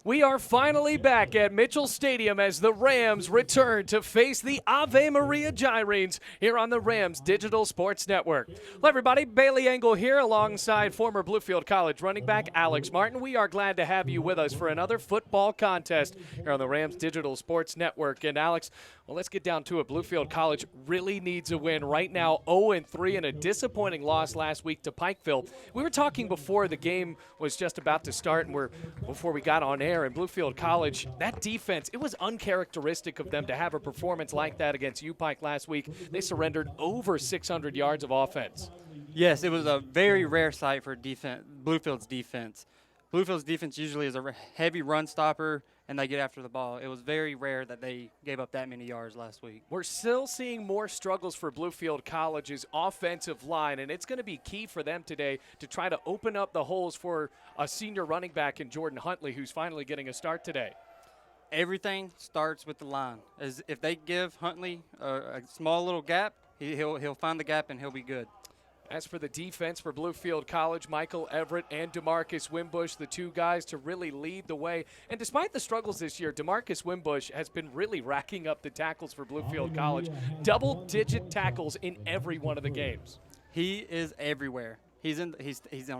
We are finally back at Mitchell Stadium as the Rams return to face the Ave Maria Gyrenes here on the Rams Digital Sports Network. Hello, everybody. Bailey Engel here alongside former Bluefield College running back Alex Martin. We are glad to have you with us for another football contest here on the Rams Digital Sports Network. And Alex, well, let's get down to it. Bluefield College really needs a win right now, 0-3, and a disappointing loss last week to Pikeville. We were talking before the game was just about to start, and before we got on air, and Bluefield College, that defense, it was uncharacteristic of them to have a performance like that against UPike last week. They surrendered over 600 yards of offense. Yes, it was a very rare sight for Bluefield's defense. Bluefield's defense usually is a heavy run stopper, and they get after the ball. It was very rare that they gave up that many yards last week. We're still seeing more struggles for Bluefield College's offensive line, and it's going to be key for them today to try to open up the holes for a senior running back in Jordan Huntley, who's finally getting a start today. Everything starts with the line. As if they give Huntley a small little gap, he'll find the gap and he'll be good. As for the defense for Bluefield College, Michael Everett and DeMarcus Wimbush, the two guys to really lead the way. And despite the struggles this year, DeMarcus Wimbush has been really racking up the tackles for Bluefield College. Double-digit tackles in every one of the games. He is everywhere. He's on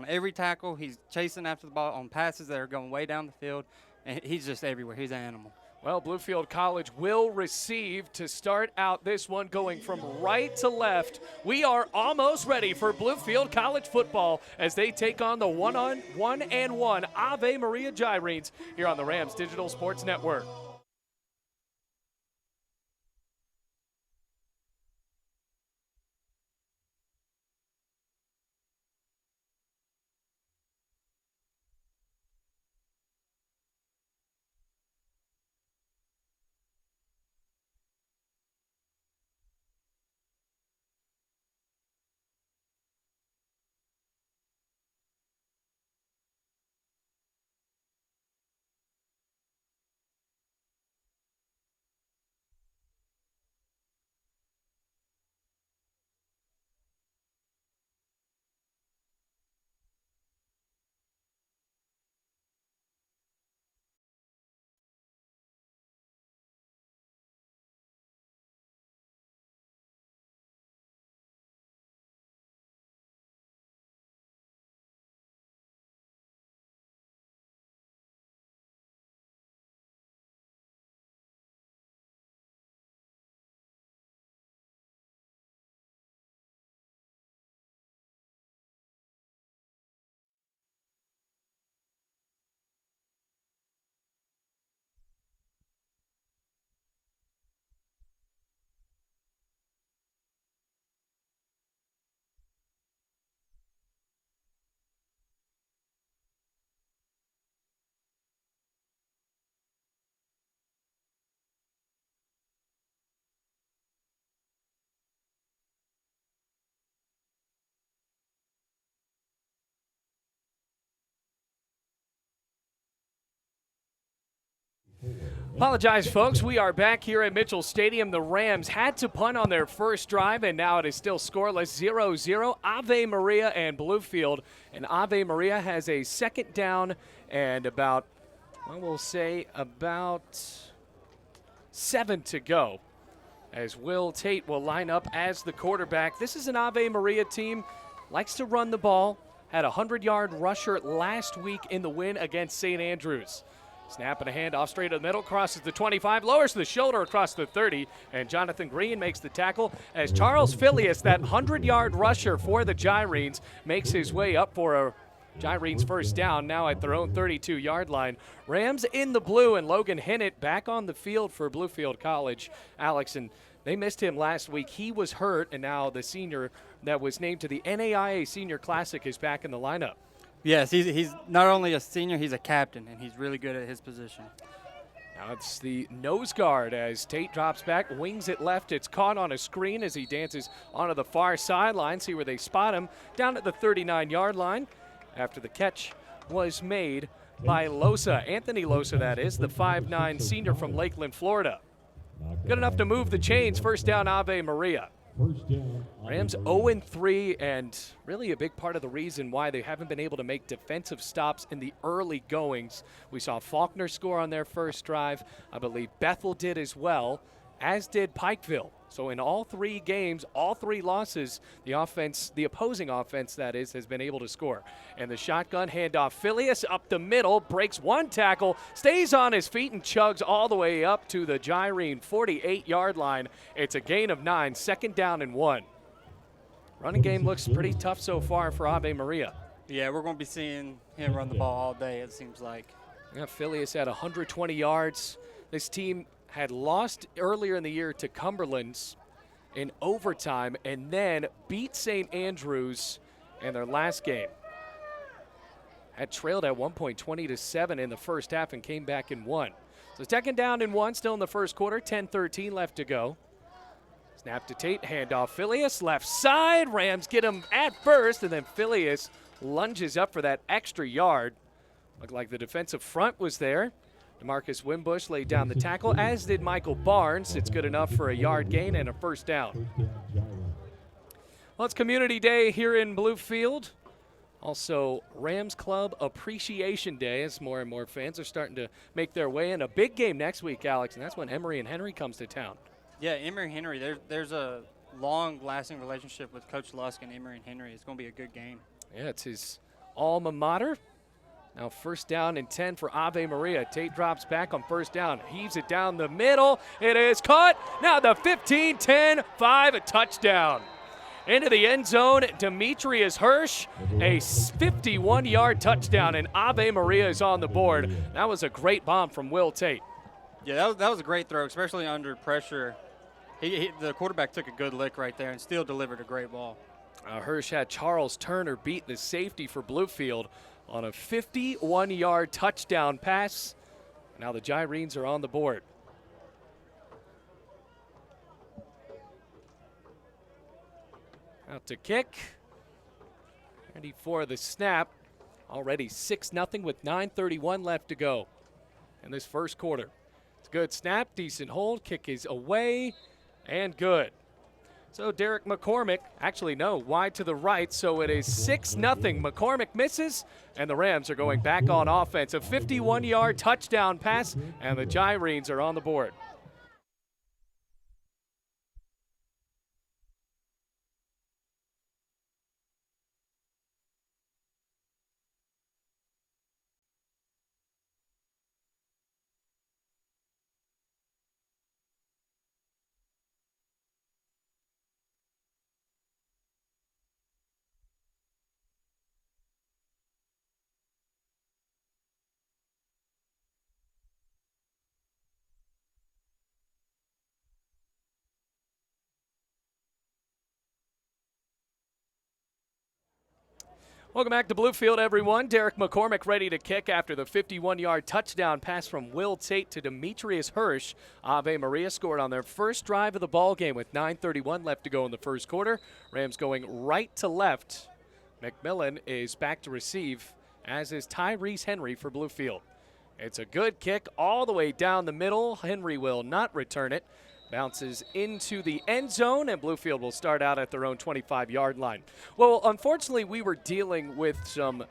every tackle. He's chasing after the ball on passes that are going way down the field. And he's just everywhere. He's an animal. Well, Bluefield College will receive to start out this one, going from right to left. We are almost ready for Bluefield College football as they take on the one-on-one Ave Maria Gyrenes here on the Rams Digital Sports Network. Apologize, folks. We are back here at Mitchell Stadium. The Rams had to punt on their first drive, and now it is still scoreless, 0-0. Ave Maria and Bluefield. And Ave Maria has a second down and about 7 to go, as Will Tate will line up as the quarterback. This is an Ave Maria team, likes to run the ball, had a 100-yard rusher last week in the win against St. Andrews. Snap and a handoff straight to the middle, crosses the 25, lowers the shoulder across the 30, and Jonathan Green makes the tackle as Charles Filius, that 100-yard rusher for the Gyrenes, makes his way up for a Gyrenes first down, now at their own 32-yard line. Rams in the blue, and Logan Hinnett back on the field for Bluefield College. Alex, and they missed him last week. He was hurt, and now the senior that was named to the NAIA Senior Classic is back in the lineup. Yes, he's not only a senior, he's a captain, and he's really good at his position. Now it's the nose guard as Tate drops back, wings it left. It's caught on a screen as he dances onto the far sideline. See where they spot him down at the 39-yard line after the catch was made by Losa. Anthony Losa, that is, the 5'9" senior from Lakeland, Florida. Good enough to move the chains. First down, Ave Maria. Rams 0-3, and really a big part of the reason why they haven't been able to make defensive stops in the early goings. We saw Faulkner score on their first drive. I believe Bethel did as well, as did Pikeville. So in all 3 games, all 3 losses, the offense, the opposing offense that is, has been able to score. And the shotgun handoff, Phileas up the middle, breaks 1 tackle, stays on his feet and chugs all the way up to the Gyrene 48-yard line. It's a gain of 9, 2nd down and 1. Running game looks pretty tough so far for Ave Maria. Yeah, we're going to be seeing him run the ball all day, it seems like. Yeah, Phileas had 120 yards. This team had lost earlier in the year to Cumberland's in overtime and then beat St. Andrews in their last game. Had trailed at one point 20-7 in the first half and came back and won. So 2nd down and 1 still in the first quarter, 10-13 left to go. Snap to Tate, handoff Phileas, left side. Rams get him at first, and then Phileas lunges up for that extra yard. Looked like the defensive front was there. DeMarcus Wimbush laid down the tackle, as did Michael Barnes. It's good enough for a yard gain and a 1st down. Well, it's Community Day here in Bluefield. Also, Rams Club Appreciation Day, as more and more fans are starting to make their way in. A big game next week, Alex, and that's when Emory and Henry comes to town. Yeah, Emory and Henry, there's a long-lasting relationship with Coach Lusk and Emory and Henry. It's going to be a good game. Yeah, it's his alma mater. Now 1st down and 10 for Ave Maria. Tate drops back on 1st down, heaves it down the middle. It is caught. Now the 15, 10, 5, a touchdown. Into the end zone, Demetrius Hirsch, a 51-yard touchdown, and Ave Maria is on the board. That was a great bomb from Will Tate. Yeah, that was a great throw, especially under pressure. The quarterback took a good lick right there and still delivered a great ball. Hirsch had Charles Turner beat the safety for Bluefield on a 51-yard touchdown pass. Now the Gyrenes are on the board. Out to kick. Ready for the snap. Already 6-0 with 9:31 left to go in this first quarter. It's a good snap, decent hold, kick is away, and good. So Derek McCormick, actually no, wide to the right, so it is 6-0. McCormick misses, and the Rams are going back on offense. A 51-yard touchdown pass, and the Gyrenes are on the board. Welcome back to Bluefield, everyone. Derek McCormick ready to kick after the 51-yard touchdown pass from Will Tate to Demetrius Hirsch. Ave Maria scored on their first drive of the ball game with 9:31 left to go in the first quarter. Rams going right to left. McMillan is back to receive, as is Tyrese Henry for Bluefield. It's a good kick all the way down the middle. Henry will not return it. Bounces into the end zone, and Bluefield will start out at their own 25-yard line. Well, unfortunately, we were dealing with some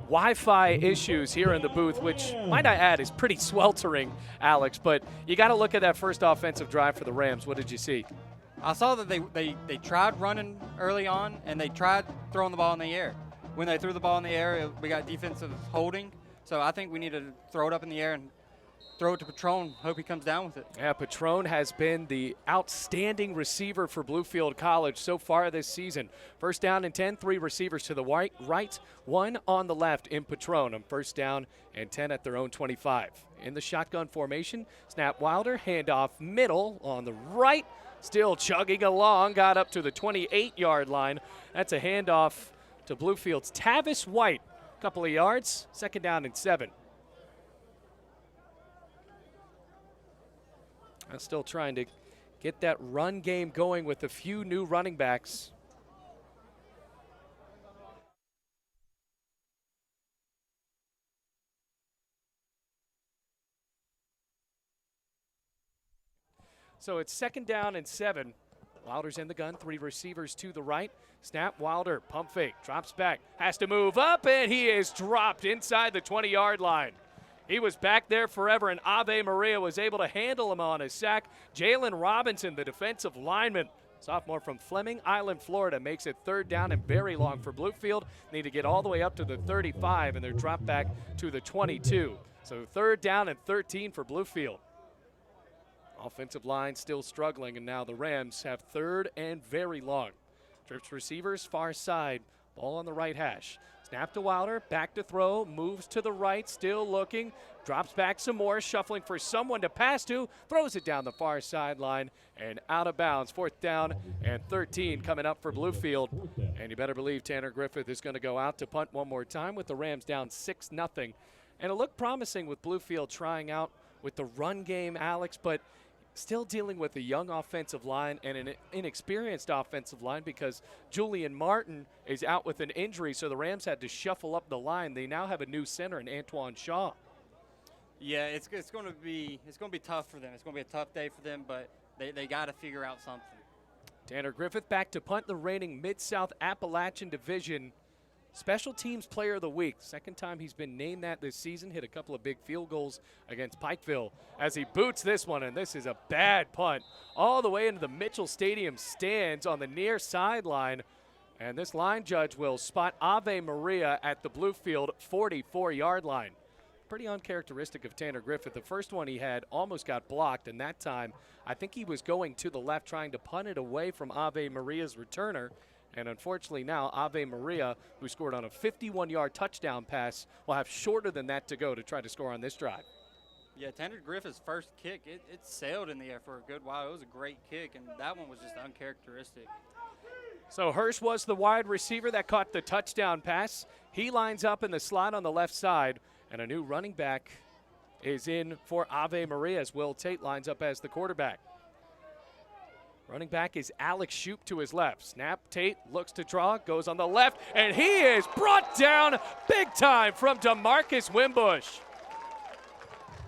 Wi-Fi issues here in the booth, which, might I add, is pretty sweltering, Alex. But you got to look at that first offensive drive for the Rams. What did you see? I saw that they tried running early on, and they tried throwing the ball in the air. When they threw the ball in the air, we got defensive holding. So I think we need to throw it up in the air and throw it to Patron. Hope he comes down with it. Yeah, Patron has been the outstanding receiver for Bluefield College so far this season. 1st down and 10, 3 receivers to the right, 1 on the left in Patron on 1st down and 10 at their own 25. In the shotgun formation, snap Wilder, handoff middle on the right, still chugging along, got up to the 28-yard line. That's a handoff to Bluefield's Tavis White. Couple of yards, 2nd down and 7. I'm still trying to get that run game going with a few new running backs. So it's 2nd down and 7. Wilder's in the gun, 3 receivers to the right. Snap, Wilder, pump fake, drops back, has to move up, and he is dropped inside the 20-yard line. He was back there forever, and Ave Maria was able to handle him on a sack. Jalen Robinson, the defensive lineman, sophomore from Fleming Island, Florida, makes it 3rd down and very long for Bluefield. Need to get all the way up to the 35, and they're dropped back to the 22. So 3rd down and 13 for Bluefield. Offensive line still struggling, and now the Rams have 3rd and very long. Trips receivers, far side, ball on the right hash. Snap to Wilder, back to throw, moves to the right, still looking, drops back some more, shuffling for someone to pass to, throws it down the far sideline and out of bounds. 4th down and 13 coming up for Bluefield. And you better believe Tanner Griffith is going to go out to punt one more time with the Rams down 6-0. And it looked promising with Bluefield trying out with the run game, Alex, but still dealing with a young offensive line and an inexperienced offensive line because Julian Martin is out with an injury, so the Rams had to shuffle up the line. They now have a new center in Antoine Shaw. Yeah, it's going to be tough for them. It's going to be a tough day for them, but they got to figure out something. Tanner Griffith back to punt, the reigning Mid-South Appalachian Division Special Teams Player of the Week. 2nd time he's been named that this season. Hit a couple of big field goals against Pikeville as he boots this one, and this is a bad punt all the way into the Mitchell Stadium stands on the near sideline. And this line judge will spot Ave Maria at the Bluefield 44-yard line. Pretty uncharacteristic of Tanner Griffith. The first one he had almost got blocked, and that time I think he was going to the left trying to punt it away from Ave Maria's returner. And unfortunately now, Ave Maria, who scored on a 51-yard touchdown pass, will have shorter than that to go to try to score on this drive. Yeah, Tanner Griffith's first kick, it sailed in the air for a good while. It was a great kick, and that one was just uncharacteristic. So Hirsch was the wide receiver that caught the touchdown pass. He lines up in the slot on the left side, and a new running back is in for Ave Maria as Will Tate lines up as the quarterback. Running back is Alex Shoup to his left. Snap, Tate looks to draw, goes on the left, and he is brought down big time from DeMarcus Wimbush.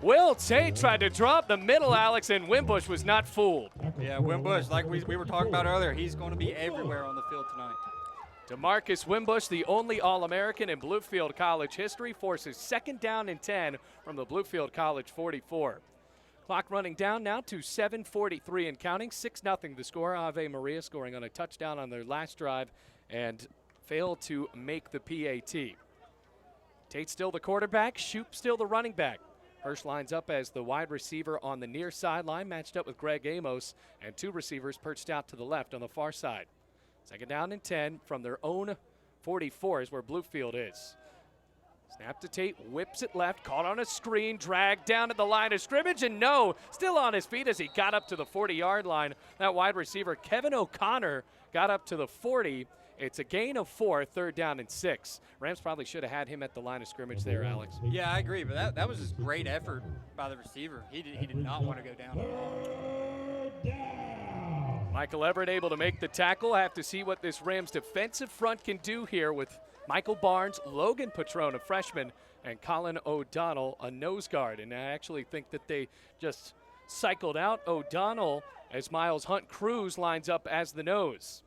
Will Tate tried to drop the middle, Alex, and Wimbush was not fooled. Yeah, Wimbush, like we were talking about earlier, he's going to be everywhere on the field tonight. DeMarcus Wimbush, the only All-American in Bluefield College history, forces 2nd down and 10 from the Bluefield College 44. Clock running down now to 7:43 and counting. 6-0 the score. Ave Maria scoring on a touchdown on their last drive and failed to make the PAT. Tate still the quarterback. Shoup still the running back. Hirsch lines up as the wide receiver on the near sideline, matched up with Greg Amos, and 2 receivers perched out to the left on the far side. 2nd down and 10 from their own 44 is where Bluefield is. Snap to Tate, whips it left, caught on a screen, dragged down at the line of scrimmage, and no, still on his feet as he got up to the 40-yard line. That wide receiver, Kevin O'Connor, got up to the 40. It's a gain of 4, 3rd down and 6. Rams probably should have had him at the line of scrimmage there, Alex. Yeah, I agree, but that was just great effort by the receiver. He did not want to go down. Michael Everett able to make the tackle. Have to see what this Rams defensive front can do here with Michael Barnes, Logan Patrone, a freshman, and Colin O'Donnell, a nose guard. And I actually think that they just cycled out O'Donnell as Miles Hunt Cruz lines up as the nose.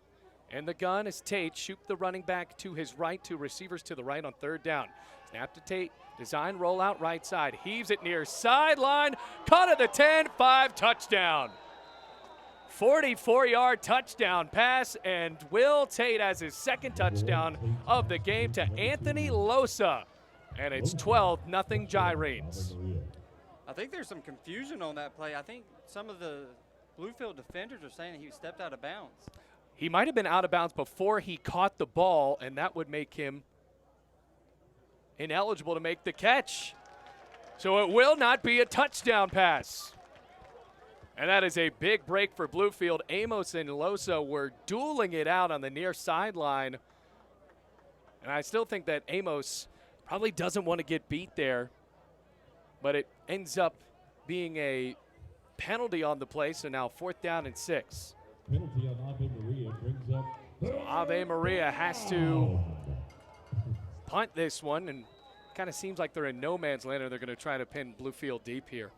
And the gun is Tate. Shoup the running back to his right, 2 receivers to the right on 3rd down. Snap to Tate. Design rollout right side. Heaves it near sideline. Caught at the 10, 5 touchdown. 44-yard touchdown pass, and Will Tate has his 2nd touchdown of the game to Anthony Losa. And it's 12-0 Gyrenes. I think there's some confusion on that play. I think some of the Bluefield defenders are saying that he stepped out of bounds. He might have been out of bounds before he caught the ball, and that would make him ineligible to make the catch. So it will not be a touchdown pass. And that is a big break for Bluefield. Amos and Losa were dueling it out on the near sideline. And I still think that Amos probably doesn't want to get beat there. But it ends up being a penalty on the play. So now 4th down and 6. Penalty on Ave Maria brings up. So Ave Maria has to punt this one. And kind of seems like they're in no man's land, and they're going to try to pin Bluefield deep here.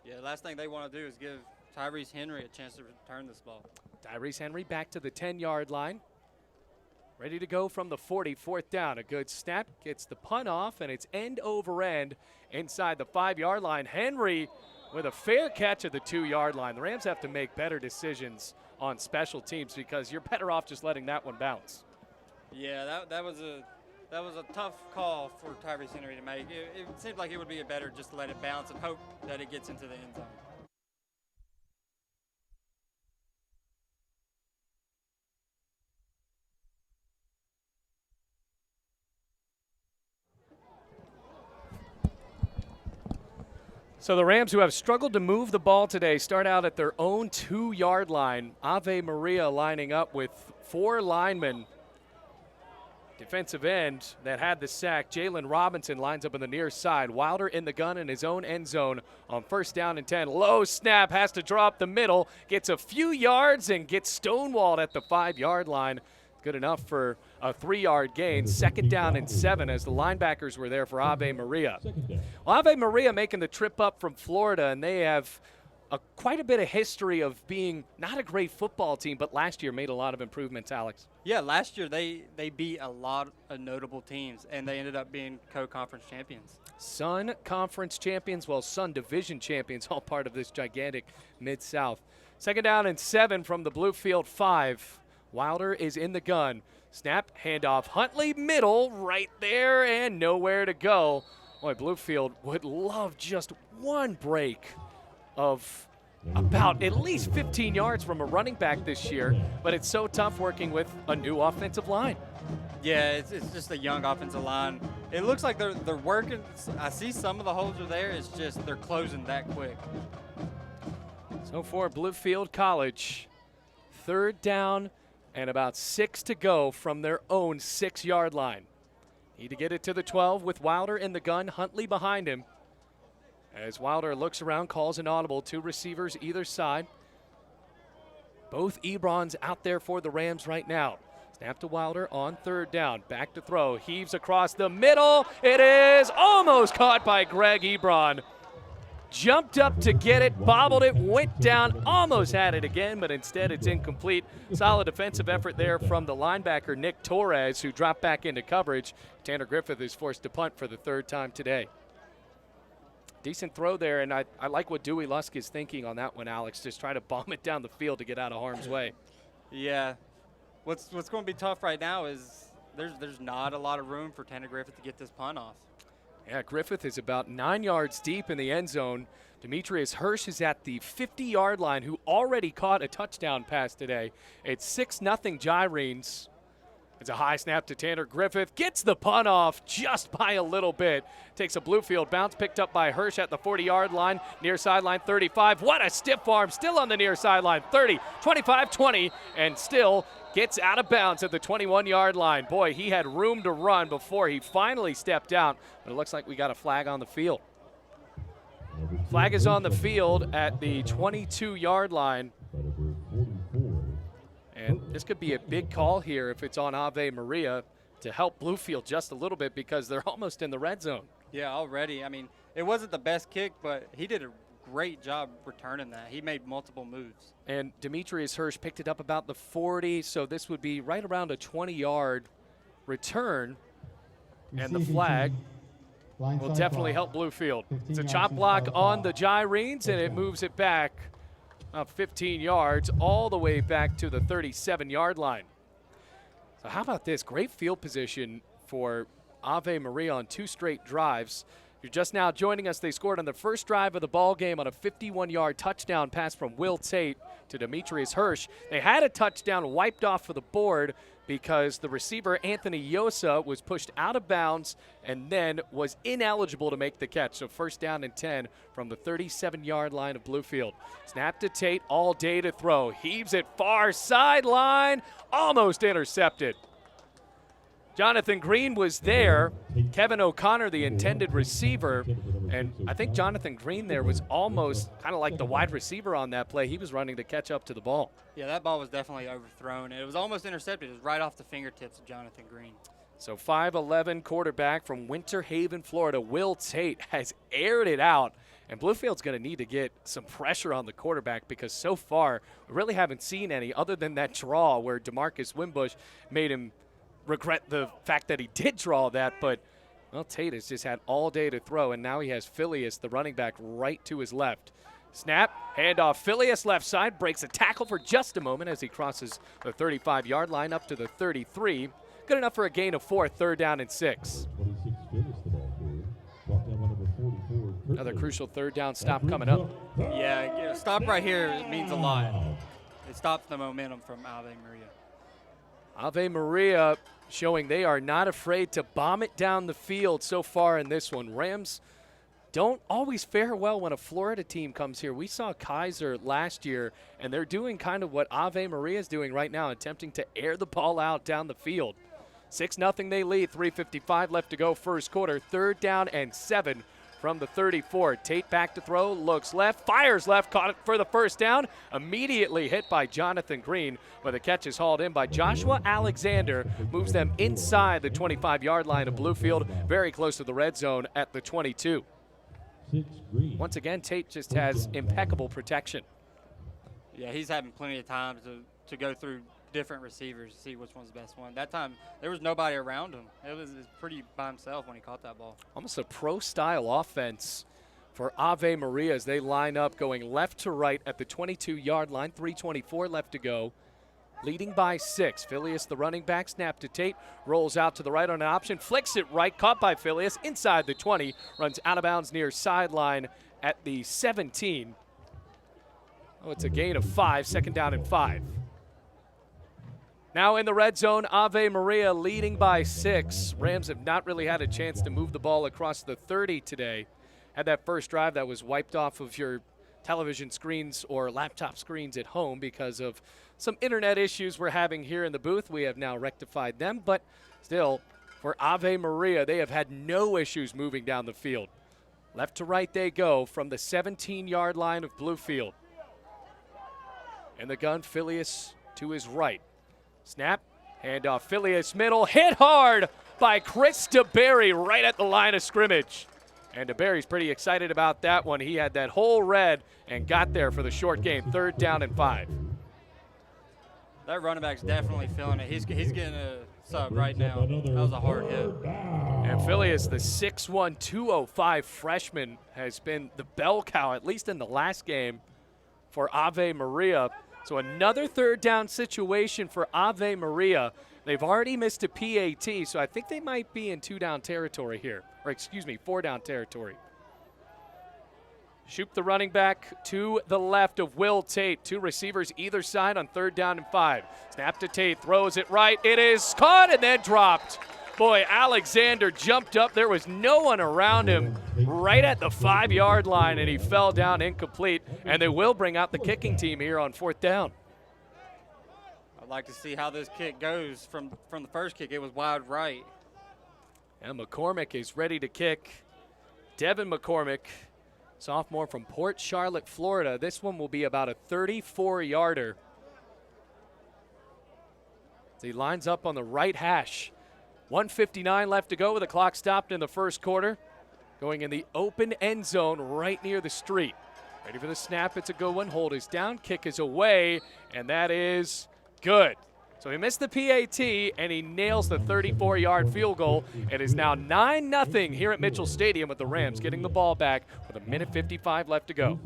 Yeah, the last thing they want to do is give Tyrese Henry a chance to return this ball. Tyrese Henry back to the 10-yard line. Ready to go from the 40, 4th down. A good snap, gets the punt off, and it's end over end inside the 5-yard line. Henry with a fair catch at the 2-yard line. The Rams have to make better decisions on special teams because you're better off just letting that one bounce. Yeah, that was a tough call for Tyrese Henry to make. It seemed like it would be better just to let it bounce and hope that it gets into the end zone. So the Rams, who have struggled to move the ball today, start out at their own 2-yard line. Ave Maria lining up with 4 linemen. Defensive end that had the sack, Jalen Robinson, lines up on the near side. Wilder in the gun in his own end zone on 1st down and 10. Low snap, has to draw up the middle, gets a few yards and gets stonewalled at the 5-yard line. Good enough for a 3-yard gain. 2nd down and 7 as the linebackers were there for Ave Maria. Well, Ave Maria making the trip up from Florida, and they have quite a bit of history of being not a great football team, but last year made a lot of improvements, Alex. Yeah, last year they beat a lot of notable teams, and they ended up being co-conference champions. Sun Conference champions, well, Sun Division champions, all part of this gigantic Mid-South. 2nd down and 7 from the Bluefield 5. Wilder is in the gun. Snap, handoff, Huntley middle, right there, and nowhere to go. Boy, Bluefield would love just one break of about at least 15 yards from a running back this year, but it's so tough working with a new offensive line. Yeah, it's just a young offensive line. It looks like they're working. I see some of the holes are there. It's just they're closing that quick. So for Bluefield College, 3rd down and about 6 to go from their own 6-yard line. Need to get it to the 12 with Wilder in the gun, Huntley behind him. As Wilder looks around, calls an audible, 2 receivers either side. Both Ebrons out there for the Rams right now. Snap to Wilder on 3rd down. Back to throw. Heaves across the middle. It is almost caught by Greg Ebron. Jumped up to get it, bobbled it, went down, almost had it again, but instead it's incomplete. Solid defensive effort there from the linebacker, Nick Torres, who dropped back into coverage. Tanner Griffith is forced to punt for the 3rd time today. Decent throw there, and I like what Dewey Lusk is thinking on that one, Alex. Just try to bomb it down the field to get out of harm's way. Yeah. What's going to be tough right now is there's not a lot of room for Tanner Griffith to get this punt off. Yeah, Griffith is about 9 yards deep in the end zone. Demetrius Hirsch is at the 50-yard line, who already caught a touchdown pass today. It's 6-0 Gyrenes. It's a high snap to Tanner Griffith. Gets the punt off just by a little bit. Takes a Bluefield bounce, picked up by Hirsch at the 40-yard line. Near sideline 35. What a stiff arm. Still on the near sideline. 30, 25, 20, and still gets out of bounds at the 21-yard line. Boy, he had room to run before he finally stepped out, but it looks like we got a flag on the field. Flag is on the field at the 22-yard line. And this could be a big call here if it's on Ave Maria to help Bluefield just a little bit because they're almost in the red zone. Yeah, already. I mean, it wasn't the best kick, but he did a great job returning that. He made multiple moves. And Demetrius Hirsch picked it up about the 40, so this would be right around a 20-yard return. And the flag will definitely help Bluefield. It's a chop block on the Gyrenes, and it moves it back about 15 yards all the way back to the 37-yard line. So how about this? Great field position for Ave Maria on 2 straight drives. You're just now joining us. They scored on the first drive of the ball game on a 51-yard touchdown pass from Will Tate to Demetrius Hirsch. They had a touchdown wiped off for the board because the receiver, Anthony Yosa, was pushed out of bounds and then was ineligible to make the catch. So 1st down and 10 from the 37-yard line of Bluefield. Snap to Tate, all day to throw. Heaves it far sideline, almost intercepted. Jonathan Green was there. Kevin O'Connor, the intended receiver. And I think Jonathan Green there was almost kind of like the wide receiver on that play. He was running to catch up to the ball. Yeah, that ball was definitely overthrown. It was almost intercepted. It was right off the fingertips of Jonathan Green. So 5'11" quarterback from Winter Haven, Florida, Will Tate has aired it out And Bluefield's going to need to get some pressure on the quarterback because so far we really haven't seen any other than that draw where DeMarcus Wimbush made him regret the fact that he did draw that. But, well, Tate has just had all day to throw, and now he has Phileas, the running back, right to his left. Snap, handoff, Phileas left side, breaks a tackle for just a moment as he crosses the 35-yard line up to the 33. Good enough for a gain of 4, 3rd down and 6. 26 Phillies the ball carrier. Brought down by number 44. Another crucial 3rd down stop coming up. Yeah, stop right here means a lot. It stops the momentum from Ave Maria. Ave Maria showing they are not afraid to bomb it down the field so far in this one. Rams don't always fare well when a Florida team comes here. We saw Kaiser last year, and they're doing kind of what Ave Maria is doing right now, attempting to air the ball out down the field. 6-0 they lead, 3:55 left to go first quarter. 3rd down and 7 from the 34. Tate back to throw, looks left, fires left, caught it for the 1st down. Immediately hit by Jonathan Green, but the catch is hauled in by Joshua Alexander. Moves them inside the 25-yard line of Bluefield, very close to the red zone at the 22. Once again, Tate just has impeccable protection. Yeah, he's having plenty of time to go through different receivers to see which one's the best one. That time, there was nobody around him. It was pretty by himself when he caught that ball. Almost a pro-style offense for Ave Maria as they line up going left to right at the 22-yard line. 3:24 left to go. Leading by 6. Phileas, the running back, snap to Tate, rolls out to the right on an option, flicks it right, caught by Phileas, inside the 20, runs out of bounds near sideline at the 17. Oh, it's a gain of 5, 2nd down and 5. Now in the red zone, Ave Maria leading by 6. Rams have not really had a chance to move the ball across the 30 today. Had that first drive that was wiped off of your television screens or laptop screens at home because of some internet issues we're having here in the booth. We have now rectified them, but still, for Ave Maria, they have had no issues moving down the field. Left to right they go from the 17-yard line of Bluefield. In the gun, Phileas to his right. Snap, handoff, Phileas middle, hit hard by Chris DeBerry right at the line of scrimmage. And DeBerry's pretty excited about that one. He had that whole red and got there for the short game, 3rd down and 5. That running back's definitely feeling it. He's getting a sub right now. That was a hard hit. And Phileas, the 6'1", 205 freshman, has been the bell cow, at least in the last game, for Ave Maria. So another 3rd down situation for Ave Maria. They've already missed a PAT, so I think they might be in 2-down territory here. Or excuse me, 4-down territory. Shoop the running back to the left of Will Tate. 2 receivers either side on 3rd down and 5. Snap to Tate, throws it right. It is caught and then dropped. Boy, Alexander jumped up. There was no one around him right at the 5-yard line, and he fell down incomplete. And they will bring out the kicking team here on 4th down. I'd like to see how this kick goes. From the first kick, it was wide right. And McCormick is ready to kick. Devin McCormick, sophomore from Port Charlotte, Florida. This one will be about a 34-yarder. So he lines up on the right hash. 1:59 left to go with the clock stopped in the first quarter. Going in the open end zone right near the street. Ready for the snap. It's a good one. Hold is down. Kick is away. And that is good. So he missed the PAT, and he nails the 34-yard field goal. It is now 9-0 here at Mitchell Stadium with the Rams getting the ball back with 1:55 left to go.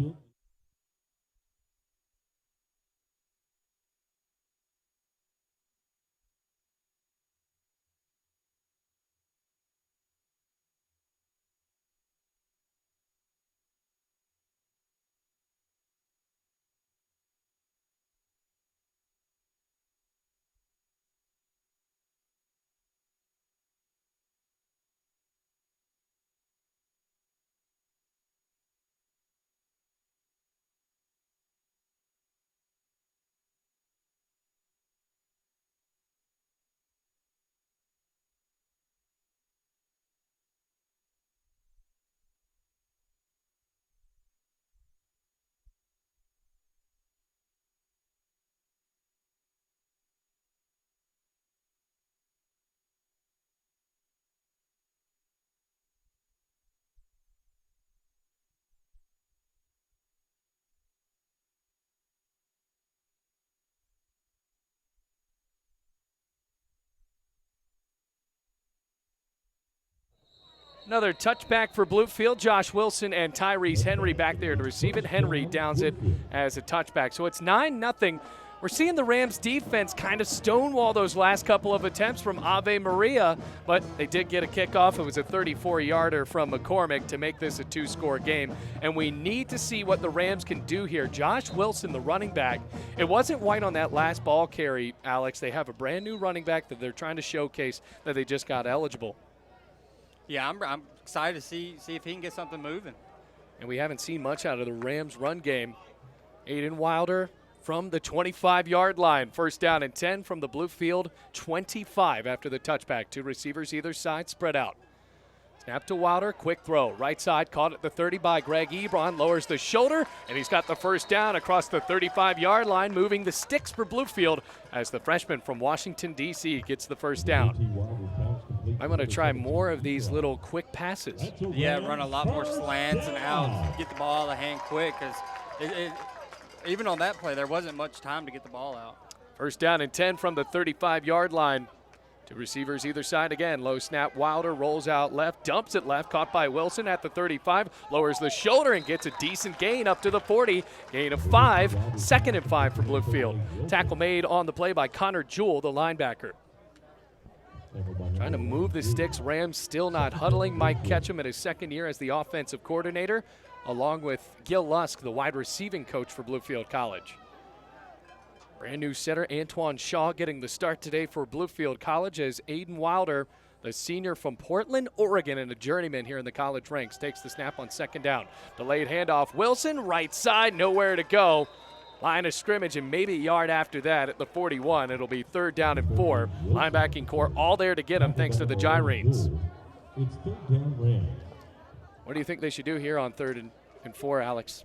Another touchback for Bluefield. Josh Wilson and Tyrese Henry back there to receive it. Henry downs it as a touchback. So it's 9-0. We're seeing the Rams defense kind of stonewall those last couple of attempts from Ave Maria, but they did get a kickoff. It was a 34-yarder from McCormick to make this a 2-score game. And we need to see what the Rams can do here. Josh Wilson, the running back, it wasn't white on that last ball carry, Alex. They have a brand new running back that they're trying to showcase that they just got eligible. Yeah, I'm excited to see if he can get something moving. And we haven't seen much out of the Rams run game. Aiden Wilder from the 25-yard line. First down and 10 from the Bluefield 25 after the touchback. Two receivers either side spread out. Snap to Wilder, quick throw. Right side caught at the 30 by Greg Ebron. Lowers the shoulder, and he's got the first down across the 35-yard line, moving the sticks for Bluefield as the freshman from Washington, D.C. gets the first down. I'm going to try more of these little quick passes. Yeah, run a lot more slants and outs. Get the ball out of the hand quick because even on that play, there wasn't much time to get the ball out. First down and 10 from the 35-yard line. Two receivers either side again. Low snap, Wilder rolls out left, dumps it left, caught by Wilson at the 35, lowers the shoulder and gets a decent gain up to the 40. Gain of 5, 2nd and 5 for Bluefield. Tackle made on the play by Connor Jewell, the linebacker. Trying to move the sticks. Rams still not huddling. Mike Ketchum in his second year as the offensive coordinator, along with Gil Lusk, the wide receiving coach for Bluefield College. Brand new center Antoine Shaw getting the start today for Bluefield College as Aiden Wilder, the senior from Portland, Oregon, and a journeyman here in the college ranks, takes the snap on second down. Delayed handoff. Wilson, right side, nowhere to go. Line of scrimmage and maybe a yard after that at the 41. It'll be 3rd down and 4. Linebacking core all there to get him thanks to the Gyrenes. It's 3rd down Rams. What do you think they should do here on 3rd and 4, Alex?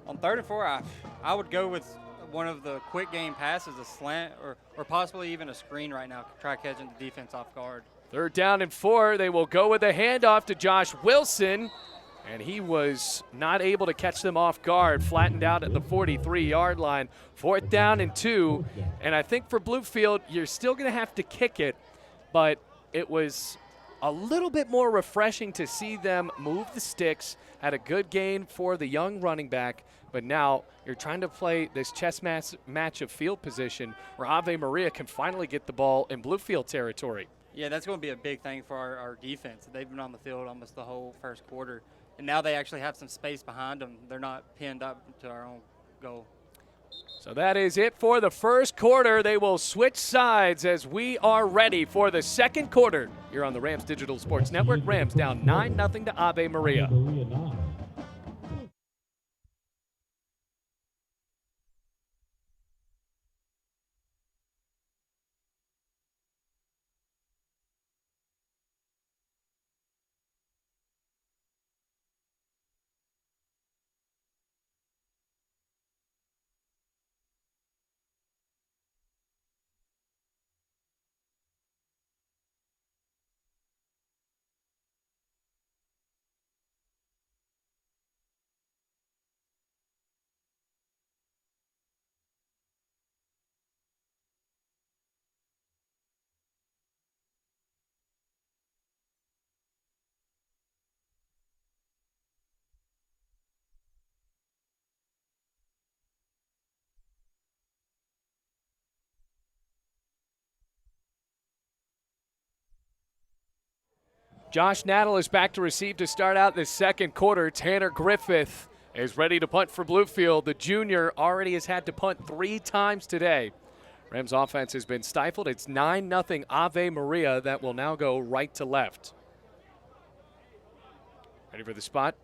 On 3rd and 4, I would go with one of the quick game passes, a slant or possibly even a screen right now. Try catching the defense off guard. 3rd down and 4. They will go with a handoff to Josh Wilson. And he was not able to catch them off guard, flattened out at the 43-yard line. 4th down and 2. And I think for Bluefield, you're still going to have to kick it, but it was a little bit more refreshing to see them move the sticks. Had a good gain for the young running back, but now you're trying to play this chess match of field position where Ave Maria can finally get the ball in Bluefield territory. Yeah, that's going to be a big thing for our defense. They've been on the field almost the whole first quarter. And now they actually have some space behind them. They're not pinned up to our own goal. So that is it for the first quarter. They will switch sides as we are ready for the second quarter. Here on the Rams Digital Sports Network, Rams down 9-0 to Ave Maria. Maria 9. Josh Nattle is back to receive to start out the second quarter. Tanner Griffith is ready to punt for Bluefield. The junior already has had to punt 3 times today. Rams offense has been stifled. It's 9-0 Ave Maria that will now go right to left. Ready for the spot.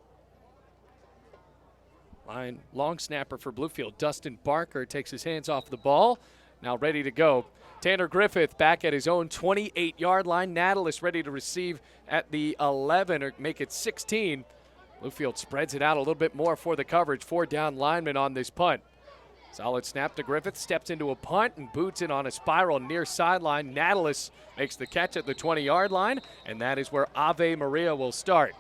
Long snapper for Bluefield. Dustin Barker takes his hands off the ball. Now ready to go. Tanner Griffith back at his own 28-yard line. Nattle is ready to receive at the 11 or make it 16. Bluefield spreads it out a little bit more for the coverage. 4 down linemen on this punt. Solid snap to Griffith. Steps into a punt and boots it on a spiral near sideline. Natalus makes the catch at the 20-yard line, and that is where Ave Maria will start.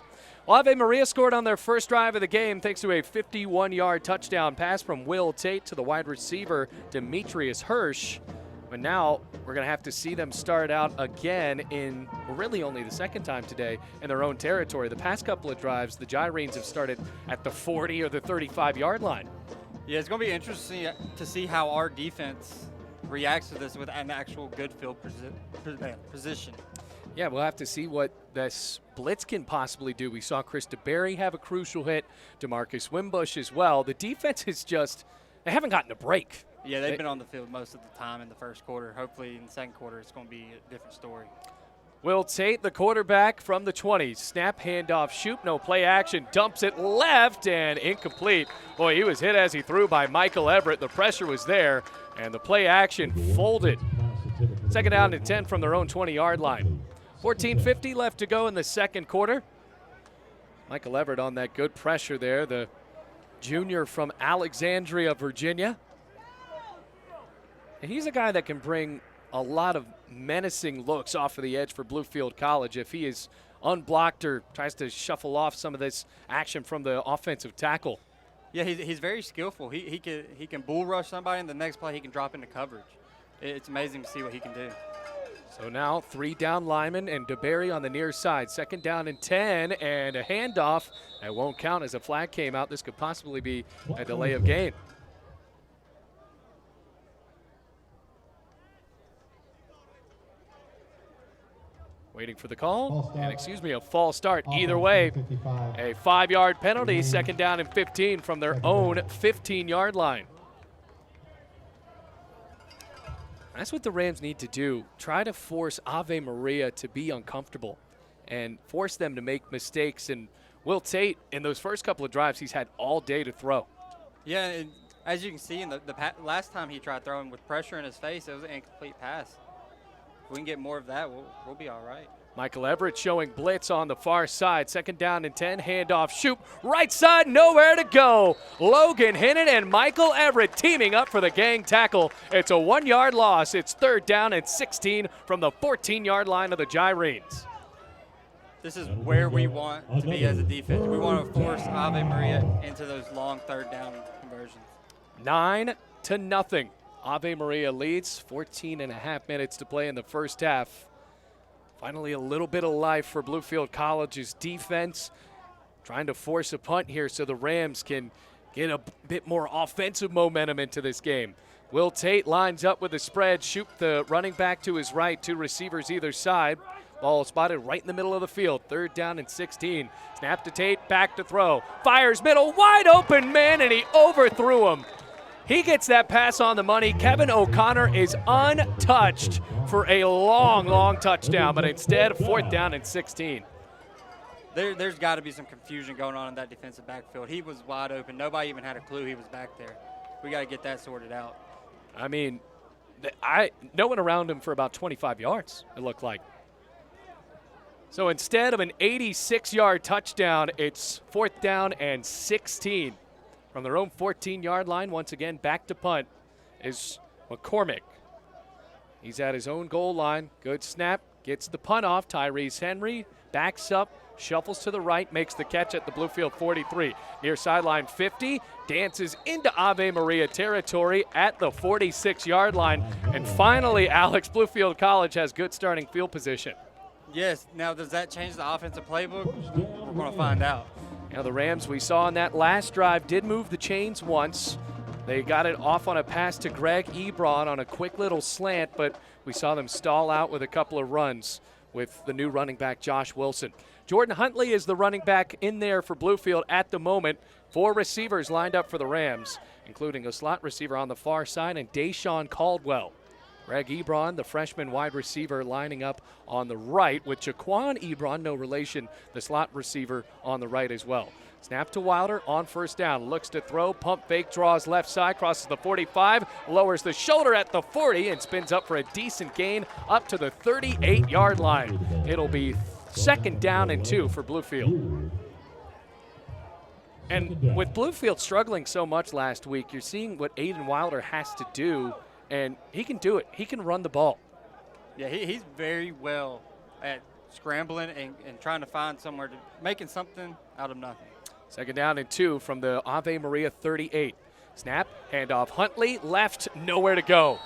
Well, Ave Maria scored on their first drive of the game thanks to a 51-yard touchdown pass from Will Tate to the wide receiver Demetrius Hirsch. But now we're going to have to see them start out again in really only the second time today in their own territory. The past couple of drives, the Gyrenes have started at the 40 or the 35-yard line. Yeah, it's going to be interesting to see how our defense reacts to this with an actual good field position. Yeah, we'll have to see what this blitz can possibly do. We saw Chris DeBerry have a crucial hit, DeMarcus Wimbush as well. The defense is just, they haven't gotten a break. Yeah, they've been on the field most of the time in the first quarter. Hopefully in the second quarter it's going to be a different story. Will Tate, the quarterback from the 20. Snap, handoff, shoot, no play action. Dumps it left and incomplete. Boy, he was hit as he threw by Michael Everett. The pressure was there, and the play action folded. Second down and 10 from their own 20-yard line. 14:50 left to go in the second quarter. Michael Everett on that good pressure there, the junior from Alexandria, Virginia. And he's a guy that can bring a lot of menacing looks off of the edge for Bluefield College if he is unblocked or tries to shuffle off some of this action from the offensive tackle. Yeah, he's very skillful. He can bull rush somebody, and the next play he can drop into coverage. It's amazing to see what he can do. So now 3 down linemen and DeBerry on the near side. Second down and 10 and a handoff. That won't count as a flag came out. This could possibly be a delay of game. Waiting for the call, and a false start. Either way, a 5-yard penalty, second down and 15 from their own 15-yard line. That's what the Rams need to do. Try to force Ave Maria to be uncomfortable and force them to make mistakes. And Will Tate, in those first couple of drives, he's had all day to throw. Yeah, and as you can see, in the last time he tried throwing with pressure in his face, it was an incomplete pass. If we can get more of that, we'll be all right. Michael Everett showing blitz on the far side. Second down and 10, handoff, shoot, right side, nowhere to go. Logan Hinnon and Michael Everett teaming up for the gang tackle. It's a 1-yard loss. It's third down and 16 from the 14-yard line of the Gyrenes. This is where we want to be as a defense. We want to force Ave Maria into those long third down conversions. 9-0. Ave Maria leads, 14 and a half minutes to play in the first half. Finally, a little bit of life for Bluefield College's defense. Trying to force a punt here so the Rams can get a bit more offensive momentum into this game. Will Tate lines up with the spread, shoot the running back to his right, 2 receivers either side. Ball spotted right in the middle of the field, third down and 16. Snap to Tate, back to throw. Fires middle, wide open man, and he overthrew him. He gets that pass on the money. Kevin O'Connor is untouched for a long, long touchdown, but instead, fourth down and 16. There's got to be some confusion going on in that defensive backfield. He was wide open. Nobody even had a clue he was back there. We got to get that sorted out. I mean, no one around him for about 25 yards, it looked like. So instead of an 86-yard touchdown, it's fourth down and 16. From their own 14-yard line, once again, back to punt is McCormick. He's at his own goal line. Good snap, gets the punt off. Tyrese Henry backs up, shuffles to the right, makes the catch at the Bluefield 43. Near sideline 50, dances into Ave Maria territory at the 46-yard line. And finally, Alex, Bluefield College has good starting field position. Yes. Now, does that change the offensive playbook? We're going to find out. Now the Rams, we saw on that last drive, did move the chains once. They got it off on a pass to Greg Ebron on a quick little slant, but we saw them stall out with a couple of runs with the new running back, Josh Wilson. Jordan Huntley is the running back in there for Bluefield at the moment. 4 receivers lined up for the Rams, including a slot receiver on the far side and Deshaun Caldwell. Greg Ebron, the freshman wide receiver, lining up on the right with Jaquan Ebron, no relation, the slot receiver on the right as well. Snap to Wilder on first down, looks to throw, pump fake, draws left side, crosses the 45, lowers the shoulder at the 40 and spins up for a decent gain up to the 38-yard line. It'll be second down and 2 for Bluefield. And with Bluefield struggling so much last week, you're seeing what Aiden Wilder has to do. And he can do it. He can run the ball. Yeah, he's very well at scrambling and trying to find somewhere to making something out of nothing. Second down and 2 from the Ave Maria 38. Snap, handoff, Huntley, left, nowhere to go.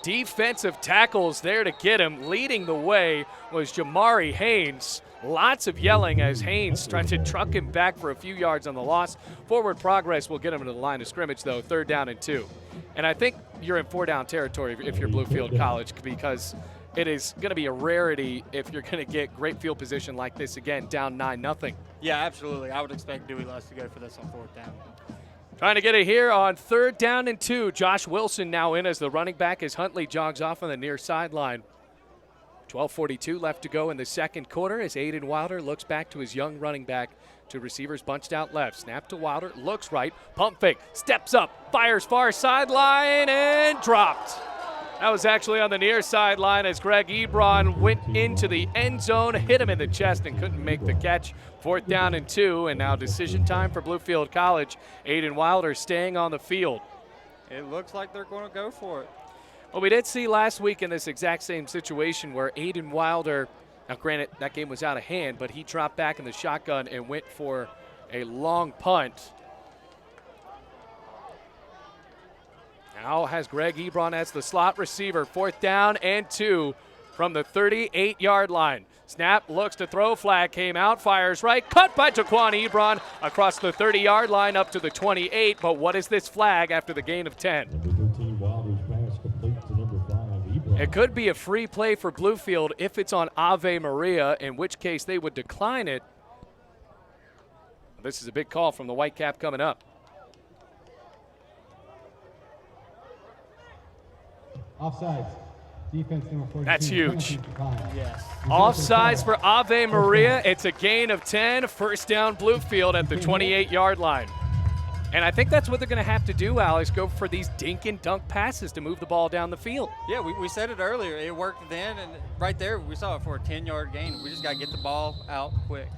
defensive tackles there to get him. Leading the way was Jamari Haynes. Lots of yelling as Haynes tried to truck him back for a few yards on the loss. Forward progress will get him to the line of scrimmage, though, 3rd down and 2. And I think you're in 4-down territory if you're Bluefield College, because it is going to be a rarity if you're going to get great field position like this again, down 9-0. Yeah, absolutely. I would expect Dewey Less to go for this on 4th down. Trying to get it here on 3rd down and 2. Josh Wilson now in as the running back as Huntley jogs off on the near sideline. 12:42 left to go in the second quarter as Aiden Wilder looks back to his young running back. 2 receivers bunched out left. Snap to Wilder, looks right, pump fake, steps up, fires far sideline, and dropped. That was actually on the near sideline as Greg Ebron went into the end zone, hit him in the chest, and couldn't make the catch. 4th down and 2, and now decision time for Bluefield College. Aiden Wilder staying on the field. It looks like they're going to go for it. Well, we did see last week in this exact same situation where Aiden Wilder, now granted that game was out of hand, but he dropped back in the shotgun and went for a long punt. Now has Greg Ebron as the slot receiver. 4th down and 2 from the 38-yard line. Snap, looks to throw, flag came out, fires right, cut by Jaquan Ebron across the 30-yard line up to the 28, but what is this flag after the gain of 10? Number 13, Wilder's pass complete to number 5, Ebron. It could be a free play for Bluefield if it's on Ave Maria, in which case they would decline it. This is a big call from the Whitecap coming up. Offsides. Defense number 42. That's huge. Yes. Offsides for Ave Maria. It's a gain of 10. 1st down Bluefield at the 28-yard line. And I think that's what they're going to have to do, Alex, go for these dink and dunk passes to move the ball down the field. Yeah, we said it earlier. It worked then, and right there we saw it for a 10-yard gain. We just got to get the ball out quick.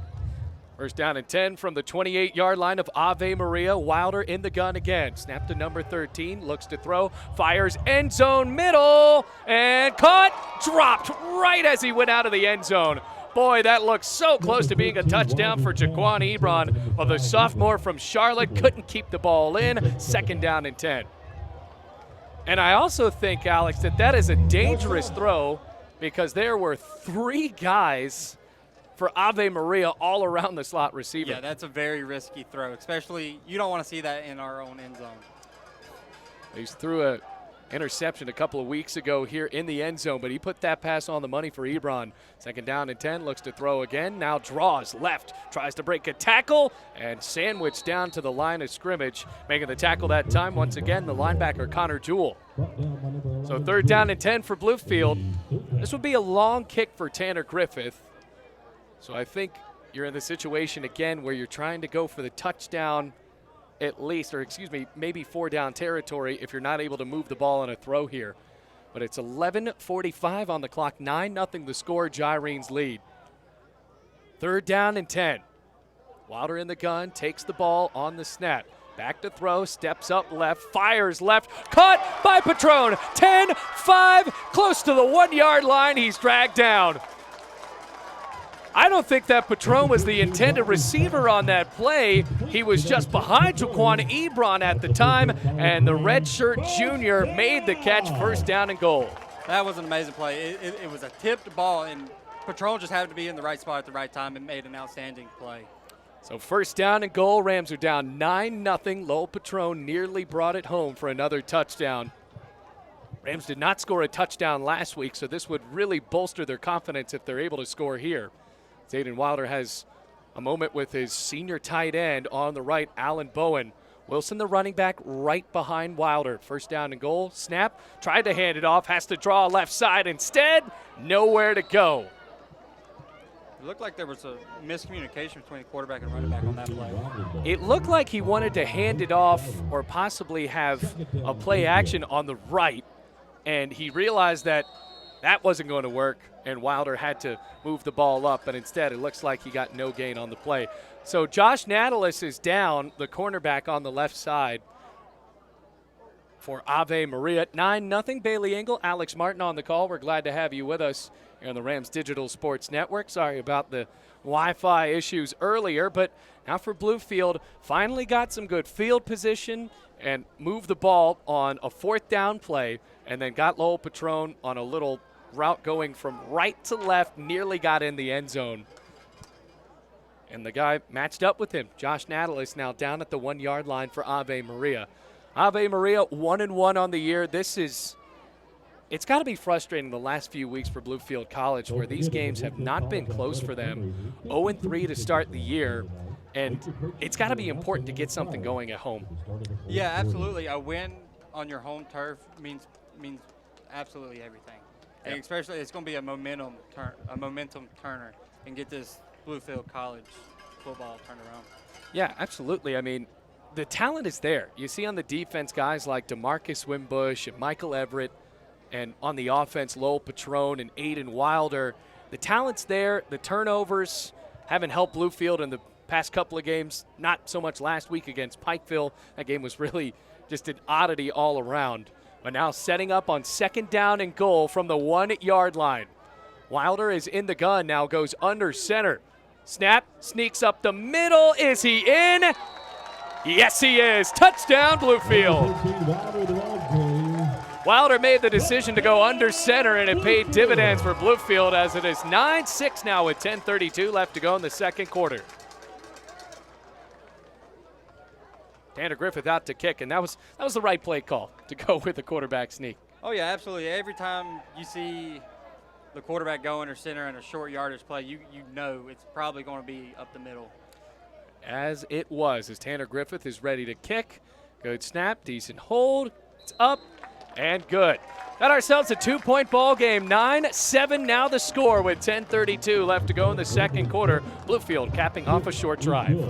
1st down and 10 from the 28-yard line of Ave Maria. Wilder in the gun again. Snap to number 13. Looks to throw. Fires end zone middle. And caught. Dropped right as he went out of the end zone. Boy, that looks so close to being a touchdown for Jaquan Ebron. Well, the sophomore from Charlotte couldn't keep the ball in. 2nd down and 10. And I also think, Alex, that is a dangerous throw because there were 3 guys for Ave Maria all around the slot receiver. Yeah, that's a very risky throw, especially you don't want to see that in our own end zone. He threw an interception a couple of weeks ago here in the end zone, but he put that pass on the money for Ebron. 2nd down and 10, looks to throw again, now draws left, tries to break a tackle, and sandwiched down to the line of scrimmage. Making the tackle that time, once again, the linebacker Connor Jewell. So 3rd down and 10 for Bluefield. This would be a long kick for Tanner Griffith. So I think you're in the situation again where you're trying to go for the touchdown at least, or excuse me, maybe 4-down territory if you're not able to move the ball on a throw here. But it's 11:45 on the clock, 9-0 the score, Gyrene's lead. 3rd down and 10. Wilder in the gun, takes the ball on the snap. Back to throw, steps up left, fires left, caught by Patron. 10-5, close to the 1-yard line, he's dragged down. I don't think that Patron was the intended receiver on that play. He was just behind Jaquan Ebron at the time, and the redshirt junior made the catch. 1st down and goal. That was an amazing play. It was a tipped ball, and Patron just happened to be in the right spot at the right time and made an outstanding play. So 1st down and goal. Rams are down 9-0. Lowell Patron nearly brought it home for another touchdown. Rams did not score a touchdown last week, so this would really bolster their confidence if they're able to score here. Aiden Wilder has a moment with his senior tight end on the right, Alan Bowen. Wilson, the running back, right behind Wilder. 1st down and goal. Snap. Tried to hand it off. Has to draw left side instead. Nowhere to go. It looked like there was a miscommunication between the quarterback and running back on that play. It looked like he wanted to hand it off or possibly have a play action on the right, and he realized that wasn't going to work, and Wilder had to move the ball up, but instead it looks like he got no gain on the play. So Josh Natalis is down, the cornerback on the left side. for Ave Maria. 9-0. Bailey Engel, Alex Martin on the call. We're glad to have you with us here on the Rams Digital Sports Network. Sorry about the Wi-Fi issues earlier, but now for Bluefield, finally got some good field position and moved the ball on a 4th down play, and then got Lowell Patron on a little route going from right to left, nearly got in the end zone. And the guy matched up with him. Josh Natalis now down at the 1-yard line for Ave Maria. Ave Maria 1-1 on the year. It's got to be frustrating the last few weeks for Bluefield College, where these games have not been close for them. 0-3 to start the year, and it's got to be important to get something going at home. Yeah, absolutely. A win on your home turf means absolutely everything. And Yep. especially, it's going to be a momentum turner, and get this Bluefield College football turned around. Yeah, absolutely. I mean, the talent is there. You see on the defense guys like DeMarcus Wimbush and Michael Everett, and on the offense, Lowell Patron and Aiden Wilder. The talent's there. The turnovers haven't helped Bluefield in the past couple of games, not so much last week against Pikeville. That game was really just an oddity all around. But now setting up on 2nd down and goal from the 1-yard line. Wilder is in the gun now, goes under center. Snap, sneaks up the middle. Is he in? Yes, he is. Touchdown, Bluefield. Wilder made the decision to go under center, and it paid dividends for Bluefield as it is 9-6 now with 10:32 left to go in the second quarter. Tanner Griffith out to kick, and that was the right play call to go with the quarterback sneak. Oh, yeah, absolutely. Every time you see the quarterback go under center in a short yardage play, you know it's probably going to be up the middle. As it was, as Tanner Griffith is ready to kick. Good snap, decent hold. It's up and good. Got ourselves a 2-point ball game. 9-7 now the score with 10:32 left to go in the second quarter. Bluefield capping off a short drive.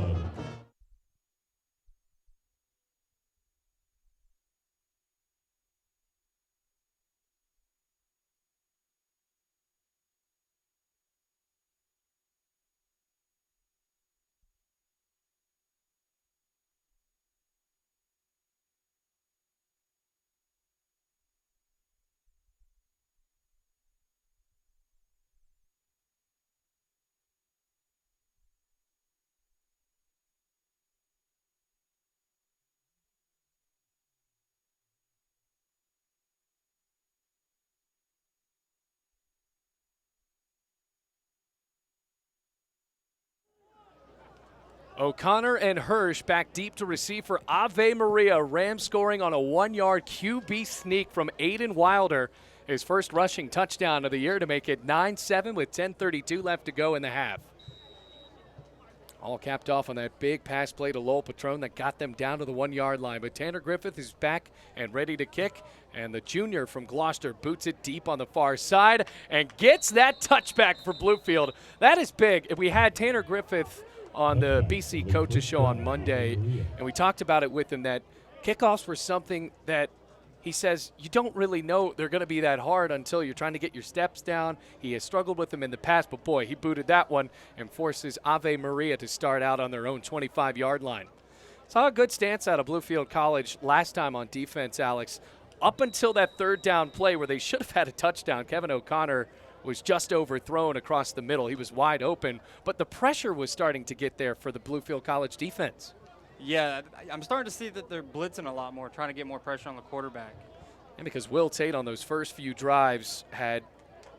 O'Connor and Hirsch back deep to receive for Ave Maria. Rams scoring on a 1-yard QB sneak from Aiden Wilder. His first rushing touchdown of the year to make it 9-7 with 10:32 left to go in the half. All capped off on that big pass play to Lowell Patron that got them down to the 1-yard line. But Tanner Griffith is back and ready to kick. And the junior from Gloucester boots it deep on the far side and gets that touchback for Bluefield. That is big. We had Tanner Griffith on the BC Coaches Show on Monday, and we talked about it with him that kickoffs were something that he says you don't really know they're going to be that hard until you're trying to get your steps down. He has struggled with them in the past, but boy, he booted that one and forces Ave Maria to start out on their own 25-yard line. Saw a good stance out of Bluefield College last time on defense, Alex, up until that 3rd down play where they should have had a touchdown. Kevin O'Connor was just overthrown across the middle. He was wide open, but the pressure was starting to get there for the Bluefield College defense. Yeah, I'm starting to see that they're blitzing a lot more, trying to get more pressure on the quarterback. And because Will Tate on those first few drives had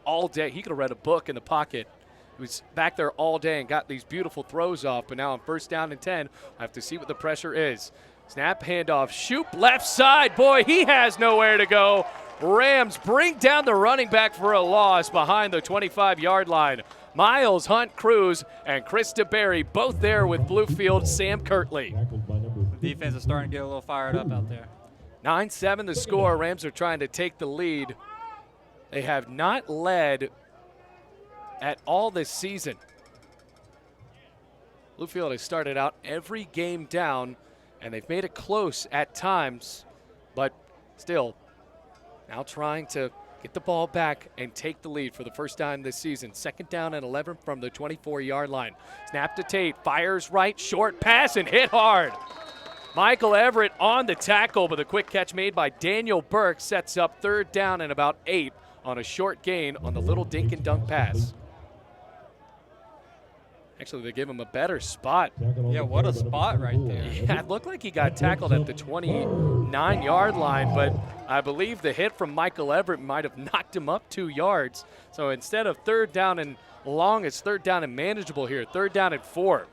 all day, he could have read a book in the pocket. He was back there all day and got these beautiful throws off, but now on 1st down and 10, I have to see what the pressure is. Snap, handoff, shoot, left side. Boy, he has nowhere to go. Rams bring down the running back for a loss behind the 25-yard line. Miles, Hunt, Cruz, and Chris DeBerry both there with Bluefield, Sam Kirtley. The defense is starting to get a little fired up out there. 9-7 the score. Rams are trying to take the lead. They have not led at all this season. Bluefield has started out every game down, and they've made it close at times, but still now trying to get the ball back and take the lead for the first time this season. 2nd down and 11 from the 24-yard line. Snap to Tate, fires right, short pass, and hit hard. Michael Everett on the tackle, but the quick catch made by Daniel Burke sets up 3rd down and about 8 on a short gain on the little dink and dunk pass. Actually, they give him a better spot. Yeah, what a spot right there. Yeah, it looked like he got tackled at the 29-yard line, but I believe the hit from Michael Everett might have knocked him up 2 yards. So instead of 3rd down and long, it's 3rd down and manageable here. 3rd down and 4.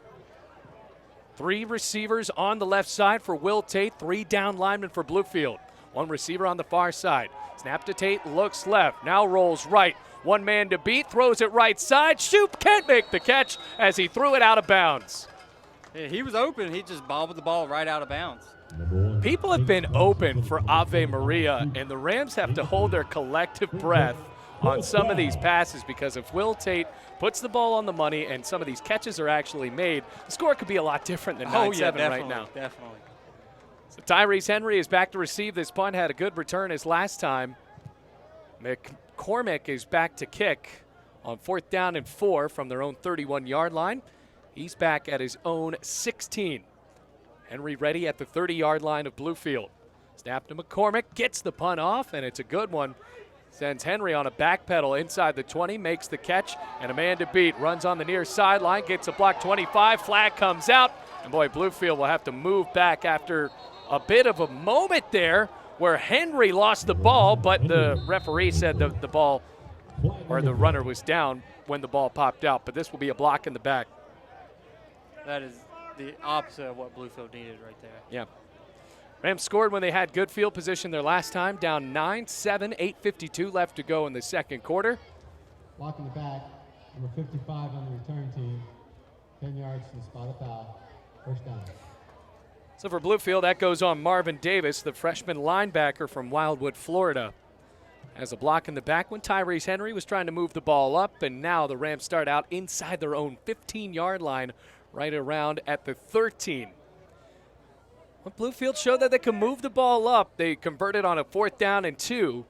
3 receivers on the left side for Will Tate, 3 down linemen for Bluefield. 1 receiver on the far side. Snap to Tate, looks left, now rolls right. 1 man to beat, throws it right side. Shoop can't make the catch as he threw it out of bounds. Yeah, he was open. He just bobbled the ball right out of bounds. People have been open for Ave Maria, and the Rams have to hold their collective breath on some of these passes, because if Will Tate puts the ball on the money and some of these catches are actually made, the score could be a lot different than 9-7 right now. Definitely. So Tyrese Henry is back to receive this punt, had a good return his last time. McCormick is back to kick on 4th down and 4 from their own 31-yard line. He's back at his own 16. Henry ready at the 30-yard line of Bluefield. Snap to McCormick, gets the punt off, and it's a good one. Sends Henry on a back pedal inside the 20, makes the catch, and a man to beat. Runs on the near sideline, gets a block 25, flag comes out, and boy, Bluefield will have to move back after a bit of a moment there where Henry lost the ball, but the referee said the ball, or the runner was down when the ball popped out, but this will be a block in the back. That is the opposite of what Bluefield needed right there. Yeah. Rams scored when they had good field position their last time, down 9-7, 8:52 left to go in the second quarter. Block in the back, number 55 on the return team. 10 yards to the spot of foul. 1st down. So for Bluefield, that goes on Marvin Davis, the freshman linebacker from Wildwood, Florida. As a block in the back when Tyrese Henry was trying to move the ball up, and now the Rams start out inside their own 15-yard line, right around at the 13. When Bluefield showed that they could move the ball up, they converted on a 4th down and 2.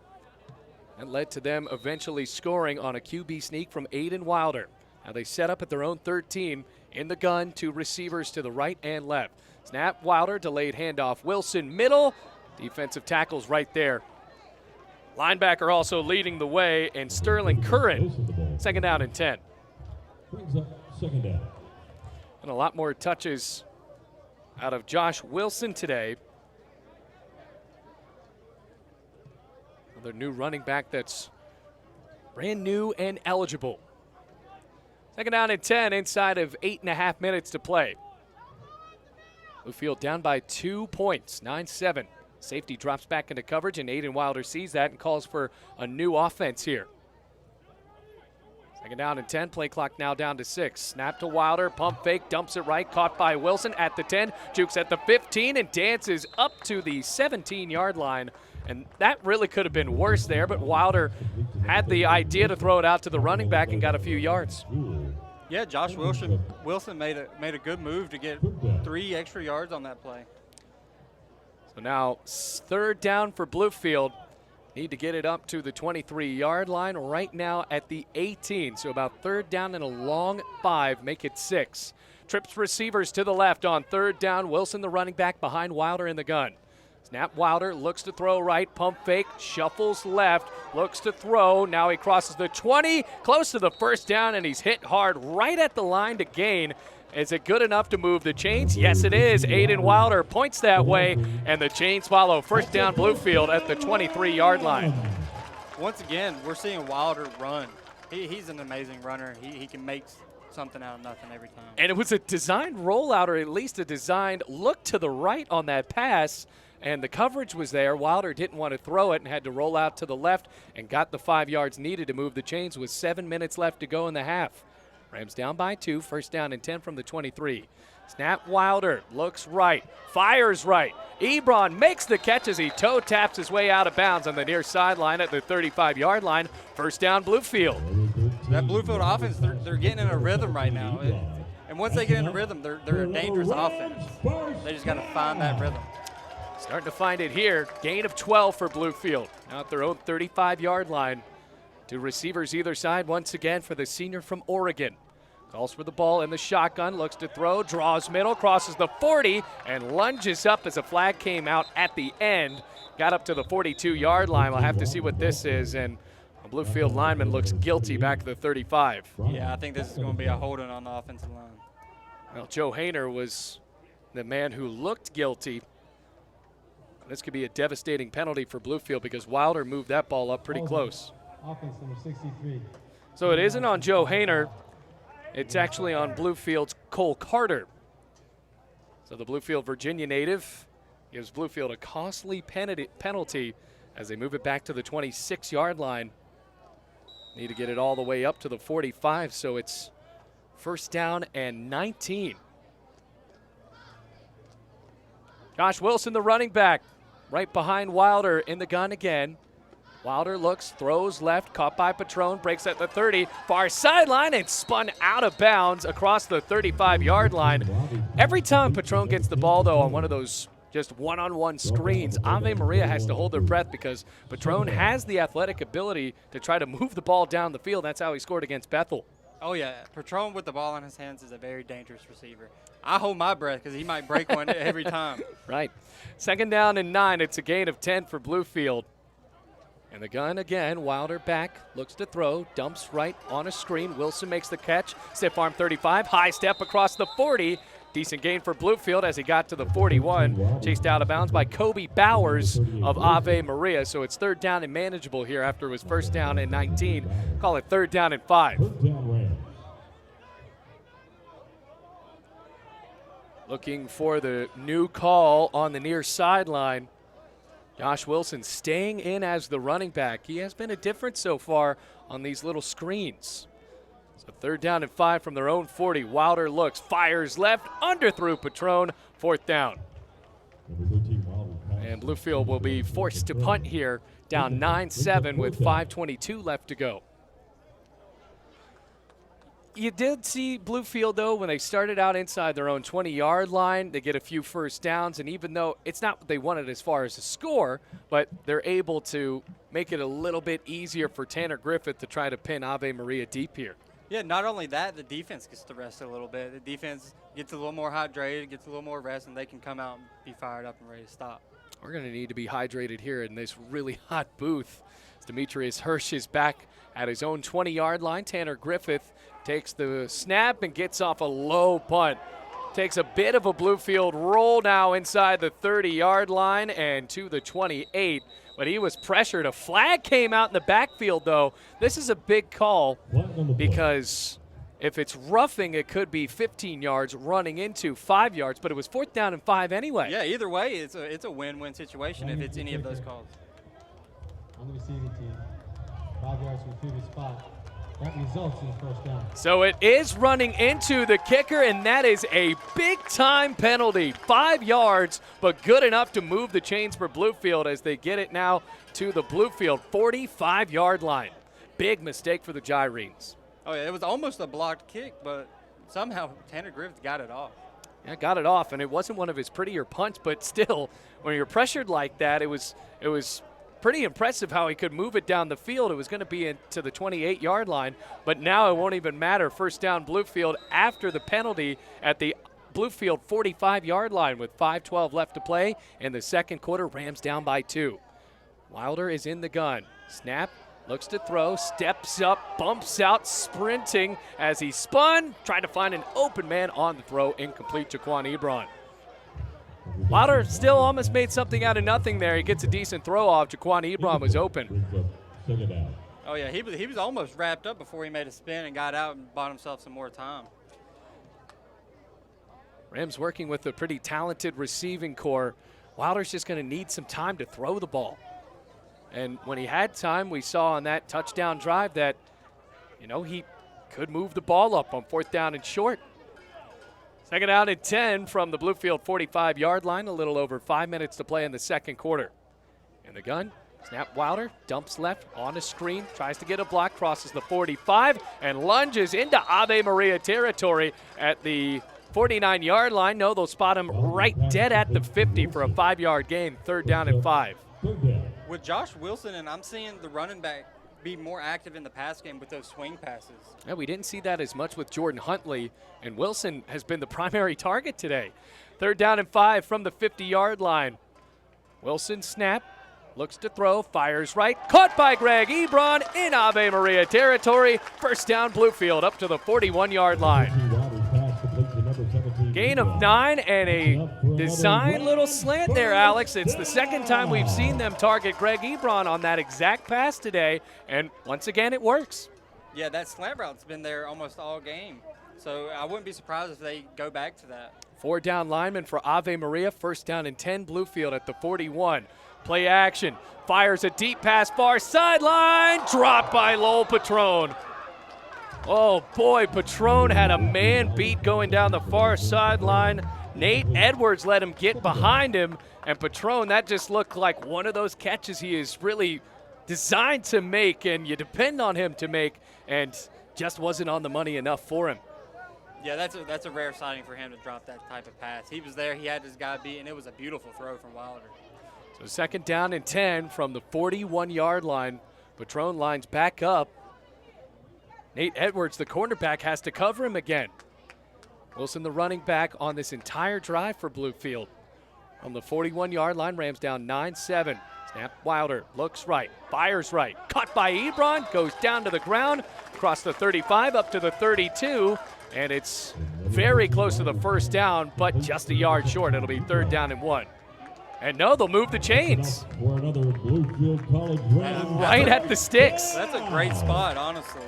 That led to them eventually scoring on a QB sneak from Aiden Wilder. Now they set up at their own 13 in the gun, 2 receivers to the right and left. Snap, Wilder, delayed handoff. Wilson, middle. Defensive tackles right there. Linebacker also leading the way, and Sterling Curran, 2nd down and 10. Brings up 2nd down. And a lot more touches out of Josh Wilson today. Another new running back that's brand new and eligible. 2nd down and 10 inside of 8.5 minutes to play. Bluefield down by 2 points, 9-7. Safety drops back into coverage, and Aiden Wilder sees that and calls for a new offense here. 2nd down and 10, play clock now down to 6. Snap to Wilder, pump fake, dumps it right, caught by Wilson at the 10, jukes at the 15, and dances up to the 17-yard line. And that really could have been worse there, but Wilder had the idea to throw it out to the running back and got a few yards. Yeah, Josh Wilson made a good move to get 3 extra yards on that play. So now 3rd down for Bluefield. Need to get it up to the 23-yard line right now at the 18. So about 3rd down and a long 5, make it 6. Trips receivers to the left on 3rd down. Wilson, the running back, behind Wilder in the gun. Snap, Wilder looks to throw right, pump fake, shuffles left, looks to throw. Now he crosses the 20, close to the 1st down, and he's hit hard right at the line to gain. Is it good enough to move the chains? Yes, it is. Aiden Wilder points that way, and the chains follow. 1st down Bluefield at the 23-yard line. Once again, we're seeing Wilder run. He's an amazing runner. He can make something out of nothing every time. And it was a designed rollout, or at least a designed look to the right on that pass, and the coverage was there. Wilder didn't want to throw it and had to roll out to the left and got the 5 yards needed to move the chains with 7 minutes left to go in the half. Rams down by 2, 1st down and 10 from the 23. Snap, Wilder looks right, fires right. Ebron makes the catch as he toe taps his way out of bounds on the near sideline at the 35-yard line. 1st down Bluefield. That Bluefield offense, they're getting in a rhythm right now. And once they get in a rhythm, they're a dangerous offense. They just got to find that rhythm. Starting to find it here. Gain of 12 for Bluefield. Now at their own 35-yard line. 2 receivers either side once again for the senior from Oregon. Calls for the ball in the shotgun, looks to throw, draws middle, crosses the 40, and lunges up as a flag came out at the end. Got up to the 42-yard line. We'll have to see what this is, and a Bluefield lineman looks guilty back at the 35. Yeah, I think this is going to be a holding on the offensive line. Well, Joe Hayner was the man who looked guilty. This could be a devastating penalty for Bluefield because Wilder moved that ball up pretty close. Offense number 63. So it isn't on Joe Hayner. It's actually on Bluefield's Cole Carter. So the Bluefield Virginia native gives Bluefield a costly penalty as they move it back to the 26-yard line. Need to get it all the way up to the 45, so it's first down and 19. Josh Wilson, the running back, right behind Wilder in the gun again. Wilder looks, throws left, caught by Patron, breaks at the 30, far sideline, and spun out of bounds across the 35-yard line. Every time Patron gets the ball, though, on one of those just one-on-one screens, Ave Maria has to hold their breath because Patron has the athletic ability to try to move the ball down the field. That's how he scored against Bethel. Oh, yeah. Patron with the ball in his hands is a very dangerous receiver. I hold my breath because he might break one every time. Right. Second down and 9. It's a gain of 10 for Bluefield. And the gun again, Wilder back, looks to throw, dumps right on a screen. Wilson makes the catch, stiff arm 35, high step across the 40. Decent gain for Bluefield as he got to the 41. Chased out of bounds by Kobe Bowers of Ave Maria. So it's third down and manageable here after it was first down and 19. Call it third down and 5. Third down Rams. Looking for the new call on the near sideline. Josh Wilson staying in as the running back. He has been a difference so far on these little screens. So third down and 5 from their own 40. Wilder looks, fires left, underthrew Patron, fourth down. Number 13, Wilder pass. And Bluefield will be forced to punt here, down 9-7 with 5:22 left to go. You did see Bluefield, though, when they started out inside their own 20-yard line, they get a few first downs, and even though it's not what they wanted as far as a score, but they're able to make it a little bit easier for Tanner Griffith to try to pin Ave Maria deep here. Yeah, not only that, the defense gets to rest a little bit. The defense gets a little more hydrated, gets a little more rest, and they can come out and be fired up and ready to stop. We're going to need to be hydrated here in this really hot booth. Demetrius Hirsch is back at his own 20-yard line. Tanner Griffith takes the snap and gets off a low punt. Takes a bit of a Bluefield roll now inside the 30-yard line and to the 28. But he was pressured. A flag came out in the backfield, though. This is a big call because if it's roughing, it could be 15 yards running into 5 yards, but it was fourth down and 5 anyway. Yeah, either way, it's a win-win situation if it's any of those calls. On the receiving team, 5 yards from the previous spot. That results in a first down. So it is running into the kicker, and that is a big-time penalty. 5 yards, but good enough to move the chains for Bluefield as they get it now to the Bluefield 45-yard line. Big mistake for the Gyrenes. Oh, yeah, it was almost a blocked kick, but somehow Tanner Griffith got it off. Yeah, got it off, and it wasn't one of his prettier punts, but still, when you're pressured like that, it was pretty impressive how he could move it down the field. It was going to be into the 28-yard line, but now it won't even matter. First down Bluefield after the penalty at the Bluefield 45-yard line with 5:12 left to play in the second quarter. Rams down by 2. Wilder is in the gun. Snap, looks to throw, steps up, bumps out, sprinting as he spun, trying to find an open man on the throw, incomplete to Quan Ebron. Wilder still almost made something out of nothing there. He gets a decent throw off. Jaquan Ebron was open. Brings up second down. Oh, yeah, he was almost wrapped up before he made a spin and got out and bought himself some more time. Rams working with a pretty talented receiving core. Wilder's just going to need some time to throw the ball. And when he had time, we saw on that touchdown drive that, he could move the ball up on fourth down and short. Second down and 10 from the Bluefield 45-yard line. A little over 5 minutes to play in the second quarter. In the gun, snap Wilder, dumps left on a screen, tries to get a block, crosses the 45, and lunges into Ave Maria territory at the 49-yard line. No, they'll spot him right dead at the 50 for a 5-yard gain. Third down and 5. Third down. With Josh Wilson, and I'm seeing the running back be more active in the pass game with those swing passes. Yeah, we didn't see that as much with Jordan Huntley, and Wilson has been the primary target today. 3rd down and 5 from the 50-yard line. Wilson snap, looks to throw, fires right, caught by Greg Ebron in Ave Maria territory. 1st down, Bluefield up to the 41-yard line. Gain of 9 and a design little slant there, Alex. It's the 2nd time we've seen them target Greg Ebron on that exact pass today, and once again it works. Yeah, that slant route's been there almost all game, so I wouldn't be surprised if they go back to that. 4 down lineman for Ave Maria, 1st down and 10, Bluefield at the 41. Play action, fires a deep pass far sideline, dropped by Lowell Patron. Oh boy, Patron had a man beat going down the far sideline. Nate Edwards let him get behind him, and Patron, that just looked like one of those catches he is really designed to make, and you depend on him to make, and just wasn't on the money enough for him. Yeah, that's a rare sighting for him to drop that type of pass. He was there, he had his guy beat, and it was a beautiful throw from Wilder. So 2nd down and 10 from the 41-yard line. Patron lines back up. Nate Edwards, the cornerback, has to cover him again. Wilson, the running back, on this entire drive for Bluefield. From the 41-yard line, Rams down 9-7. Snap, Wilder looks right, fires right. Caught by Ebron, goes down to the ground, across the 35, up to the 32, and it's very close to the 1st down, but just a yard short. It'll be 3rd down and 1. And no, they'll move the chains. For another Bluefield College Ram. Right at the sticks. That's a great spot, honestly.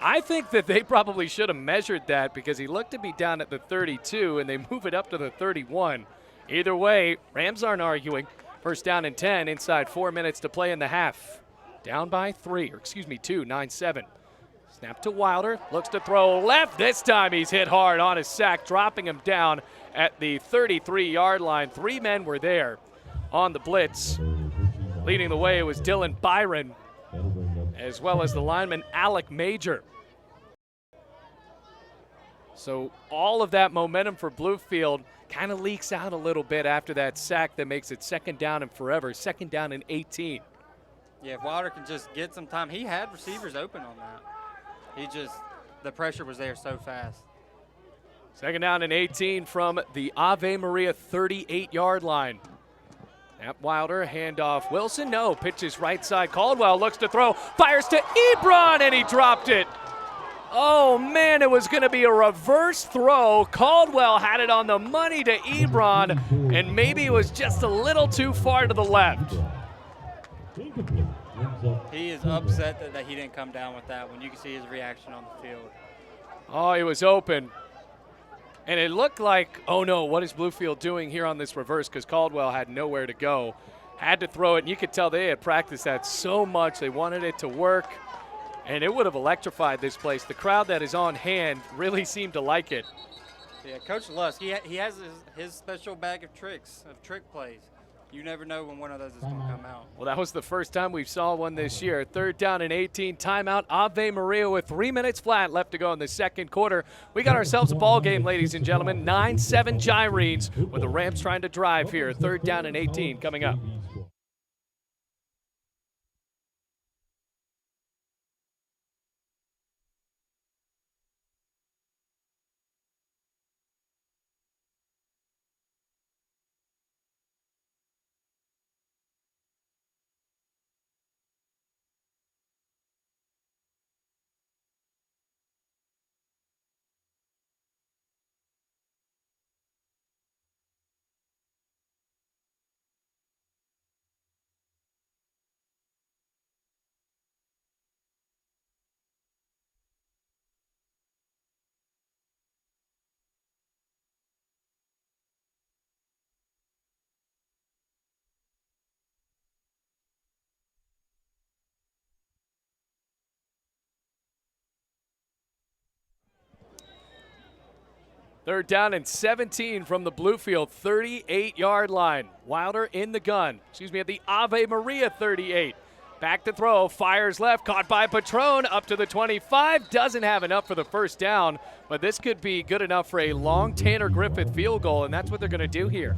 I think that they probably should have measured that because he looked to be down at the 32 and they move it up to the 31. Either way, Rams aren't arguing. 1st down and 10 inside 4 minutes to play in the half. Down by 2, 9-7. Snap to Wilder, looks to throw left. This time he's hit hard on his sack, dropping him down at the 33-yard line. 3 men were there on the blitz. Leading the way was Dylan Byron, as well as the lineman Alec Major. So all of that momentum for Bluefield kind of leaks out a little bit after that sack that makes it 2nd down and forever, 2nd down and 18. Yeah, if Wilder can just get some time, he had receivers open on that. The pressure was there so fast. 2nd down and 18 from the Ave Maria 38-yard line. Snap Wilder, handoff Wilson, no, pitches right side. Caldwell looks to throw, fires to Ebron, and he dropped it. Oh man, it was going to be a reverse throw. Caldwell had it on the money to Ebron, and maybe it was just a little too far to the left. He is upset that he didn't come down with that one. You can see his reaction on the field. Oh, he was open. And it looked like, oh no, what is Bluefield doing here on this reverse? Because Caldwell had nowhere to go. Had to throw it, and you could tell they had practiced that so much. They wanted it to work, and it would have electrified this place. The crowd that is on hand really seemed to like it. Yeah, Coach Lusk, he has his special bag of tricks, of trick plays. You never know when one of those is going to come out. Well, that was the first time we saw one this year. 3rd down and 18, timeout. Ave Maria with 3 minutes flat left to go in the 2nd quarter. We got ourselves a ball game, ladies and gentlemen. 9-7 Gyrenes with the Rams trying to drive here. 3rd down and 18 coming up. Third down and 17 from the Bluefield 38-yard line. Wilder in the gun. At the Ave Maria 38. Back to throw, fires left, caught by Patron, up to the 25. Doesn't have enough for the first down, but this could be good enough for a long Tanner Griffith field goal, and that's what they're going to do here.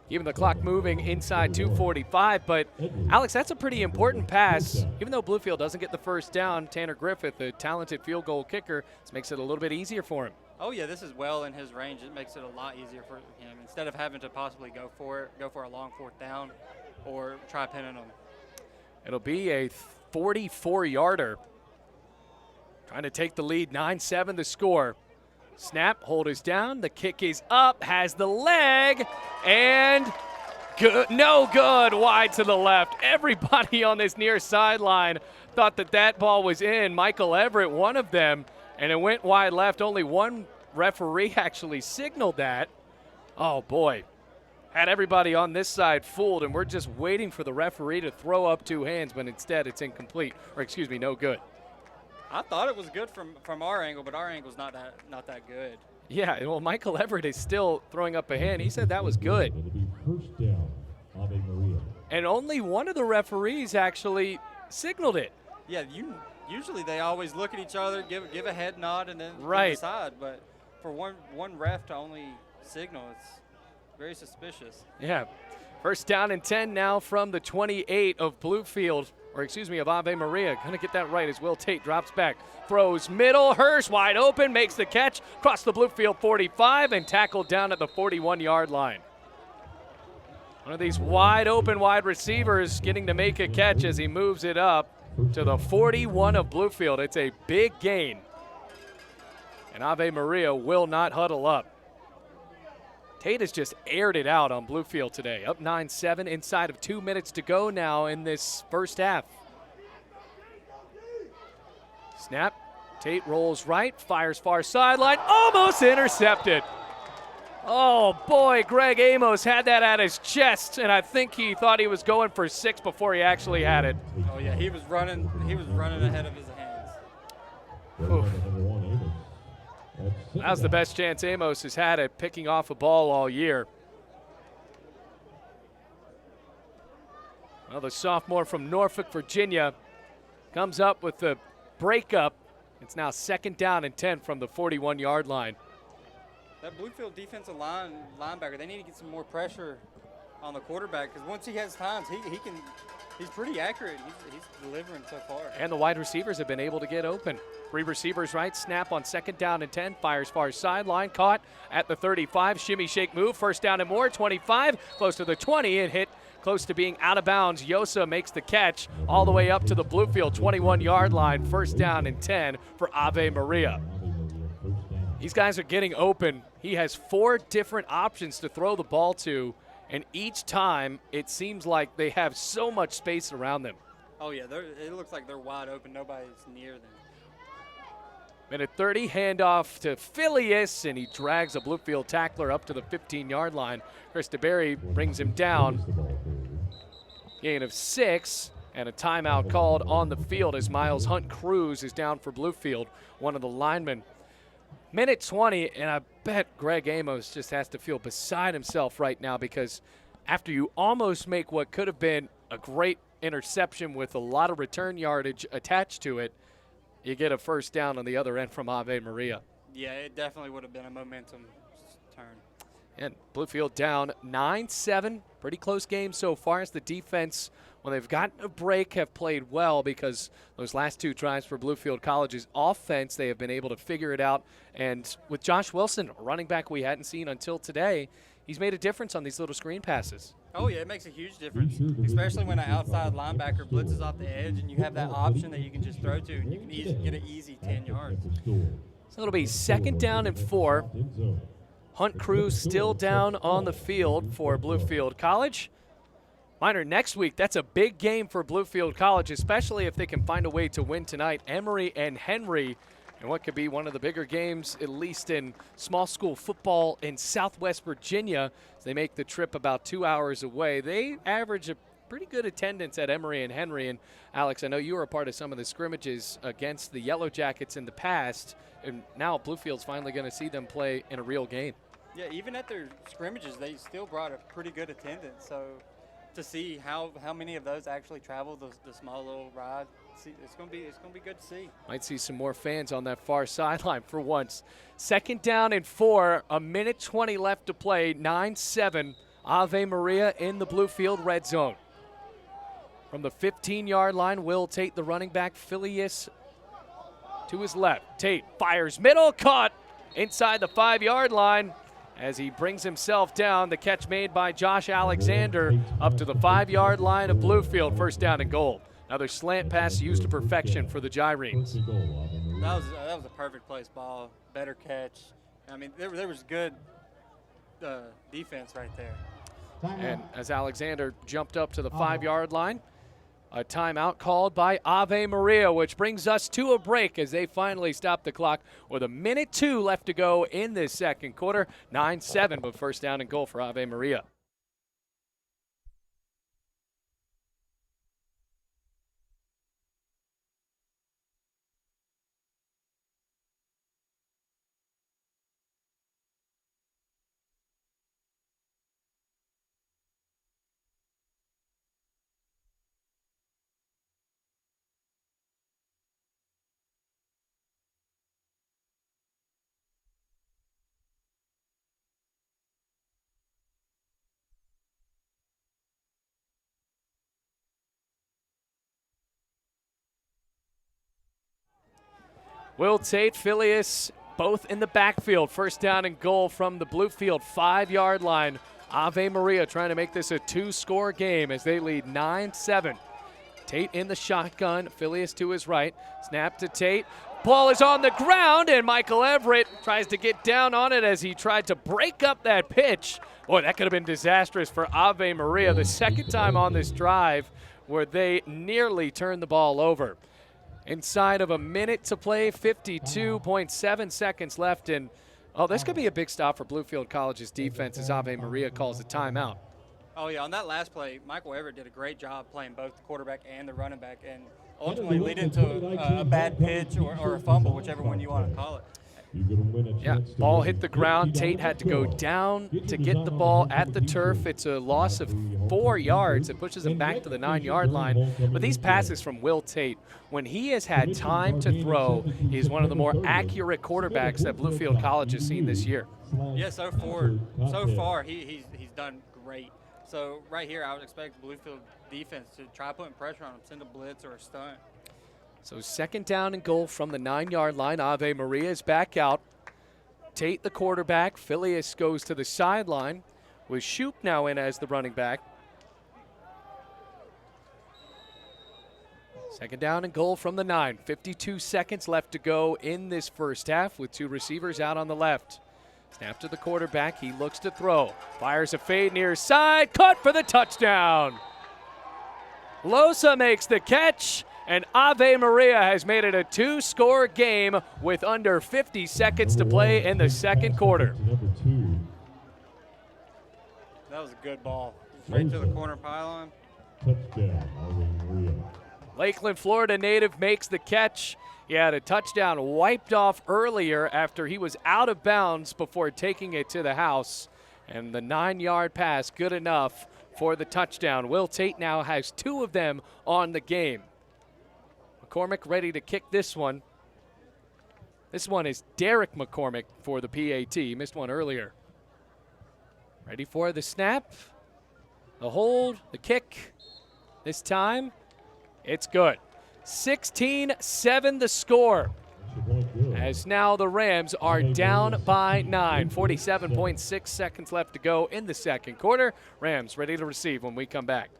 Keeping the clock moving inside 2:45. But, Alex, that's a pretty important pass. Even though Bluefield doesn't get the first down, Tanner Griffith, a talented field goal kicker, this makes it a little bit easier for him. Oh, yeah, this is well in his range. It makes it a lot easier for him. Instead of having to possibly go for a long 4th down or try pinning them. It'll be a 44-yarder. Trying to take the lead, 9-7 the score. Snap, hold is down, the kick is up, has the leg, and good, no good, wide to the left. Everybody on this near sideline thought that ball was in. Michael Everett, one of them, and it went wide left. Only one referee actually signaled that. Oh, boy. Had everybody on this side fooled, and we're just waiting for the referee to throw up 2 hands, but instead it's incomplete, or excuse me, no good. I thought it was good from our angle, but our angle's not that good. Yeah, well, Michael Everett is still throwing up a hand. He said that was good. It'll be first down, Ave Maria. And only one of the referees actually signaled it. Yeah, usually they always look at each other, give a head nod, and then decide. But for one ref to only signal, it's very suspicious. Yeah. First down and 10 now from the 28 of Bluefield, or excuse me, of Ave Maria. Gonna get that right as Will Tate drops back. Throws middle, Hirsch wide open, makes the catch, across the Bluefield 45 and tackled down at the 41-yard line. One of these wide open wide receivers getting to make a catch as he moves it up to the 41 of Bluefield. It's a big gain. And Ave Maria will not huddle up. Tate has just aired it out on Bluefield today. Up 9-7 inside of 2 minutes to go now in this first half. Snap. Tate rolls right, fires far sideline, almost intercepted. Oh boy, Greg Amos had that at his chest, and I think he thought he was going for 6 before he actually had it. Oh yeah, he was running ahead of his hands. Oof. That was the best chance Amos has had at picking off a ball all year. Well, the sophomore from Norfolk, Virginia, comes up with the breakup. It's now 2nd down and 10 from the 41-yard line. That Bluefield defensive linebacker, they need to get some more pressure on the quarterback, because once he has times, he's pretty accurate. He's delivering so far. And the wide receivers have been able to get open. 3 receivers right, snap on 2nd down and 10, fires far sideline, caught at the 35, shimmy shake move, 1st down and more, 25, close to the 20, and hit close to being out of bounds. Yosa makes the catch all the way up to the Bluefield 21-yard line, 1st down and 10 for Ave Maria. These guys are getting open. He has 4 different options to throw the ball to, and each time it seems like they have so much space around them. Oh yeah, it looks like they're wide open. Nobody's near them. Minute 30, handoff to Phileas, and he drags a Bluefield tackler up to the 15-yard line. Chris DeBerry brings him down. Gain of 6, and a timeout called on the field as Miles Hunt Cruz is down for Bluefield, one of the linemen. Minute 20, and I bet Greg Amos just has to feel beside himself right now, because after you almost make what could have been a great interception with a lot of return yardage attached to it, you get a 1st down on the other end from Ave Maria. Yeah, it definitely would have been a momentum turn. And Bluefield down 9-7. Pretty close game so far, as the defense, when they've gotten a break, have played well, because those last 2 drives for Bluefield College's offense, they have been able to figure it out. And with Josh Wilson, a running back we hadn't seen until today, he's made a difference on these little screen passes. Oh, yeah, it makes a huge difference, especially when an outside linebacker blitzes off the edge and you have that option that you can just throw to, and you can get an easy 10 yards. So it'll be 2nd down and 4. Hunt Cruz still down on the field for Bluefield College. Miner, next week, that's a big game for Bluefield College, especially if they can find a way to win tonight. Emory and Henry, and what could be one of the bigger games, at least in small school football in Southwest Virginia. As they make the trip about 2 hours away. They average a pretty good attendance at Emory and Henry. And Alex, I know you were a part of some of the scrimmages against the Yellow Jackets in the past, and now Bluefield's finally going to see them play in a real game. Yeah, even at their scrimmages, they still brought a pretty good attendance. So to see how many of those actually travel the small little ride, it's gonna be good to see. Might see some more fans on that far sideline for once. 2nd down and 4, a minute 20 left to play, 9-7. Ave Maria in the Bluefield red zone. From the 15-yard line, Will Tate, the running back, Phileas to his left. Tate fires middle, caught inside the 5-yard line as he brings himself down. The catch made by Josh Alexander up to the 5-yard line of Bluefield, first down and goal. Another slant pass used to perfection for the Gyrenes. That was a perfect place ball, better catch. I mean, there was good defense right there. And as Alexander jumped up to the 5-yard line, a timeout called by Ave Maria, which brings us to a break as they finally stop the clock with 1:02 left to go in this second quarter. 9-7, but first down and goal for Ave Maria. Will Tate, Phileas, both in the backfield. First down and goal from the Bluefield 5-yard line. Ave Maria trying to make this a 2-score game as they lead 9-7. Tate in the shotgun, Phileas to his right. Snap to Tate. Ball is on the ground, and Michael Everett tries to get down on it as he tried to break up that pitch. Boy, that could have been disastrous for Ave Maria. The second time on this drive where they nearly turned the ball over. Inside of a minute to play, 52.7 seconds left. And, this could be a big stop for Bluefield College's defense as Ave Maria calls a timeout. Oh, yeah, on that last play, Michael Everett did a great job playing both the quarterback and the running back and ultimately leading to a bad pitch or a fumble, whichever one you want to call it. Yeah, ball hit the ground. Tate had to go down to get the ball at the turf. It's a loss of 4 yards. It pushes him back to the 9-yard line. But these passes from Will Tate, when he has had time to throw, he's one of the more accurate quarterbacks that Bluefield College has seen this year. Yeah, so far he's done great. So right here, I would expect Bluefield defense to try putting pressure on him, send a blitz or a stunt. So second down and goal from the 9-yard line. Ave Maria is back out. Tate, the quarterback. Phileas goes to the sideline with Shoup now in as the running back. Second down and goal from the 9. 52 seconds left to go in this first half with 2 receivers out on the left. Snap to the quarterback. He looks to throw. Fires a fade near side. Caught for the touchdown. Losa makes the catch. And Ave Maria has made it a 2-score game with under 50 seconds to play in the second quarter. That was a good ball. Straight to the corner pylon. Touchdown, Ave Maria. Lakeland, Florida native makes the catch. He had a touchdown wiped off earlier after he was out of bounds before taking it to the house. And the 9-yard pass, good enough for the touchdown. Will Tate now has 2 of them on the game. McCormick ready to kick this one. This one is Derek McCormick for the PAT. He missed one earlier. Ready for the snap, the hold, the kick. This time, it's good. 16-7 the score. As now the Rams are down by 9. 47.6 seconds left to go in the second quarter. Rams ready to receive when we come back.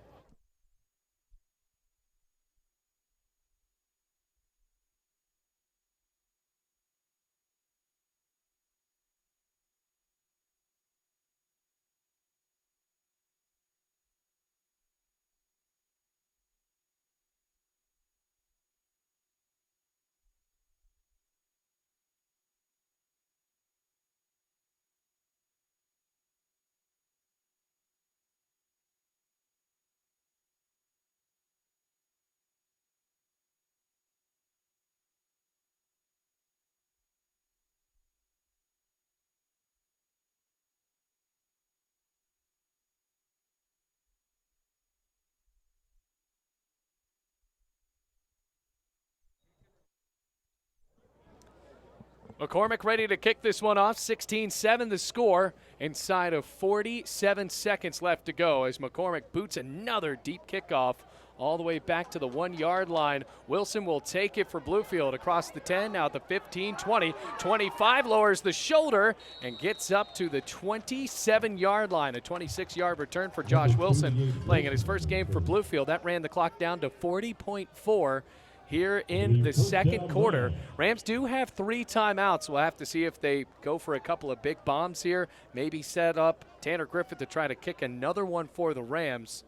McCormick ready to kick this one off. 16-7 the score inside of 47 seconds left to go as McCormick boots another deep kickoff all the way back to the 1-yard line. Wilson will take it for Bluefield across the 10, now at the 15, 20, 25, lowers the shoulder and gets up to the 27-yard line. A 26-yard return for Josh Wilson, playing in his first game for Bluefield. That ran the clock down to 40.4 here in the second quarter. Rams do have 3 timeouts. We'll have to see if they go for a couple of big bombs here, maybe set up Tanner Griffith to try to kick another one for the Rams.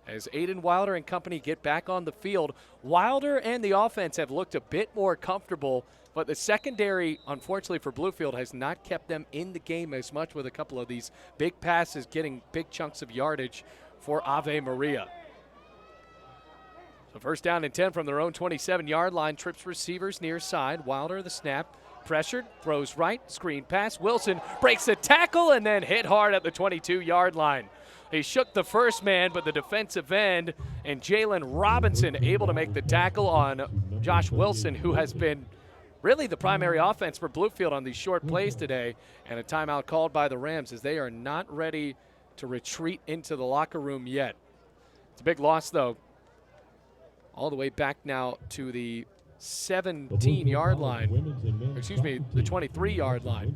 As Aiden Wilder and company get back on the field, Wilder and the offense have looked a bit more comfortable, but the secondary, unfortunately for Bluefield, has not kept them in the game as much with a couple of these big passes getting big chunks of yardage for Ave Maria. So first down and 10 from their own 27-yard line, trips receivers near side. Wilder the snap, pressured, throws right, screen pass. Wilson breaks the tackle and then hit hard at the 22-yard line. He shook the first man, but the defensive end and Jalen Robinson able to make the tackle on Josh Wilson, who has been really the primary offense for Bluefield on these short plays today. And a timeout called by the Rams as they are not ready to retreat into the locker room yet. It's a big loss, though. All the way back now to the 17-yard line. Excuse me, the 23-yard line.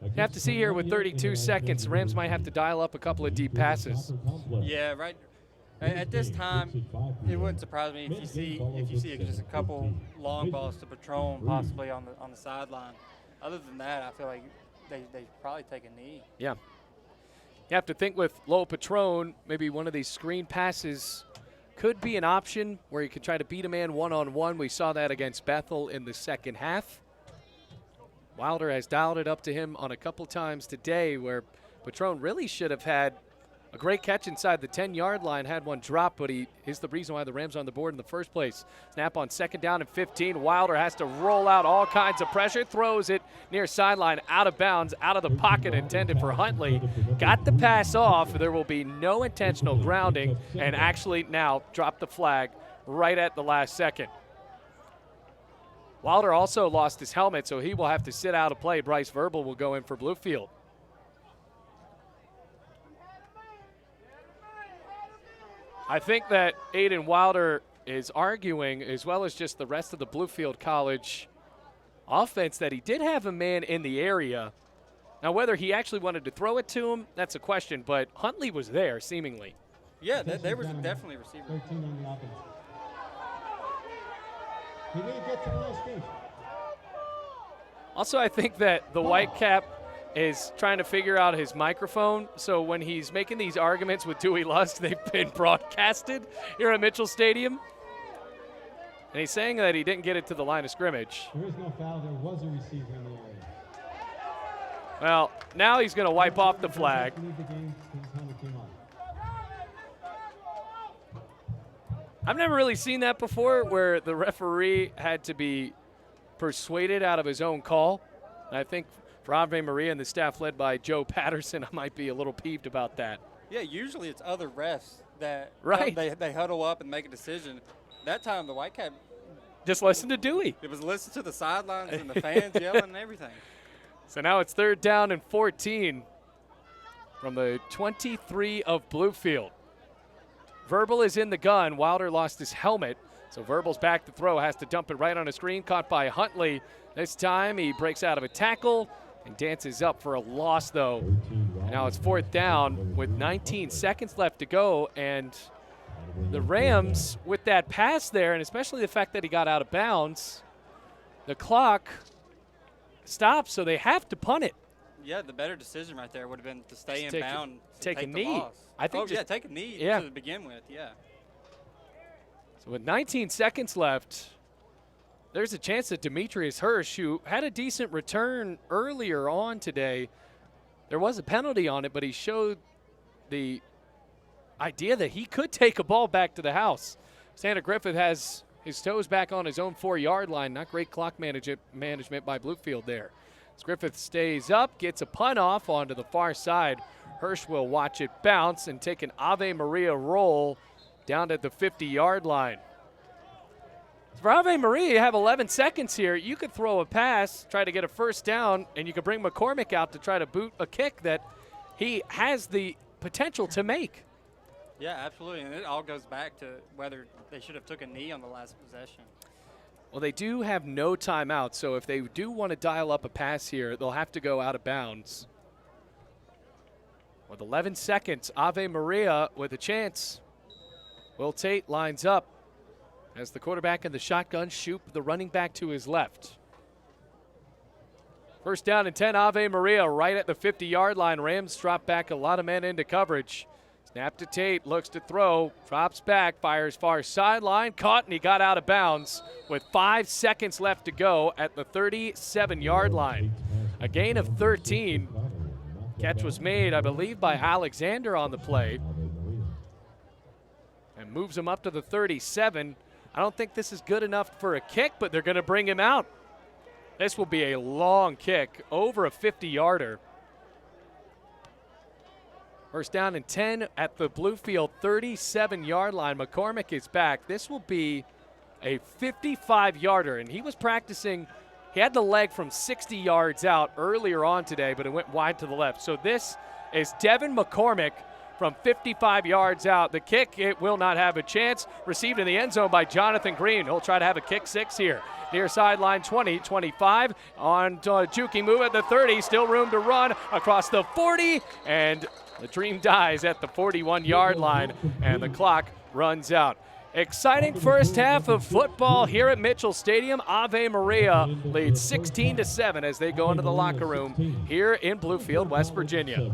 You have to see here with 32 seconds, the Rams might have to dial up a couple of deep passes. Yeah, right. At this time, it wouldn't surprise me if you see just a couple long balls to Patron possibly on the sideline. Other than that, I feel like they probably take a knee. Yeah. You have to think with low Patron, maybe one of these screen passes could be an option where you could try to beat a man one-on-one. We saw that against Bethel in the second half. Wilder has dialed it up to him on a couple times today where Patron really should have had a great catch inside the 10-yard line, had one drop, but he is the reason why the Rams are on the board in the first place. Snap on second down and 15. Wilder has to roll out all kinds of pressure, throws it near sideline, out of bounds, out of the pocket intended for Huntley. Got the pass off. There will be no intentional grounding, and actually now dropped the flag right at the last second. Wilder also lost his helmet, so he will have to sit out of play. Bryce Verbal will go in for Bluefield. I think that Aiden Wilder is arguing, as well as just the rest of the Bluefield College offense, that he did have a man in the area. Now, whether he actually wanted to throw it to him, that's a question, but Huntley was there, seemingly. Yeah, there was definitely a receiver. 13 on the offense. He didn't get to the last game. Also, I think that the Whitecap is trying to figure out his microphone. So when he's making these arguments with Dewey Lusk, they've been broadcasted here at Mitchell Stadium. And he's saying that he didn't get it to the line of scrimmage. There is no foul. There was a receiver in the area. Well, now he's going to wipe off the flag. I've never really seen that before, where the referee had to be persuaded out of his own call. And I think for Ave Maria and the staff led by Joe Patterson, I might be a little peeved about that. Yeah, usually it's other refs that right. They huddle up and make a decision. That time the Whitecap just listened to Dewey. It was listen to the sidelines and the fans yelling and everything. So now it's third down and 14 from the 23 of Bluefield. Verbal is in the gun. Wilder lost his helmet, so Verbal's back to throw, has to dump it right on a screen, caught by Huntley. This time he breaks out of a tackle and dances up for a loss, though. Now it's fourth down with 19 seconds left to go, and the Rams, with that pass there, and especially the fact that he got out of bounds, the clock stops, so they have to punt it. Yeah, the better decision right there would have been to stay just in bounds. Take a the knee. loss. I think take a knee to begin with, yeah. So with 19 seconds left, there's a chance that Demetrius Hirsch, who had a decent return earlier on today, there was a penalty on it, but he showed the idea that he could take a ball back to the house. Santa Griffith has his toes back on his own 4-yard line. Not great clock management by Bluefield there. As Griffith stays up, gets a punt off onto the far side. Hirsch will watch it bounce and take an Ave Maria roll down at the 50-yard line. For Ave Maria, you have 11 seconds here. You could throw a pass, try to get a first down, and you could bring McCormick out to try to boot a kick that he has the potential to make. Yeah, absolutely. And it all goes back to whether they should have took a knee on the last possession. Well, they do have no timeout, so if they do want to dial up a pass here, they'll have to go out of bounds. With 11 seconds, Ave Maria with a chance. Will Tate lines up as the quarterback in the shotgun, shoot the running back to his left. First down and 10, Ave Maria right at the 50-yard line. Rams drop back a lot of men into coverage. Snap to Tate, looks to throw, drops back, fires far sideline, caught, and he got out of bounds with 5 seconds left to go at the 37-yard line. A gain of 13. Catch was made, I believe, by Alexander on the play. And moves him up to the 37. I don't think this is good enough for a kick, but they're going to bring him out. This will be a long kick, over a 50-yarder. First down and 10 at the Bluefield 37-yard line. McCormick is back. This will be a 55-yarder, and he was practicing. He had the leg from 60 yards out earlier on today, but it went wide to the left. So this is Devin McCormick from 55 yards out. The kick, it will not have a chance. Received in the end zone by Jonathan Green. He'll try to have a kick six here. Near sideline 20, 25. On Juki move at the 30. Still room to run across the 40. And the dream dies at the 41-yard line. And the clock runs out. Exciting first half of football here at Mitchell Stadium. Ave Maria leads 16-7 as they go into the locker room here in Bluefield, West Virginia.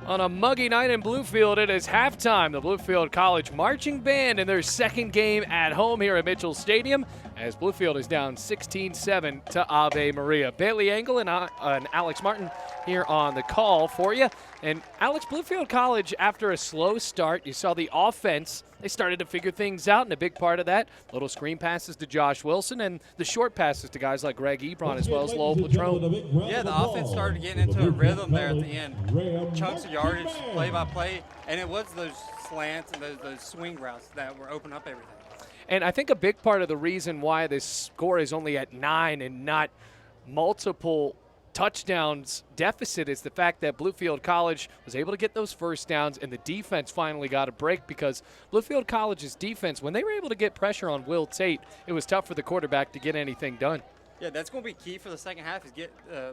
On a muggy night in Bluefield, it is halftime. The Bluefield College Marching Band in their second game at home here at Mitchell Stadium, as Bluefield is down 16-7 to Ave Maria. Bailey Engel and Alex Martin here on the call for you. And Alex, Bluefield College, after a slow start, you saw the offense. They started to figure things out, and a big part of that, little screen passes to Josh Wilson and the short passes to guys like Greg Ebron as well as Lowell Patron. Yeah, the offense started getting into a rhythm there at the end. Chunks of yardage, play by play, and it was those slants and those swing routes that were opening up everything. And I think a big part of the reason why this score is only at 9 and not multiple touchdowns deficit is the fact that Bluefield College was able to get those first downs, and the defense finally got a break, because Bluefield College's defense, when they were able to get pressure on Will Tate, it was tough for the quarterback to get anything done. Yeah, that's going to be key for the second half, is get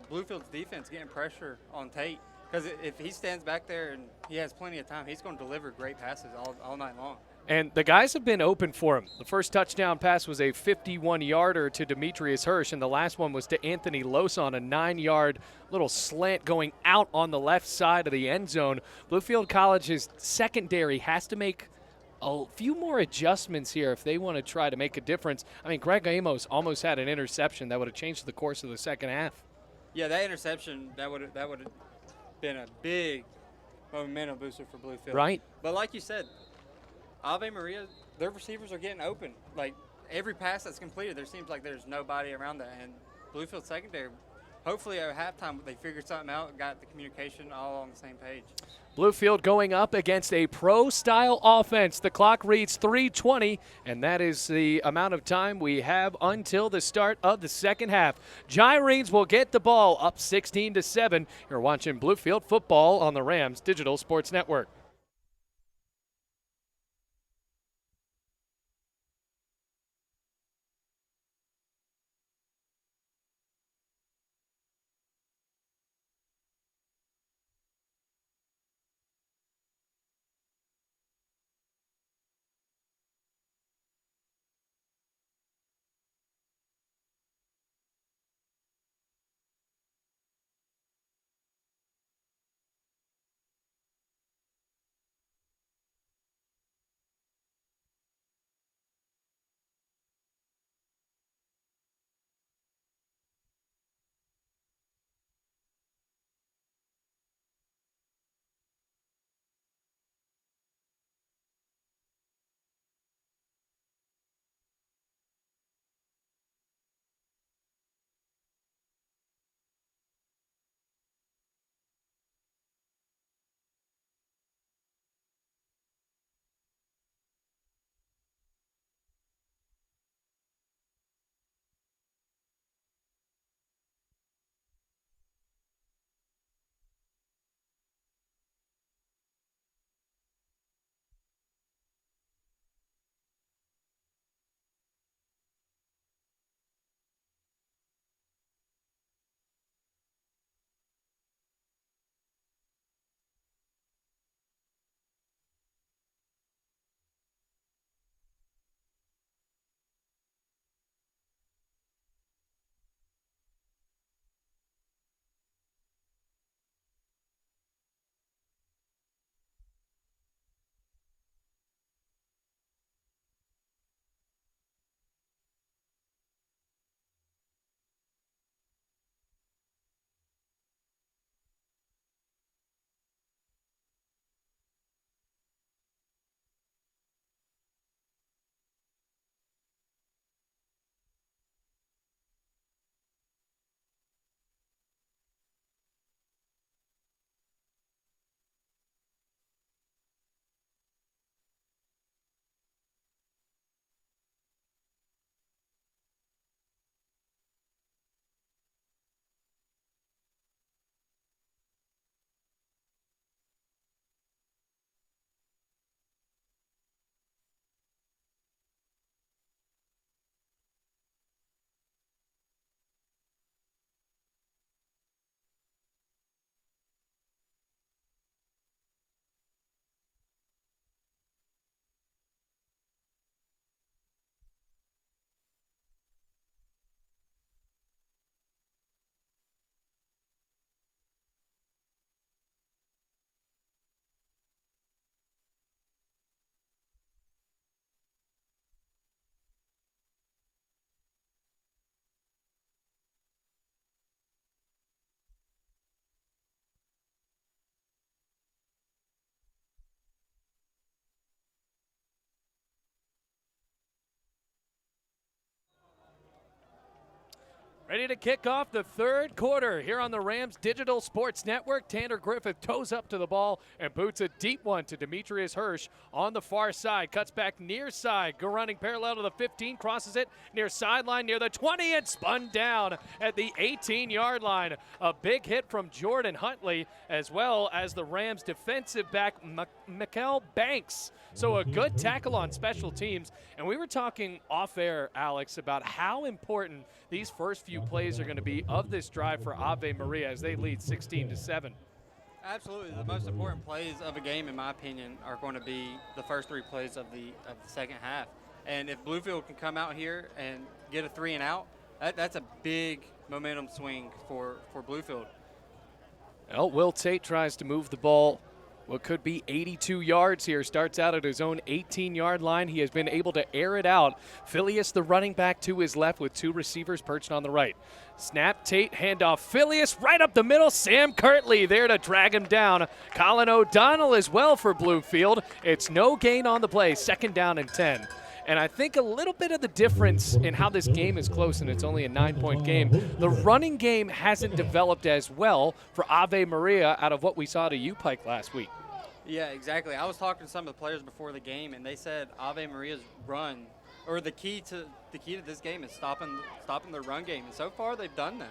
Bluefield's defense getting pressure on Tate, because if he stands back there and he has plenty of time, he's going to deliver great passes all night long. And the guys have been open for him. The first touchdown pass was a 51-yarder to Demetrius Hirsch, and the last one was to Anthony Loson, a 9-yard little slant going out on the left side of the end zone. Bluefield College's secondary has to make a few more adjustments here if they want to try to make a difference. I mean, Greg Amos almost had an interception that would have changed the course of the second half. Yeah, that interception, that would have been a big momentum booster for Bluefield. Right. But like you said, Ave Maria, their receivers are getting open. Like, every pass that's completed, there seems like there's nobody around that. And Bluefield secondary, hopefully at halftime, they figured something out and got the communication all on the same page. Bluefield going up against a pro-style offense. The clock reads 3:20, and that is the amount of time we have until the start of the second half. Gyrenes will get the ball up 16-7. You're watching Bluefield football on the Rams Digital Sports Network. Ready to kick off the third quarter here on the Rams Digital Sports Network. Tanner Griffith toes up to the ball and boots a deep one to Demetrius Hirsch on the far side. Cuts back near side. Go running parallel to the 15. Crosses it near sideline near the 20 and spun down at the 18-yard line. A big hit from Jordan Huntley as well as the Rams defensive back Mikael Banks. So a good tackle on special teams. And we were talking off air, Alex, about how important these first few plays are going to be of this drive for Ave Maria as they lead 16-7. Absolutely. The most important plays of a game, in my opinion, are going to be the first 3 plays of the second half. And if Bluefield can come out here and get a 3 and out, that's a big momentum swing for Bluefield. Well, Will Tate tries to move the ball what could be 82 yards here. Starts out at his own 18-yard line. He has been able to air it out. Phileas, the running back, to his left with 2 receivers perched on the right. Snap, Tate, handoff, Phileas right up the middle. Sam Kirtley there to drag him down. Colin O'Donnell as well for Bluefield. It's no gain on the play. 2nd down and 10. And I think a little bit of the difference in how this game is close, and it's only a 9-point game, the running game hasn't developed as well for Ave Maria out of what we saw to U-Pike last week. Yeah, exactly. I was talking to some of the players before the game, and they said Ave Maria's run, or the key to this game is stopping the run game. And so far, they've done that.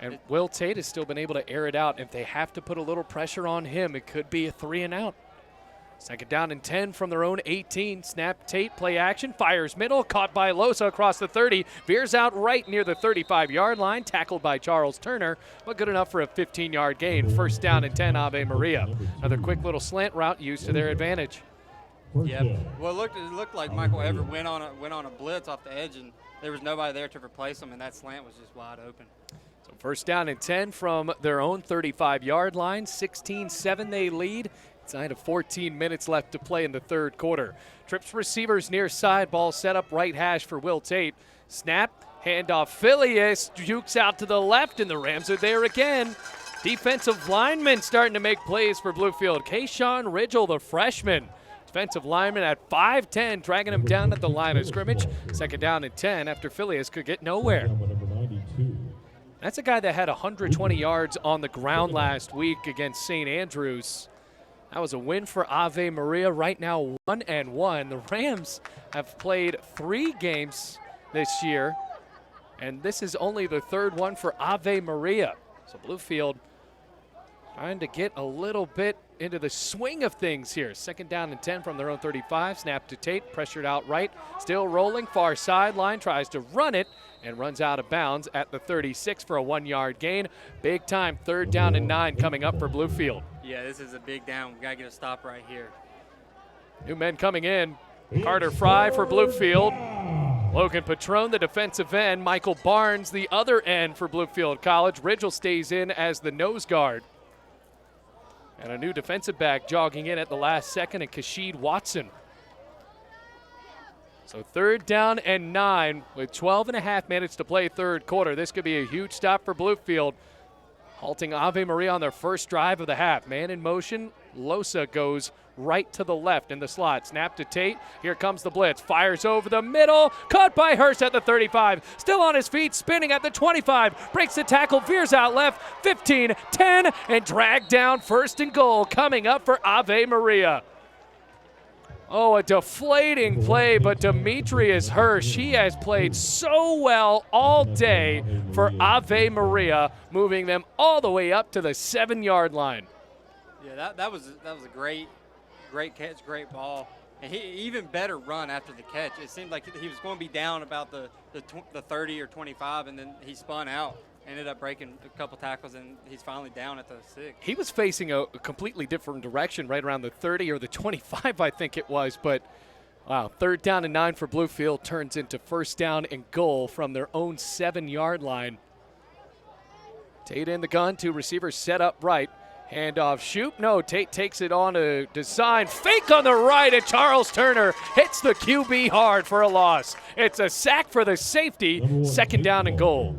And Will Tate has still been able to air it out. If they have to put a little pressure on him, it could be a 3 and out. 2nd down and 10 from their own 18. Snap, Tate, play action, fires middle, caught by Losa across the 30, veers out right near the 35-yard line, tackled by Charles Turner, but good enough for a 15-yard gain. 1st down and 10, Ave Maria. Another quick little slant route used to their advantage. Yeah, well, it looked like Michael Everett went on a blitz off the edge, and there was nobody there to replace him, and that slant was just wide open. So 1st down and 10 from their own 35-yard line. 16-7 they lead. Inside of 14 minutes left to play in the third quarter. Trips receivers near side, ball set up right hash for Will Tate. Snap, handoff, Phileas jukes out to the left, and the Rams are there again. Defensive lineman starting to make plays for Bluefield. Kayshawn Ridgel, the freshman. Defensive lineman at 5'10", dragging him down at the line of scrimmage. 2nd down and 10 after Phileas could get nowhere. That's a guy that had 120 yards on the ground last week against St. Andrews. That was a win for Ave Maria. Right now 1-1. The Rams have played 3 games this year, and this is only the 3rd one for Ave Maria. So Bluefield trying to get a little bit into the swing of things here. 2nd down and 10 from their own 35. Snap to Tate, pressured out right. Still rolling, far sideline, tries to run it, and runs out of bounds at the 36 for a 1-yard gain. Big time 3rd down and 9 coming up for Bluefield. Yeah, this is a big down. We got to get a stop right here. New men coming in. Carter Fry for Bluefield. Logan Patron, the defensive end. Michael Barnes, the other end for Bluefield College. Ridgel stays in as the nose guard. And a new defensive back jogging in at the last second, and Kashid Watson. So 3rd down and 9 with 12.5 minutes to play third quarter. This could be a huge stop for Bluefield, halting Ave Maria on their first drive of the half. Man in motion, Losa goes right to the left in the slot. Snap to Tate. Here comes the blitz. Fires over the middle. Caught by Hurst at the 35. Still on his feet, spinning at the 25. Breaks the tackle, veers out left. 15, 10, and dragged down 1st and goal coming up for Ave Maria. Oh, a deflating play, but Demetrius Hirsch, he has played so well all day for Ave Maria, moving them all the way up to the 7-yard line. Yeah, that was a great catch, great ball. And he even better run after the catch. It seemed like he was going to be down about the 30 or 25, and then he spun out. Ended up breaking a couple tackles, and he's finally down at the 6. He was facing a completely different direction right around the 30 or the 25, I think it was. But, wow, 3rd down and 9 for Bluefield turns into 1st down and goal from their own 7-yard line. Tate in the gun, 2 receivers set up right. Handoff, shoot. No, Tate takes it on a design. Fake on the right, and Charles Turner hits the QB hard for a loss. It's a sack for the safety, 2nd down and goal.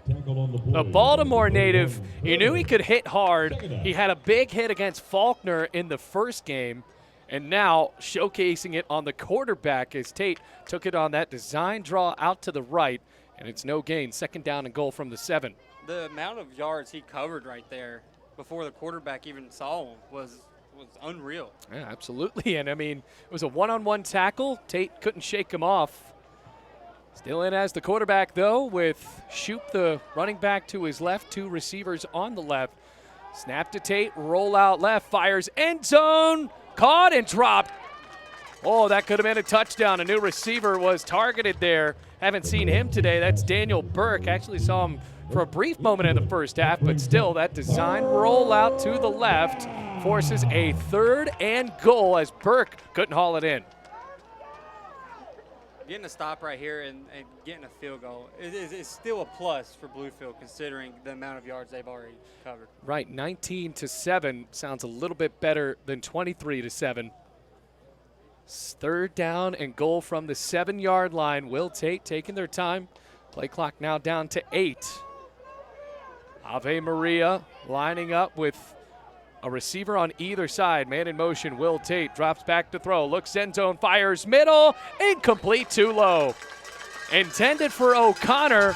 The Baltimore native, you knew he could hit hard. He had a big hit against Faulkner in the first game, and now showcasing it on the quarterback as Tate took it on that design draw out to the right And it's no gain. Second down and goal from the 7. The amount of yards he covered right there before the quarterback even saw him was unreal. Yeah, absolutely. And, I mean, it was a one-on-one tackle. Tate couldn't shake him off. Still in as the quarterback, though, with Shoop, the running back, to his left, 2 receivers on the left. Snap to Tate, roll out left, fires end zone, caught and dropped. Oh, that could have been a touchdown. A new receiver was targeted there. Haven't seen him today. That's Daniel Burke. Actually saw him for a brief moment in the first half, but still that design rollout to the left forces a 3rd and goal as Burke couldn't haul it in. Getting a stop right here and getting a field goal is still a plus for Bluefield considering the amount of yards they've already covered. Right, 19-7 sounds a little bit better than 23-7. 3rd down and goal from the 7-yard line. Will Tate taking their time. Play clock now down to 8. Ave Maria lining up with a receiver on either side. Man in motion, Will Tate drops back to throw. Looks end zone, fires middle. Incomplete, too low. Intended for O'Connor.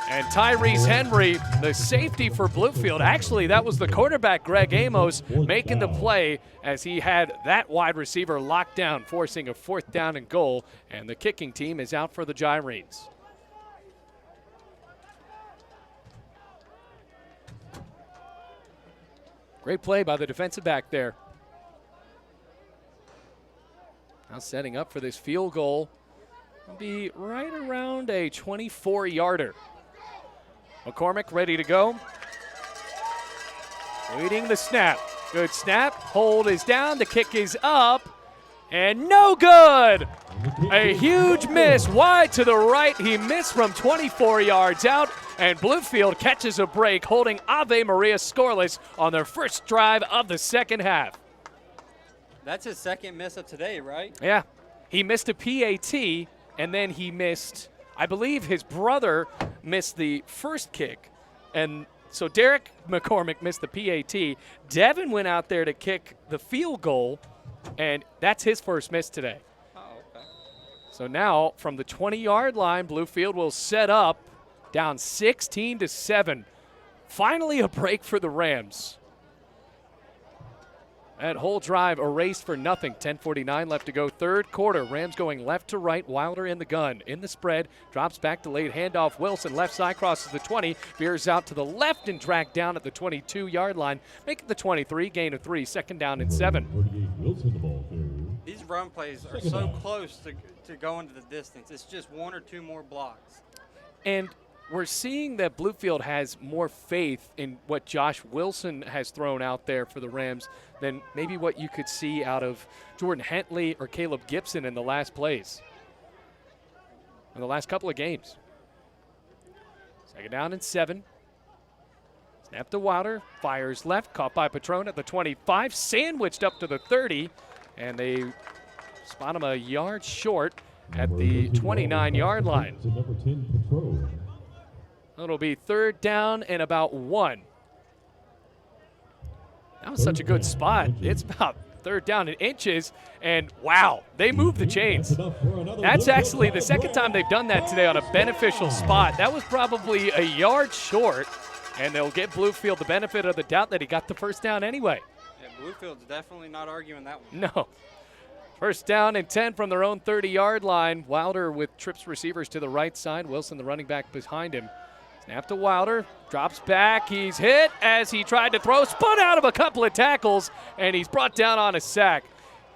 And Tyrese Henry, the safety for Bluefield. Actually, that was the quarterback, Greg Amos, making the play as he had that wide receiver locked down, forcing a 4th down and goal. And the kicking team is out for the Gyrenes. Great play by the defensive back there. Now setting up for this field goal. It'll be right around a 24-yarder. McCormick ready to go. Waiting the snap. Good snap. Hold is down. The kick is up. And no good. A huge miss wide to the right. He missed from 24 yards out. And Bluefield catches a break, holding Ave Maria scoreless on their first drive of the second half. That's his 2nd miss of today, right? Yeah. He missed a PAT, and then he missed, I believe his brother missed the first kick. And so Derek McCormick missed the PAT. Devin went out there to kick the field goal, and that's his first miss today. Oh, okay. So now from the 20-yard line, Bluefield will set up. Down 16-7. Finally a break for the Rams. That whole drive erased for nothing. 10:49 left to go. 3rd quarter. Rams going left to right. Wilder in the gun. In the spread. Drops back to late. Handoff Wilson. Left side crosses the 20. Veers out to the left and dragged down at the 22-yard line. Making the 23. Gain of 3. 2nd down and 7. 38 Wilson, the ball carrier. These run plays are so close to going to the distance. It's just 1 or 2 more blocks. And we're seeing that Bluefield has more faith in what Josh Wilson has thrown out there for the Rams than maybe what you could see out of Jordan Hentley or Caleb Gibson in the last plays, in the last couple of games. 2nd down and 7. Snap to Wilder, fires left, caught by Patron at the 25, sandwiched up to the 30, and they spot him a yard short at the 29-yard line. So number 10, Patrol. It'll be 3rd down and about 1. That was such a good spot. It's about 3rd down in inches, and wow, they moved the chains. That's actually the 2nd time they've done that today on a beneficial spot. That was probably a yard short, and they'll give Bluefield the benefit of the doubt that he got the 1st down anyway. Yeah, Bluefield's definitely not arguing that one. No. 1st down and 10 from their own 30-yard line. Wilder with trips receivers to the right side. Wilson, the running back, behind him. Snap to Wilder, drops back, he's hit as he tried to throw, spun out of a couple of tackles, and he's brought down on a sack.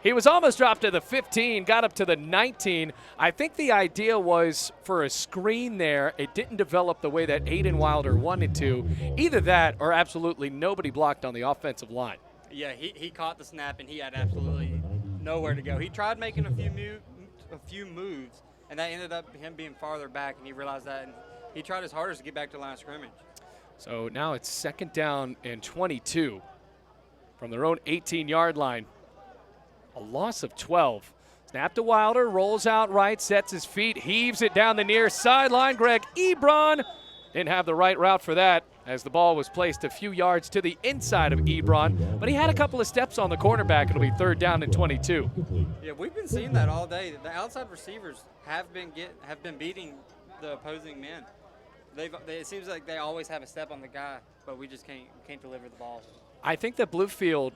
He was almost dropped to the 15, got up to the 19. I think the idea was for a screen there. It didn't develop the way that Aiden Wilder wanted to. Either that or absolutely nobody blocked on the offensive line. Yeah, he caught the snap, and he had absolutely nowhere to go. He tried making a few moves, and that ended up him being farther back, and he realized that, and he tried his hardest to get back to the line of scrimmage. So now it's 2nd down and 22 from their own 18-yard line. A loss of 12. Snap to Wilder, rolls out right, sets his feet, heaves it down the near sideline. Greg Ebron didn't have the right route for that as the ball was placed a few yards to the inside of Ebron, but he had a couple of steps on the cornerback. It'll be 3rd down and 22. Yeah, we've been seeing that all day. The outside receivers have been beating the opposing men. It seems like they always have a step on the guy, but we just can't deliver the ball. I think that Bluefield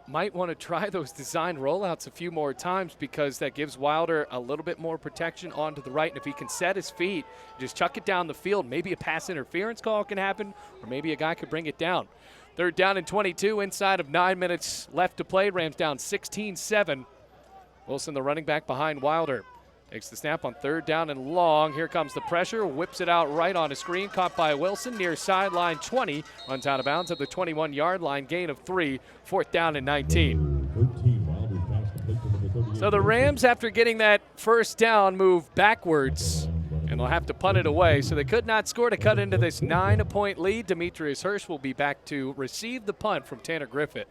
might want to try those design rollouts a few more times because that gives Wilder a little bit more protection onto the right. And if he can set his feet, just chuck it down the field, maybe a pass interference call can happen, or maybe a guy could bring it down. Third down and 22 inside of 9 minutes left to play. Rams down 16-7. Wilson, the running back behind Wilder, takes the snap on third down and long. Here comes the pressure, whips it out right on a screen, caught by Wilson near sideline 20, runs out of bounds at the 21-yard line, gain of 3, fourth down and 19. 13, Wilder's pass complete to number 38. So the Rams, after getting that first down, move backwards, and they'll have to punt it away. So they could not score to cut into this 9-point lead. Demetrius Hirsch will be back to receive the punt from Tanner Griffith.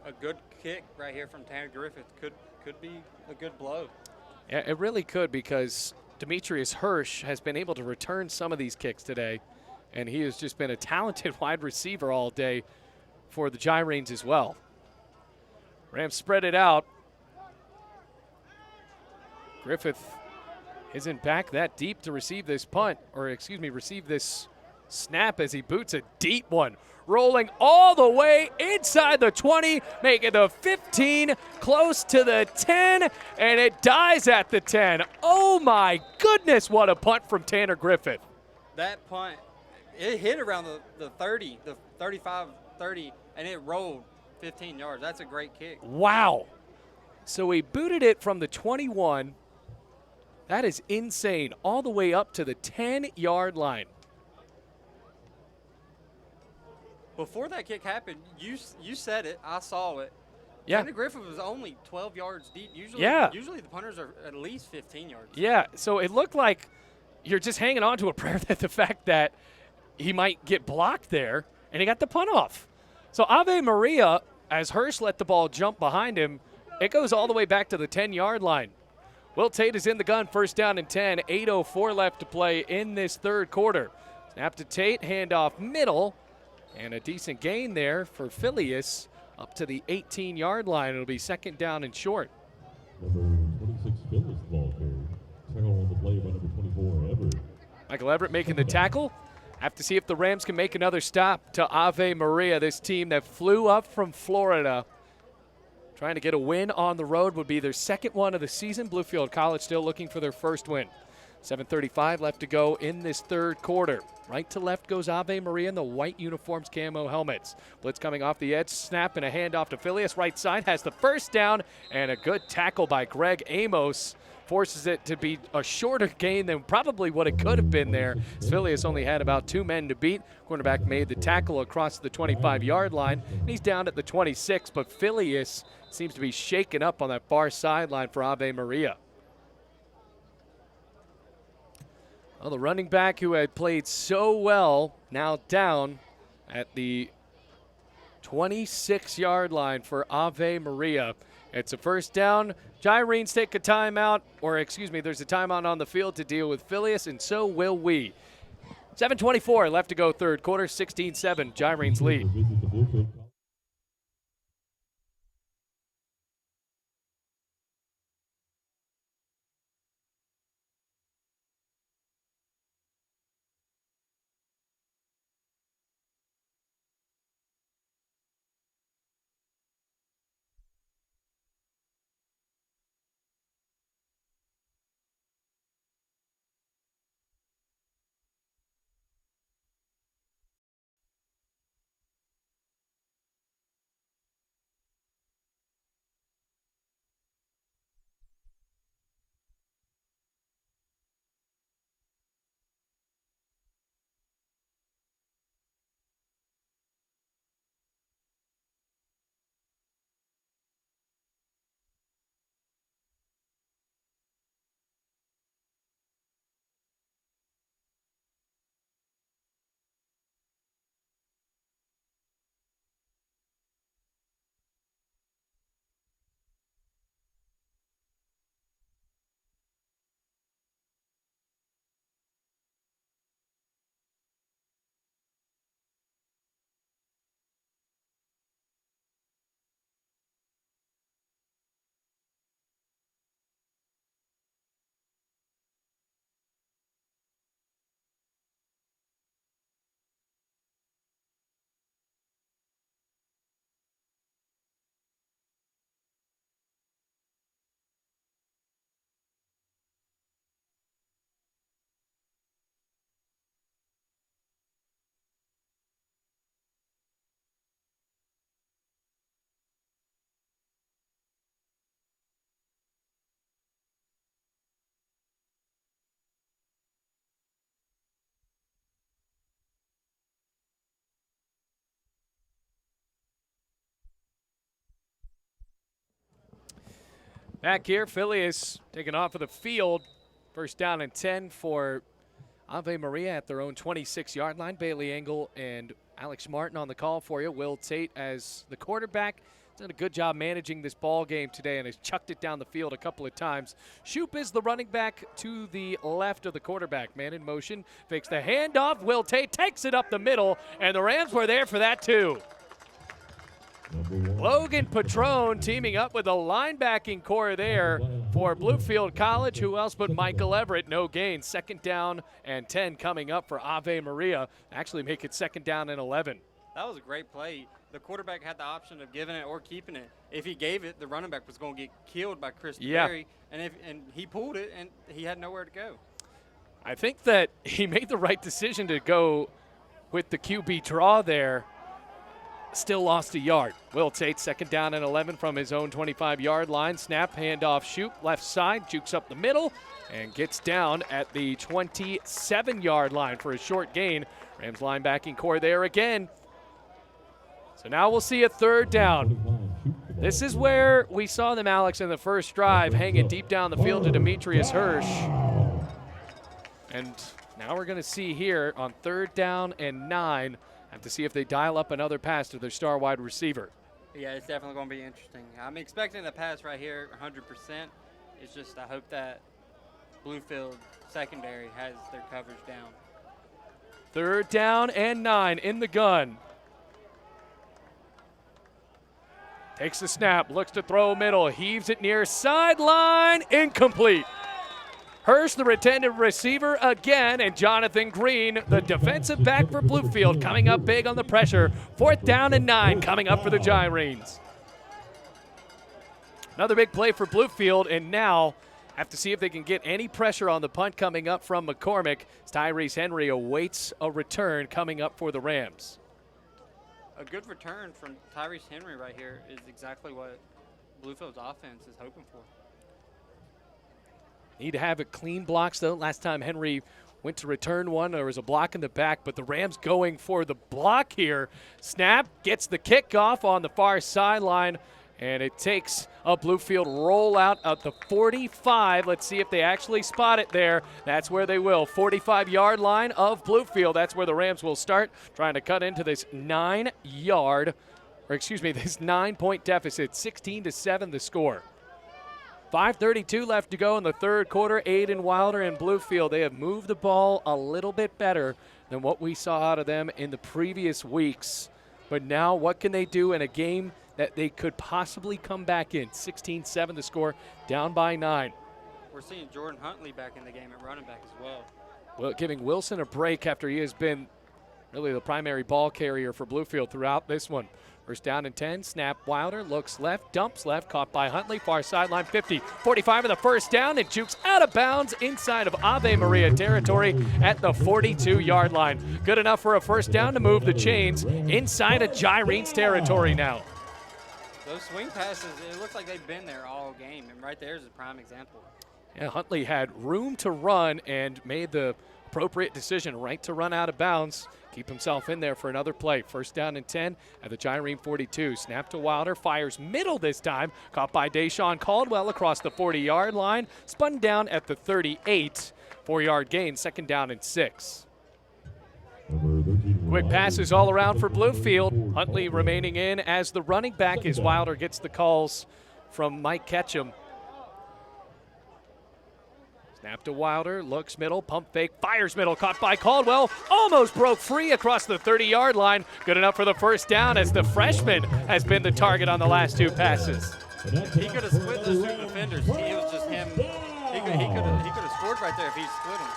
A good kick right here from Tanner Griffith could be a good blow. Yeah, it really could, because Demetrius Hirsch has been able to return some of these kicks today, and he has just been a talented wide receiver all day for the Gyranes as well. Rams spread it out. Griffith isn't back that deep to receive this punt, or receive this snap as he boots a deep one. Rolling all the way inside the 20, making the 15, close to the 10, and it dies at the 10. Oh my goodness, what a punt from Tanner Griffith. That punt, it hit around the 30, the 35, 30, and it rolled 15 yards. That's a great kick. Wow. So he booted it from the 21. That is insane. All the way up to the 10-yard line. Before that kick happened, you said it. I saw it. Yeah. Tanner Griffith was only 12 yards deep. Usually the punters are at least 15 yards. Yeah, so it looked like you're just hanging on to a prayer that the fact that he might get blocked there, and he got the punt off. So Ave Maria, as Hirsch let the ball jump behind him, it goes all the way back to the 10-yard line. Will Tate is in the gun, first down and 10, 8:04 left to play in this third quarter. Snap to Tate, handoff middle, and a decent gain there for Phileas up to the 18-yard line. It'll be second down and short. Number 26, Phillips ball carrier. Tackle on the play by number 24, Everett. Michael Everett making the tackle. Have to see if the Rams can make another stop to Ave Maria, this team that flew up from Florida. Trying to get a win on the road would be their second one of the season. Bluefield College still looking for their first win. 7:35 left to go in this third quarter. Right to left goes Ave Maria in the white uniforms, camo helmets. Blitz coming off the edge, snap and a handoff to Phileas. Right side has the first down, and a good tackle by Greg Amos forces it to be a shorter gain than probably what it could have been there. Phileas only had about 2 men to beat. Cornerback made the tackle across the 25-yard line, and he's down at the 26, but Phileas seems to be shaken up on that far sideline for Ave Maria. Well, the running back who had played so well now down at the 26-yard line for Ave Maria. It's a first down. Gyranes take a timeout, there's a timeout on the field to deal with Phileas, and so will we. 7:24 left to go third quarter, 16-7, Gyranes lead. Visit the Bluefield Back here, Philly is taking off of the field. First down and 10 for Ave Maria at their own 26-yard line. Bailey Engel and Alex Martin on the call for you. Will Tate as the quarterback. Done a good job managing this ball game today and has chucked it down the field a couple of times. Shoop is the running back to the left of the quarterback. Man in motion, fakes the handoff. Will Tate takes it up the middle, and the Rams were there for that too. Logan Patrone teaming up with a linebacking core there for Bluefield College. Who else but Michael Everett? No gain. Second down and 10 coming up for Ave Maria. Actually make it second down and 11. That was a great play. The quarterback had the option of giving it or keeping it. If he gave it, the running back was going to get killed by Chris Berry, and he pulled it, and he had nowhere to go. I think that he made the right decision to go with the QB draw there. Still lost a yard. Will Tate, second down and 11 from his own 25-yard line. Snap, handoff, shoot, left side, jukes up the middle, and gets down at the 27-yard line for a short gain. Rams linebacking core there again. So now we'll see a third down. This is where we saw them, Alex, in the first drive, hanging deep down the field to Demetrius Hirsch. And now we're going to see here on third down and 9, have to see if they dial up another pass to their star wide receiver. Yeah, it's definitely going to be interesting. I'm expecting the pass right here 100%. It's just I hope that Bluefield secondary has their coverage down. Third down and 9 in the gun. Takes the snap, looks to throw middle, heaves it near sideline, incomplete. Hirsch, the retentive receiver again, and Jonathan Green, the defensive back for Bluefield, coming up big on the pressure. Fourth down and 9 coming up for the Gyrenes. Another big play for Bluefield, and now have to see if they can get any pressure on the punt coming up from McCormick. As Tyrese Henry awaits a return coming up for the Rams. A good return from Tyrese Henry right here is exactly what Bluefield's offense is hoping for. Need to have it clean blocks, though. Last time Henry went to return one, there was a block in the back, but the Rams going for the block here. Snap, gets the kickoff on the far sideline, and it takes a Bluefield rollout at the 45. Let's see if they actually spot it there. That's where they will. 45-yard line of Bluefield. That's where the Rams will start, trying to cut into this 9-point deficit. 16-7 the score. 5:32 left to go in the third quarter. Aiden Wilder and Bluefield, they have moved the ball a little bit better than what we saw out of them in the previous weeks. But now what can they do in a game that they could possibly come back in? 16-7 the score, down by 9. We're seeing Jordan Huntley back in the game at running back as well. Well, giving Wilson a break after he has been really the primary ball carrier for Bluefield throughout this one. First down and 10, snap Wilder, looks left, dumps left, caught by Huntley, far sideline 50, 45 of the first down, and jukes out of bounds inside of Ave Maria territory at the 42-yard line. Good enough for a first down to move the chains inside of Gyrenes territory now. Those swing passes, it looks like they've been there all game, and right there is a prime example. Yeah, Huntley had room to run and made the appropriate decision, right to run out of bounds. Keep himself in there for another play. First down and 10 at the Gyrene 42. Snap to Wilder, fires middle this time. Caught by Deshaun Caldwell across the 40-yard line. Spun down at the 38. 4-yard gain, second down and 6. Quick passes all around for Bluefield. Huntley remaining in as the running back as Wilder gets the calls from Mike Ketchum. Snap to Wilder, looks middle, pump fake, fires middle, caught by Caldwell, almost broke free across the 30-yard line. Good enough for the first down as the freshman has been the target on the last two passes. He could have split those two defenders. It was just him. He could have scored right there if he split him.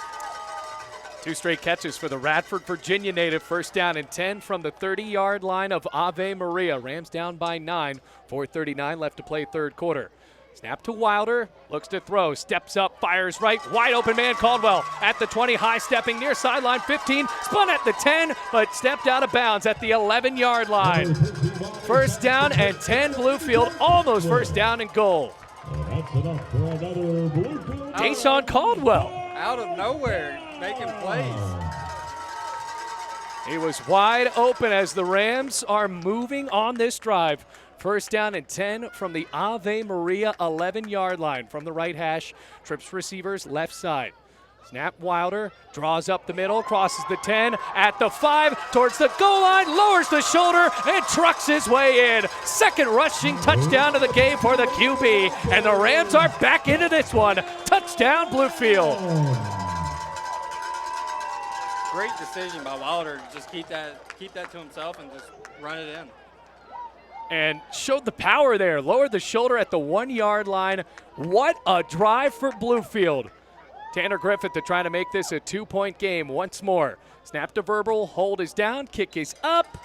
2 straight catches for the Radford, Virginia native. First down and 10 from the 30-yard line of Ave Maria. Rams down by 9, 4:39 left to play third quarter. Snap to Wilder, looks to throw, steps up, fires right, wide open man Caldwell at the 20, high stepping near sideline 15, spun at the 10, but stepped out of bounds at the 11-yard line. First down and 10 Bluefield, almost first down and goal. Deshaun Caldwell. Out of nowhere, making plays. He was wide open as the Rams are moving on this drive. First down and 10 from the Ave Maria 11-yard line from the right hash. Trips receivers left side. Snap Wilder, draws up the middle, crosses the 10, at the 5, towards the goal line, lowers the shoulder, and trucks his way in. Second rushing touchdown of the game for the QB, and the Rams are back into this one. Touchdown, Bluefield. Great decision by Wilder to just keep that to himself and just run it in. And showed the power there, lowered the shoulder at the 1-yard line. What a drive for Bluefield. Tanner Griffith to try to make this a 2-point game once more. Snap to verbal, hold is down, kick is up,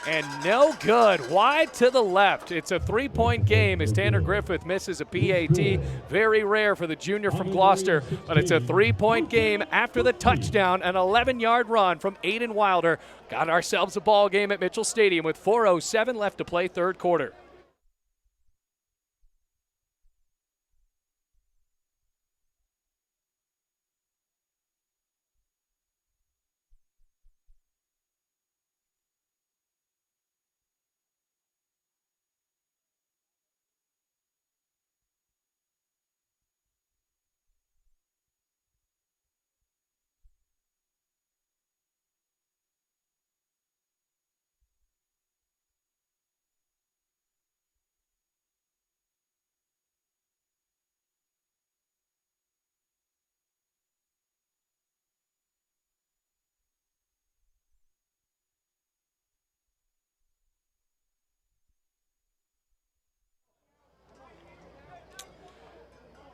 and no good. Wide to the left. It's a 3-point game as Tanner Griffith misses a PAT. Very rare for the junior from Gloucester, but it's a 3-point game after the touchdown. An 11-yard run from Aiden Wilder. Got ourselves a ball game at Mitchell Stadium with 4:07 left to play third quarter.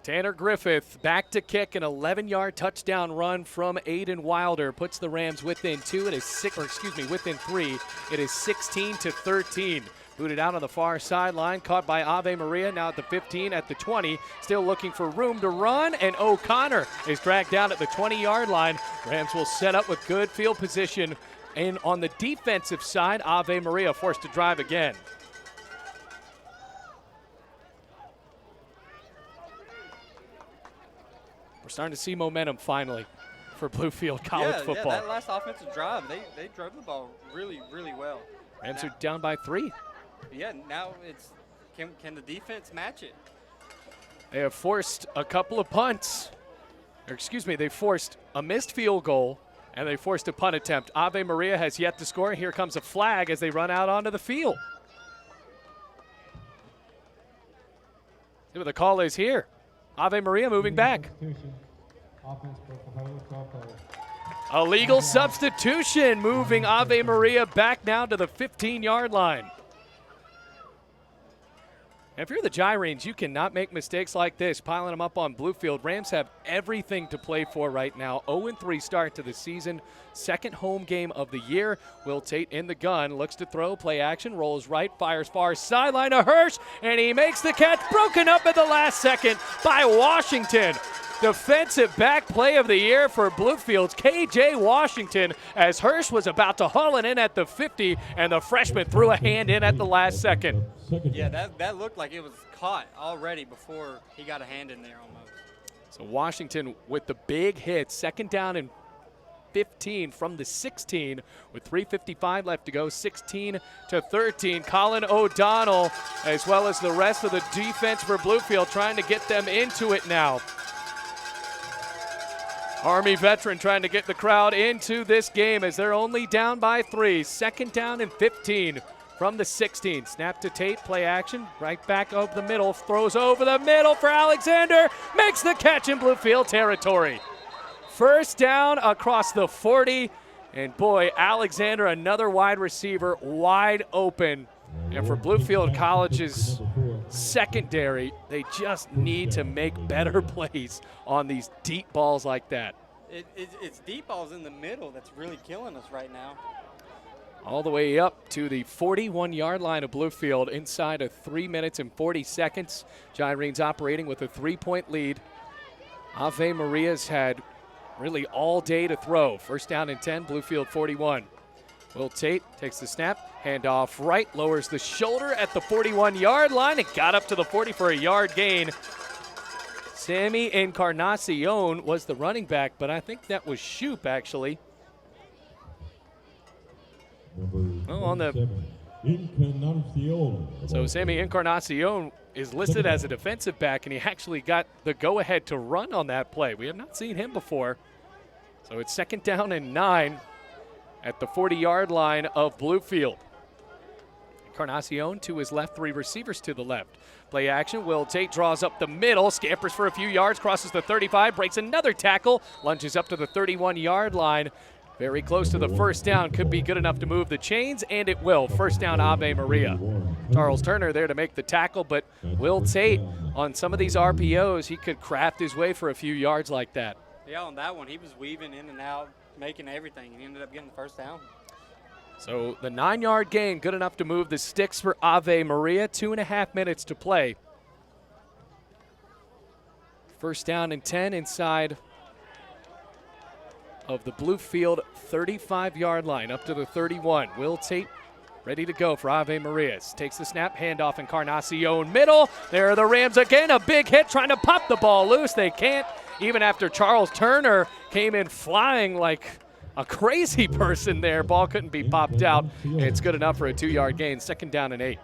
Tanner Griffith back to kick, an 11-yard touchdown run from Aiden Wilder puts the Rams within within 3. It is 16-13. Booted out on the far sideline, caught by Ave Maria, now at the 15, at the 20, still looking for room to run, and O'Connor is dragged down at the 20-yard line. Rams will set up with good field position, and on the defensive side, Ave Maria forced to drive again. We're starting to see momentum finally for Bluefield College football. Yeah, that last offensive drive, they drove the ball really, really well. Rams are down by 3. Yeah, now it's can the defense match it? They have forced a couple of punts. They forced a missed field goal, and they forced a punt attempt. Ave Maria has yet to score. Here comes a flag as they run out onto the field. See what the call is here. Ave Maria moving back. A legal substitution moving Ave Maria back now to the 15-yard line. And if you're the Gyrenes, you cannot make mistakes like this, piling them up on Bluefield. Rams have everything to play for right now. 0-3 start to the season. Second home game of the year. Will Tate in the gun, looks to throw, play action, rolls right, fires far sideline to Hirsch, and he makes the catch, broken up at the last second by Washington. Defensive back play of the year for Bluefield's KJ Washington, as Hirsch was about to haul it in at the 50, and the freshman threw a hand in at the last second. Yeah, that looked like it was caught already before he got a hand in there almost. So Washington with the big hit, second down and 15 from the 16 with 3:55 left to go, 16-13. Colin O'Donnell, as well as the rest of the defense for Bluefield, trying to get them into it now. Army veteran trying to get the crowd into this game as they're only down by 3. Second down and 15 from the 16. Snap to Tate, play action, right back over the middle, throws over the middle for Alexander, makes the catch in Bluefield territory. First down across the 40, and boy, Alexander, another wide receiver, wide open. And for Bluefield College's secondary, they just need to make better plays on these deep balls like that. It's deep balls in the middle that's really killing us right now. All the way up to the 41-yard line of Bluefield inside of 3 minutes and 40 seconds. Gyrenes operating with a 3-point lead. Ave Maria's had really all day to throw. First down and 10, Bluefield 41. Will Tate takes the snap, handoff right, lowers the shoulder at the 41-yard line and got up to the 40 for a yard gain. Sammy Encarnacion was the running back, but I think that was Shoop actually. On the Encarnacion. So Sammy Encarnacion is listed as a defensive back, and he actually got the go-ahead to run on that play. We have not seen him before. So it's 2nd down and 9 at the 40-yard line of Bluefield. Encarnacion to his left, 3 receivers to the left. Play action, Will Tate draws up the middle, scampers for a few yards, crosses the 35, breaks another tackle, lunges up to the 31-yard line. Very close to the first down, could be good enough to move the chains, and it will. First down, Ave Maria. Charles Turner there to make the tackle, but Will Tate on some of these RPOs, he could craft his way for a few yards like that. Yeah, on that one, he was weaving in and out, making everything, and he ended up getting the first down. So the 9-yard gain, good enough to move the sticks for Ave Maria. 2.5 minutes to play. First down and 10 inside of the Bluefield 35-yard line, up to the 31. Will Tate ready to go for Ave Maria. Takes the snap, handoff, Encarnacion middle. There are the Rams again, a big hit trying to pop the ball loose. They can't, even after Charles Turner came in flying like a crazy person there. Ball couldn't be popped out. It's good enough for a 2-yard gain, 2nd down and 8.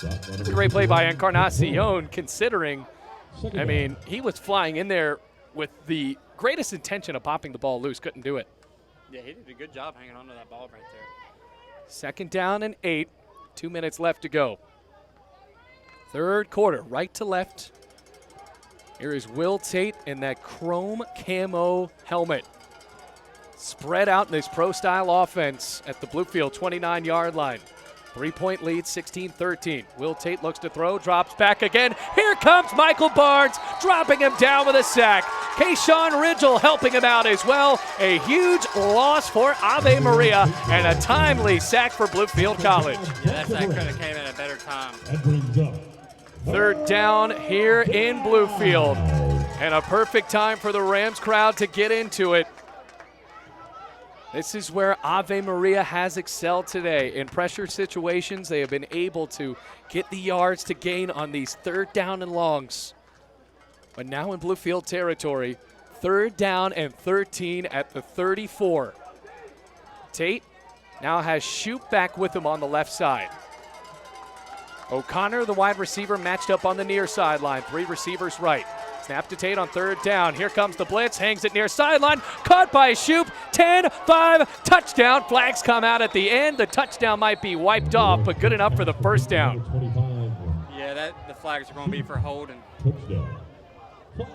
That's a great play by Encarnacion, considering, I mean, he was flying in there with the greatest intention of popping the ball loose, couldn't do it. Yeah, he did a good job hanging on to that ball right there. 2nd down and 8, 2 minutes left to go. 3rd quarter, right to left. Here is Will Tate in that chrome camo helmet. Spread out in this pro-style offense at the Bluefield 29-yard line. 3-point lead, 16-13. Will Tate looks to throw, drops back again. Here comes Michael Barnes, dropping him down with a sack. Kayshawn Ridgel helping him out as well. A huge loss for Ave Maria and a timely sack for Bluefield College. Yeah, that sack could have came at a better time. That brings up 3rd down here in Bluefield. And a perfect time for the Rams crowd to get into it. This is where Ave Maria has excelled today. In pressure situations, they have been able to get the yards to gain on these 3rd down and longs. But now in Bluefield territory, 3rd down and 13 at the 34. Tate now has Shoop back with him on the left side. O'Connor, the wide receiver, matched up on the near sideline. 3 receivers right. Snap to Tate on 3rd down. Here comes the blitz. Hangs it near sideline. Caught by Shoop. 10-5. Touchdown. Flags come out at the end. The touchdown might be wiped off, but good enough for the first down. 25. Yeah, the flags are going to be for holding. Touchdown.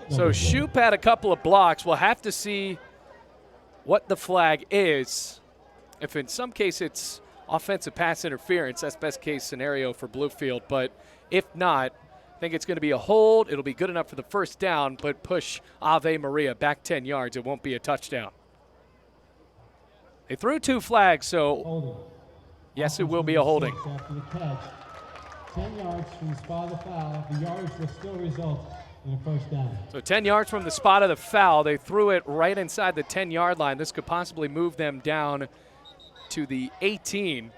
So Shoop had a couple of blocks. We'll have to see what the flag is. If in some case it's offensive pass interference, that's best case scenario for Bluefield. But if not, I think it's going to be a hold. It'll be good enough for the first down, but push Ave Maria back 10 yards. It won't be a touchdown. They threw 2 flags, so Holding. yes, it will be a holding. After the catch, 10 yards from the spot of the foul. The yards will still result in a first down. So 10 yards from the spot of the foul. They threw it right inside the 10-yard line. This could possibly move them down to the 18.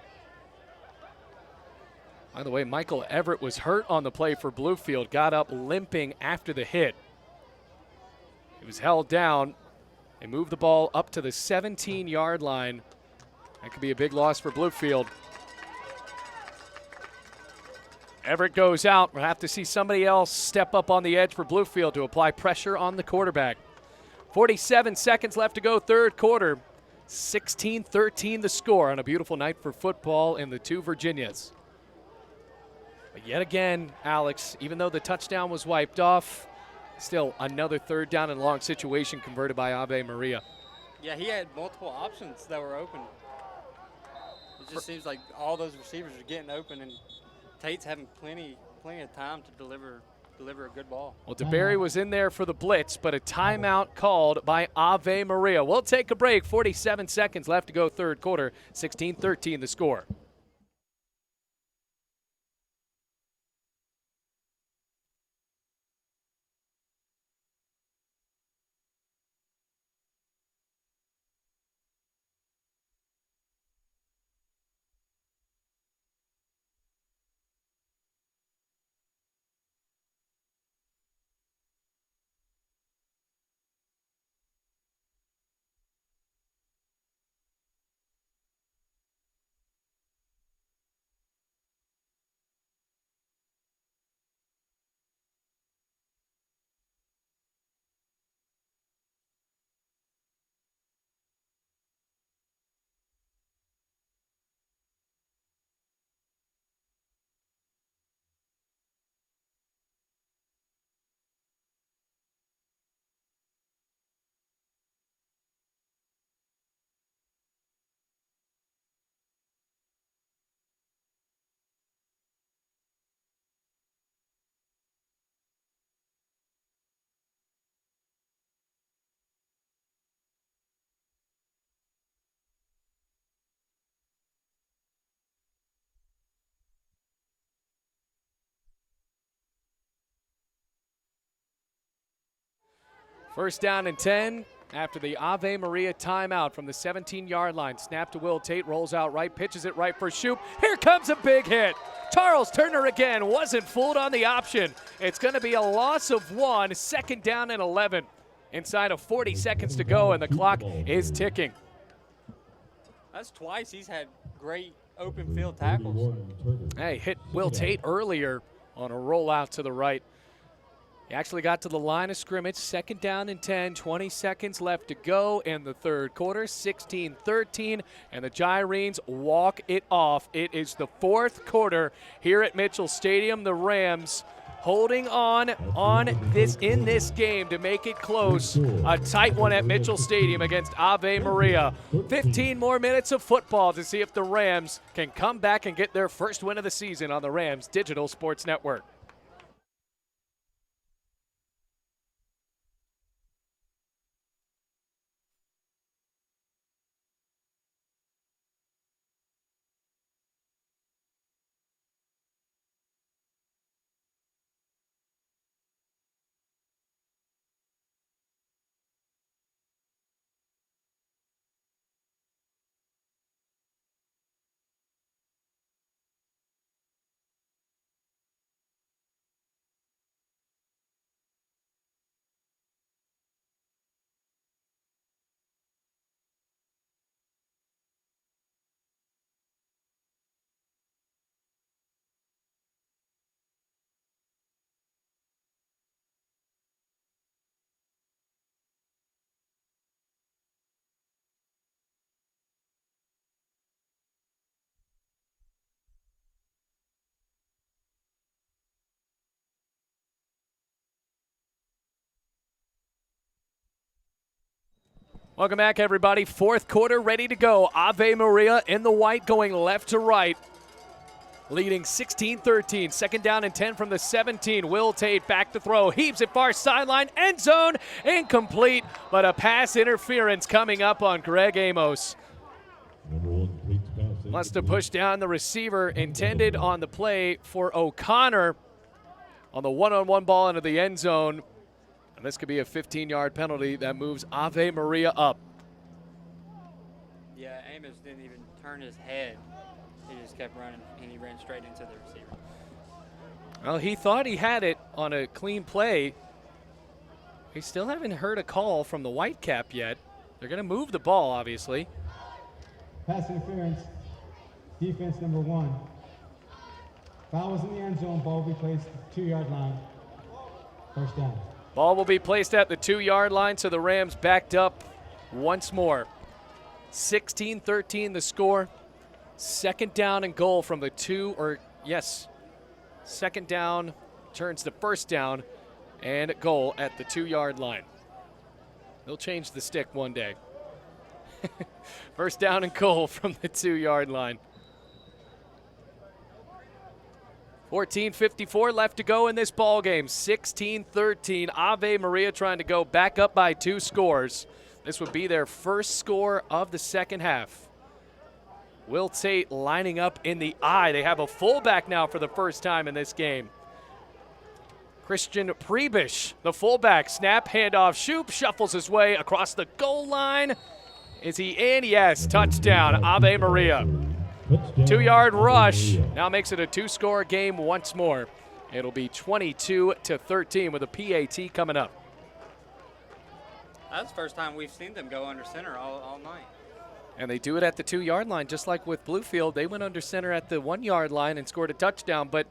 By the way, Michael Everett was hurt on the play for Bluefield, got up limping after the hit. He was held down. They moved the ball up to the 17-yard line. That could be a big loss for Bluefield. Everett goes out. We'll have to see somebody else step up on the edge for Bluefield to apply pressure on the quarterback. 47 seconds left to go, 3rd quarter. 16-13 the score on a beautiful night for football in the 2 Virginias. But yet again, Alex, even though the touchdown was wiped off, still another 3rd down and long situation converted by Ave Maria. Yeah, he had multiple options that were open. It just seems like all those receivers are getting open, and Tate's having plenty of time to deliver a good ball. Well, DeBerry was in there for the blitz, but a timeout called by Ave Maria. We'll take a break. 47 seconds left to go, 3rd quarter. 16-13 the score. First down and 10 after the Ave Maria timeout from the 17-yard line. Snap to Will Tate, rolls out right, pitches it right for Shoop. Here comes a big hit. Charles Turner again wasn't fooled on the option. It's going to be a loss of 1, second down and 11. Inside of 40 seconds to go, and the clock is ticking. That's twice he's had great open field tackles. Hey, hit Will Tate earlier on a rollout to the right. He actually got to the line of scrimmage, second down and 10, 20 seconds left to go in the third quarter, 16-13, and the Gyrenes walk it off. It is the fourth quarter here at Mitchell Stadium. The Rams holding on in this game to make it close. A tight one at Mitchell Stadium against Ave Maria. 15 more minutes of football to see if the Rams can come back and get their first win of the season on the Rams Digital Sports Network. Welcome back, everybody. Fourth quarter ready to go. Ave Maria in the white going left to right. Leading 16-13. Second down and 10 from the 17. Will Tate back to throw. Heaves it far sideline. End zone. Incomplete. But a pass interference coming up on Greg Amos. Must have pushed down the receiver intended on the play for O'Connor on the one-on-one ball into the end zone. And this could be a 15-yard penalty that moves Ave Maria up. Yeah, Amos didn't even turn his head. He just kept running, and he ran straight into the receiver. Well, he thought he had it on a clean play. We still haven't heard a call from the Whitecap yet. They're going to move the ball, obviously. Pass interference, defense number 1. Foul was in the end zone, ball will be placed at the 2-yard line. First down. Ball will be placed at the 2-yard line, so the Rams backed up once more. 16-13 the score. Second down and goal from the second down turns to first down and goal at the 2-yard line. They'll change the stick one day. First down and goal from the 2-yard line. 14:54 left to go in this ball game. 16-13. Ave Maria trying to go back up by 2 scores. This would be their first score of the second half. Will Tate lining up in the eye. They have a fullback now for the first time in this game. Christian Prebish, the fullback. Snap, handoff, Shoop, shuffles his way across the goal line. Is he in? Yes, touchdown, Ave Maria. 2-yard rush now makes it a 2-score game once more. It'll be 22-13 with a PAT coming up. That's the first time we've seen them go under center all night. And they do it at the 2-yard line, just like with Bluefield. They went under center at the 1-yard line and scored a touchdown. But,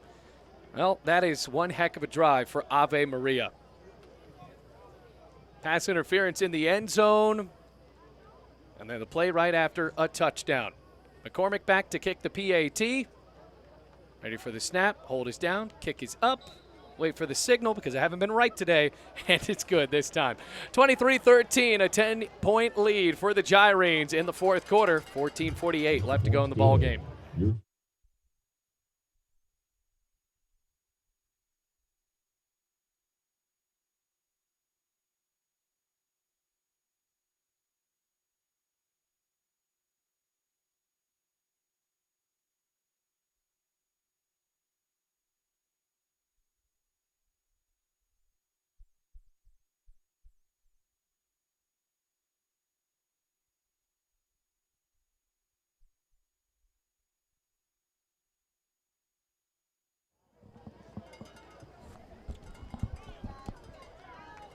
well, that is one heck of a drive for Ave Maria. Pass interference in the end zone. And then the play right after a touchdown. McCormick back to kick the PAT. Ready for the snap. Hold is down. Kick is up. Wait for the signal because I haven't been right today. And it's good this time. 23-13, a 10-point lead for the Gyrenes in the fourth quarter. 14:48 left to go in the ball game.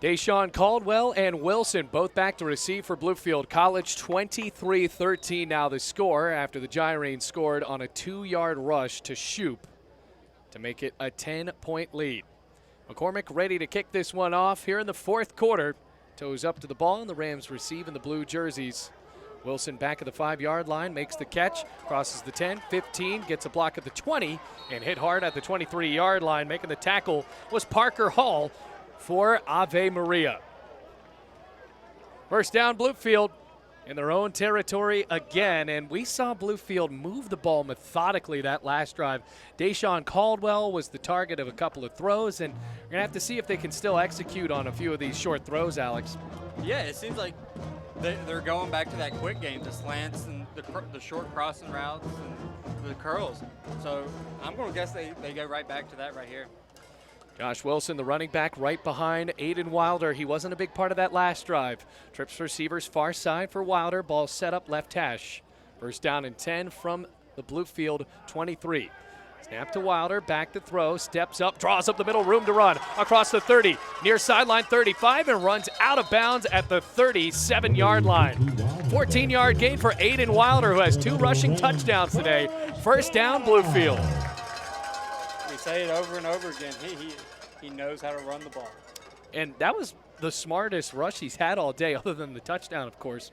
Deshaun Caldwell and Wilson both back to receive for Bluefield College. 23-13 now the score after the Gyrenes scored on a 2-yard rush to Shoop to make it a 10-point lead. McCormick ready to kick this one off here in the fourth quarter. Toes up to the ball, and the Rams receive in the blue jerseys. Wilson back at the 5-yard line, makes the catch, crosses the 10, 15, gets a block at the 20, and hit hard at the 23-yard line. Making the tackle was Parker Hall for Ave Maria. First down, Bluefield in their own territory again, and we saw Bluefield move the ball methodically that last drive. Deshaun Caldwell was the target of a couple of throws, and we're going to have to see if they can still execute on a few of these short throws, Alex. Yeah, it seems like they're going back to that quick game, the slants and the short crossing routes and the curls. So I'm going to guess they go right back to that right here. Josh Wilson, the running back, right behind Aiden Wilder. He wasn't a big part of that last drive. Trips receivers far side for Wilder. Ball set up left hash. First down and 10 from the Bluefield 23. Snap to Wilder, back to throw, steps up, draws up the middle, room to run across the 30, near sideline 35, and runs out of bounds at the 37-yard line. 14-yard gain for Aiden Wilder, who has 2 rushing touchdowns today. First down, Bluefield. We say it over and over again. He knows how to run the ball. And that was the smartest rush he's had all day, other than the touchdown, of course.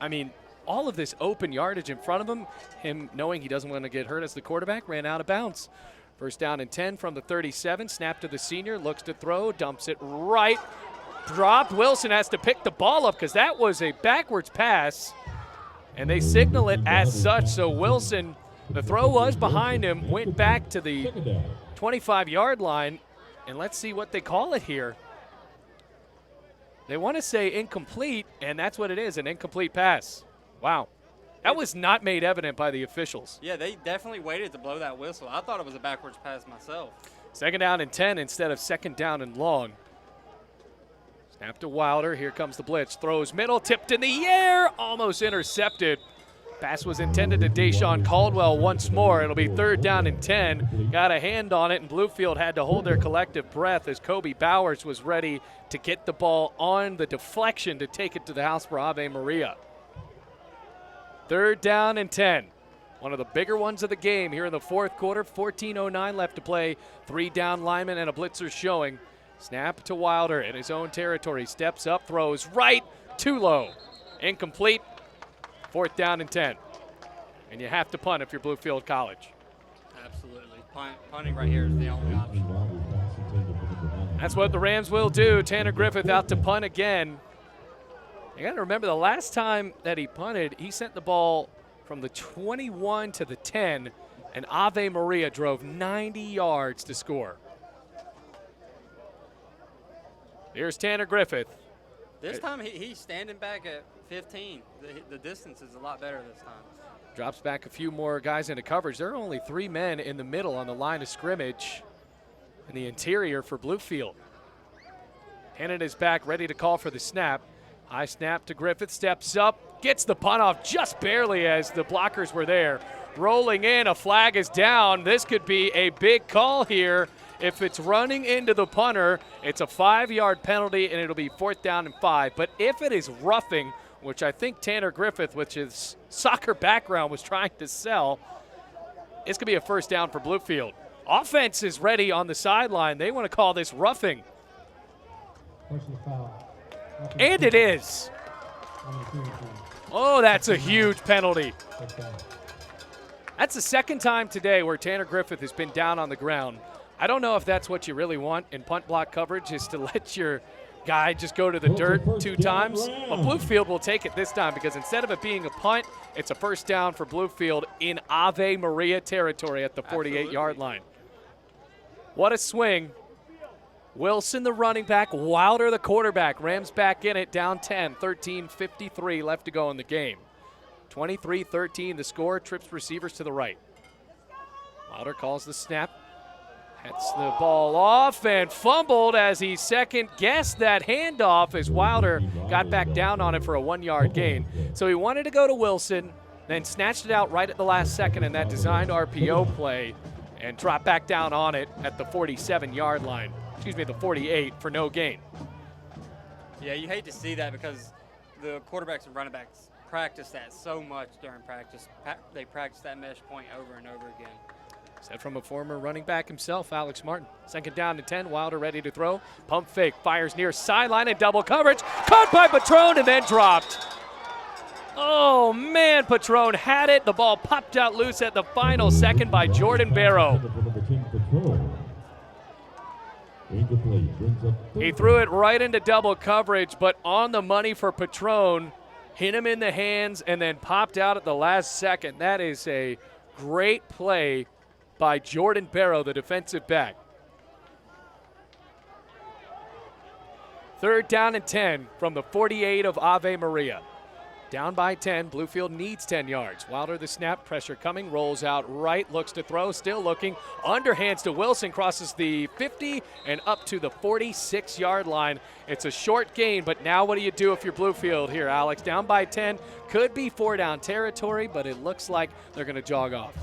I mean, all of this open yardage in front of him knowing he doesn't want to get hurt as the quarterback, ran out of bounds. First down and 10 from the 37. Snap to the senior, looks to throw, dumps it right. Dropped. Wilson has to pick the ball up because that was a backwards pass, and they signal it as such. So Wilson, the throw was behind him, went back to the 25-yard line, and let's see what they call it here. They want to say incomplete, and that's what it is, an incomplete pass. Wow. That was not made evident by the officials. Yeah, they definitely waited to blow that whistle. I thought it was a backwards pass myself. Second down and 10 instead of second down and long. Snap to Wilder. Here comes the blitz. Throws middle, tipped in the air, almost intercepted. Pass was intended to Deshaun Caldwell once more. It'll be third down and 10. Got a hand on it, and Bluefield had to hold their collective breath as Kobe Bowers was ready to get the ball on the deflection to take it to the house for Ave Maria. Third down and 10. One of the bigger ones of the game here in the fourth quarter. 14:09 left to play. 3 down linemen and a blitzer showing. Snap to Wilder in his own territory. Steps up, throws right, too low. Incomplete. Fourth down and 10. And you have to punt if you're Bluefield College. Absolutely. Punting right here is the only option. That's what the Rams will do. Tanner Griffith out to punt again. You got to remember the last time that he punted, he sent the ball from the 21 to the 10, and Ave Maria drove 90 yards to score. Here's Tanner Griffith. This time he's standing back at 15. The distance is a lot better this time. Drops back a few more guys into coverage. There are only 3 men in the middle on the line of scrimmage in the interior for Bluefield. Hannon is back, ready to call for the snap. High snap to Griffith, steps up, gets the punt off just barely as the blockers were there. Rolling in, a flag is down. This could be a big call here. If it's running into the punter, it's a 5-yard penalty, and it'll be fourth down and 5. But if it is roughing, which I think Tanner Griffith, with his soccer background, was trying to sell, it's going to be a first down for Bluefield. Offense is ready on the sideline. They want to call this roughing. Personal foul. And it is. Oh, that's a huge penalty. That's the second time today where Tanner Griffith has been down on the ground. I don't know if that's what you really want in punt block coverage, is to let your guy just go to the dirt 2 times. But Bluefield will take it this time because instead of it being a punt, it's a first down for Bluefield in Ave Maria territory at the 48-yard line. What a swing. Wilson, the running back, Wilder, the quarterback. Rams back in it, down 10, 13:53 left to go in the game. 23-13 the score, trips receivers to the right. Wilder calls the snap, hits the ball off and fumbled as he second-guessed that handoff as Wilder got back down on it for a 1-yard gain. So he wanted to go to Wilson, then snatched it out right at the last second in that designed RPO play and dropped back down on it at the 47-yard line. The 48 for no gain. Yeah, you hate to see that because the quarterbacks and running backs practice that so much during practice. They practice that mesh point over and over again. Said from a former running back himself, Alex Martin. Second down and 10, Wilder ready to throw. Pump fake, fires near sideline in double coverage. Caught by Patron and then dropped. Oh, man, Patron had it. The ball popped out loose at the final second by Jordan Barrow. He threw it right into double coverage, but on the money for Patron. Hit him in the hands and then popped out at the last second. That is a great play by Jordan Barrow, the defensive back. Third down and 10 from the 48 of Ave Maria. Down by 10, Bluefield needs 10 yards. Wilder the snap, pressure coming, rolls out right, looks to throw, still looking. Underhands to Wilson, crosses the 50 and up to the 46-yard line. It's a short gain, but now what do you do if you're Bluefield here, Alex? Down by 10, could be 4-down territory, but it looks like they're going to jog off.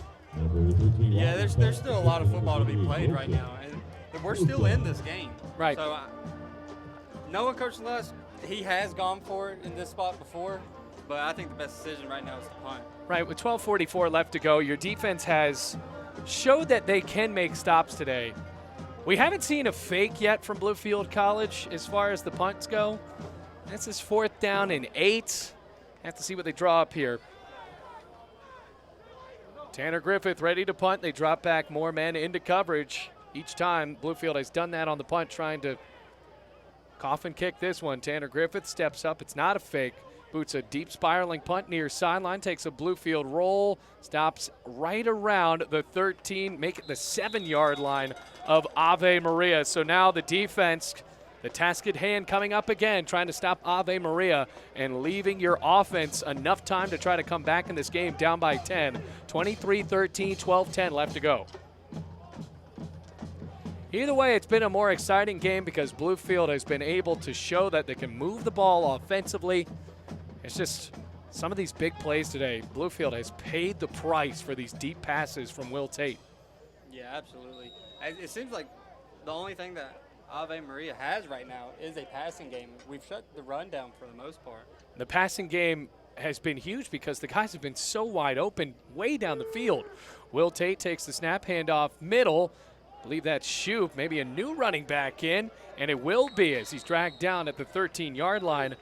Yeah, there's still a lot of football to be played right now, and we're still in this game. Right. So, knowing Coach Les, he has gone for it in this spot before, but I think the best decision right now is to punt. Right, with 12:44 left to go, your defense has showed that they can make stops today. We haven't seen a fake yet from Bluefield College as far as the punts go. This is 4th down and 8. Have to see what they draw up here. Tanner Griffith ready to punt. They drop back more men into coverage. Each time, Bluefield has done that on the punt, trying to coffin kick this one. Tanner Griffith steps up. It's not a fake. Boots a deep spiraling punt near sideline, takes a Bluefield roll, stops right around the 13, make it the 7-yard line of Ave Maria. So now the defense, the task at hand coming up again, trying to stop Ave Maria and leaving your offense enough time to try to come back in this game down by 10. 23-13, 12-10 left to go. Either way, it's been a more exciting game because Bluefield has been able to show that they can move the ball offensively. It's just some of these big plays today. Bluefield has paid the price for these deep passes from Will Tate. Yeah, absolutely. It seems like the only thing that Ave Maria has right now is a passing game. We've shut the run down for the most part. The passing game has been huge because the guys have been so wide open way down the field. Will Tate takes the snap, handoff middle. I believe that's Shoup, maybe a new running back in, and it will be as he's dragged down at the 13-yard line.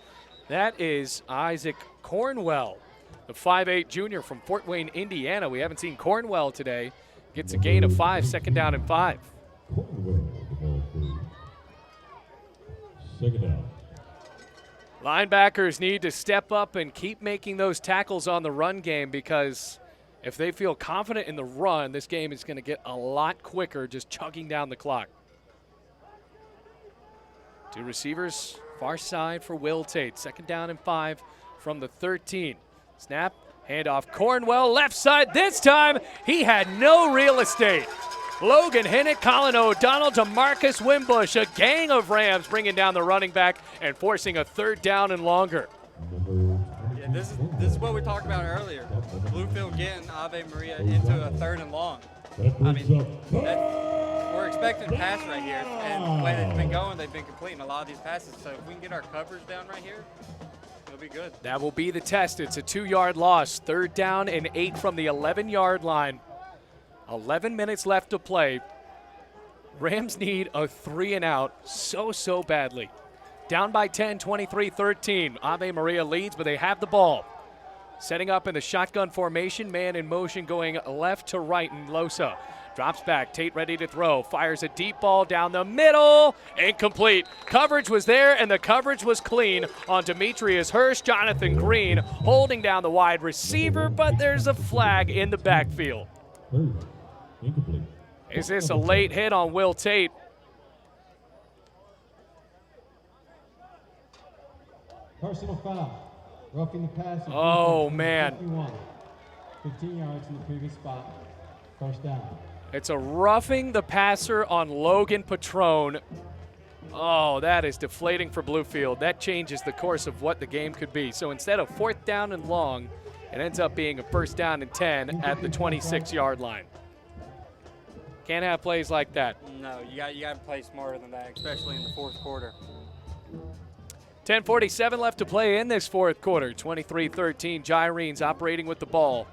That is Isaac Cornwell, the 5'8 junior from Fort Wayne, Indiana. We haven't seen Cornwell today. Gets a gain of 5, second down and 5. Second down. Linebackers need to step up and keep making those tackles on the run game because if they feel confident in the run, this game is going to get a lot quicker just chugging down the clock. Two receivers, far side for Will Tate. Second down and 5 from the 13. Snap, handoff, Cornwell, left side. This time, he had no real estate. Logan Hinnett, Colin O'Donnell, DeMarcus Wimbush, a gang of Rams bringing down the running back and forcing a 3rd down and longer. Yeah, this is what we talked about earlier. Bluefield getting Ave Maria into a 3rd and long. I mean, we're expecting pass right here, and the way they've been going, they've been completing a lot of these passes. So if we can get our coverage down right here, it'll be good. That will be the test. It's a 2-yard loss. 3rd down and 8 from the 11-yard line. 11 minutes left to play. Rams need a 3-and-out so badly. Down by 10, 23-13. Ave Maria leads, but they have the ball. Setting up in the shotgun formation, man in motion going left to right, and Losa drops back. Tate ready to throw. Fires a deep ball down the middle. Incomplete. Coverage was there, and the coverage was clean on Demetrius Hirsch. Jonathan Green holding down the wide receiver, but there's a flag in the backfield. Incomplete. Is this a late hit on Will Tate? Personal foul. Roughing the pass. Oh, man. 15 yards in the previous spot. First down. It's a roughing the passer on Logan Patron. Oh, that is deflating for Bluefield. That changes the course of what the game could be. So instead of 4th down and long, it ends up being a 1st down and 10 at the 26-yard line. Can't have plays like that. No, you got to play smarter than that, especially in the 4th quarter. 10:47 left to play in this fourth quarter. 23-13, Gyrenes operating with the ball.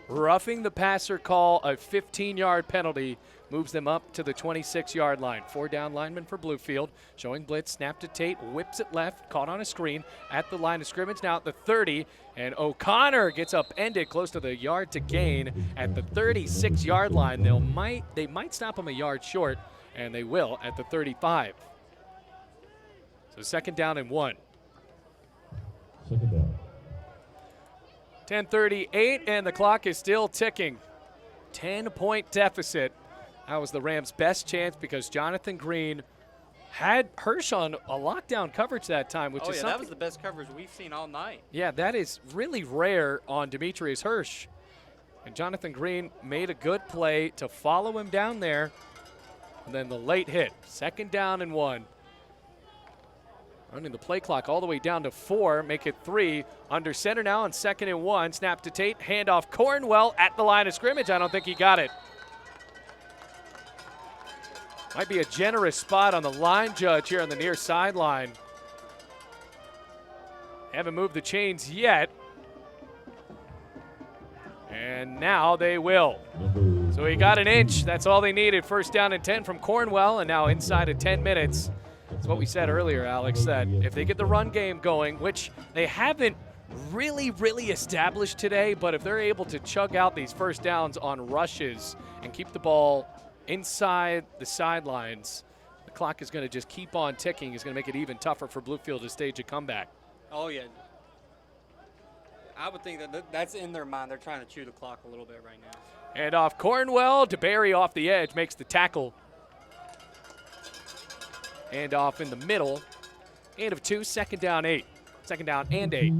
Roughing the passer call, a 15-yard penalty, moves them up to the 26-yard line. 4 down linemen for Bluefield, showing blitz, snap to Tate, whips it left, caught on a screen at the line of scrimmage, now at the 30, and O'Connor gets upended close to the yard to gain at the 36-yard line. They might stop him a yard short, and they will at the 35. So 2nd down and 1. 2nd down. 10:38, and the clock is still ticking. 10-point deficit. That was the Rams' best chance because Jonathan Green had Hirsch on a lockdown coverage that time, which is something. That was the best coverage we've seen all night. Yeah, that is really rare on Demetrius Hirsch. And Jonathan Green made a good play to follow him down there. And then the late hit. 2nd down and 1. Running the play clock all the way down to 4, make it 3. Under center now on 2nd and 1. Snap to Tate, handoff Cornwell at the line of scrimmage. I don't think he got it. Might be a generous spot on the line judge here on the near sideline. Haven't moved the chains yet. And now they will. So he got an inch. That's all they needed. 1st down and 10 from Cornwell, and now inside of 10 minutes. That's what we said earlier, Alex, that if they get the run game going, which they haven't really established today, but if they're able to chug out these 1st downs on rushes and keep the ball inside the sidelines, the clock is going to just keep on ticking. It's going to make it even tougher for Bluefield to stage a comeback. Oh, yeah. I would think that that's in their mind. They're trying to chew the clock a little bit right now. And off Cornwell, DeBerry off the edge makes the tackle. And off in the middle. Gain of 2, 2nd down 8. 2nd down and 8.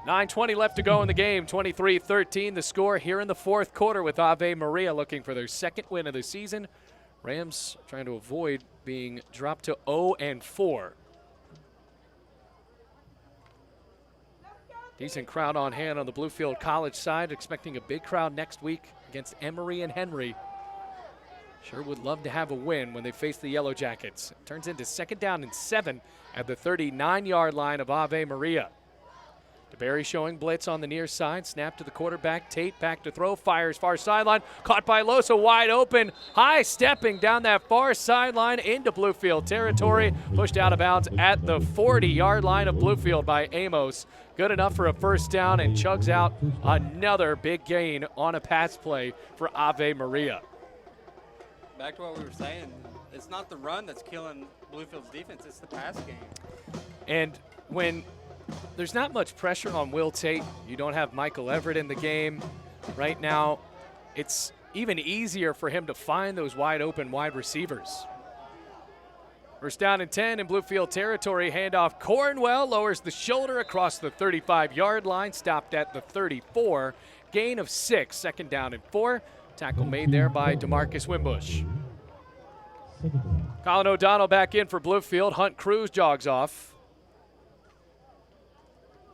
9:20 left to go in the game. 23-13 the score here in the fourth quarter with Ave Maria looking for their 2nd win of the season. Rams trying to avoid being dropped to 0-4. Decent crowd on hand on the Bluefield College side. Expecting a big crowd next week against Emory and Henry. Sure would love to have a win when they face the Yellow Jackets. It turns into 2nd down and 7 at the 39-yard line of Ave Maria. DeBerry showing blitz on the near side. Snap to the quarterback. Tate back to throw. Fires far sideline. Caught by Losa wide open. High stepping down that far sideline into Bluefield territory. Pushed out of bounds at the 40-yard line of Bluefield by Amos. Good enough for a 1st down and chugs out another big gain on a pass play for Ave Maria. Back to what we were saying, it's not the run that's killing Bluefield's defense, it's the pass game. And when there's not much pressure on Will Tate, you don't have Michael Everett in the game right now, it's even easier for him to find those wide open wide receivers. 1st down and 10 in Bluefield territory. Handoff Cornwell lowers the shoulder across the 35-yard line, stopped at the 34. Gain of 6, 2nd down and 4. Tackle made there by DeMarcus Wimbush. Colin O'Donnell back in for Bluefield. Hunt Cruz jogs off.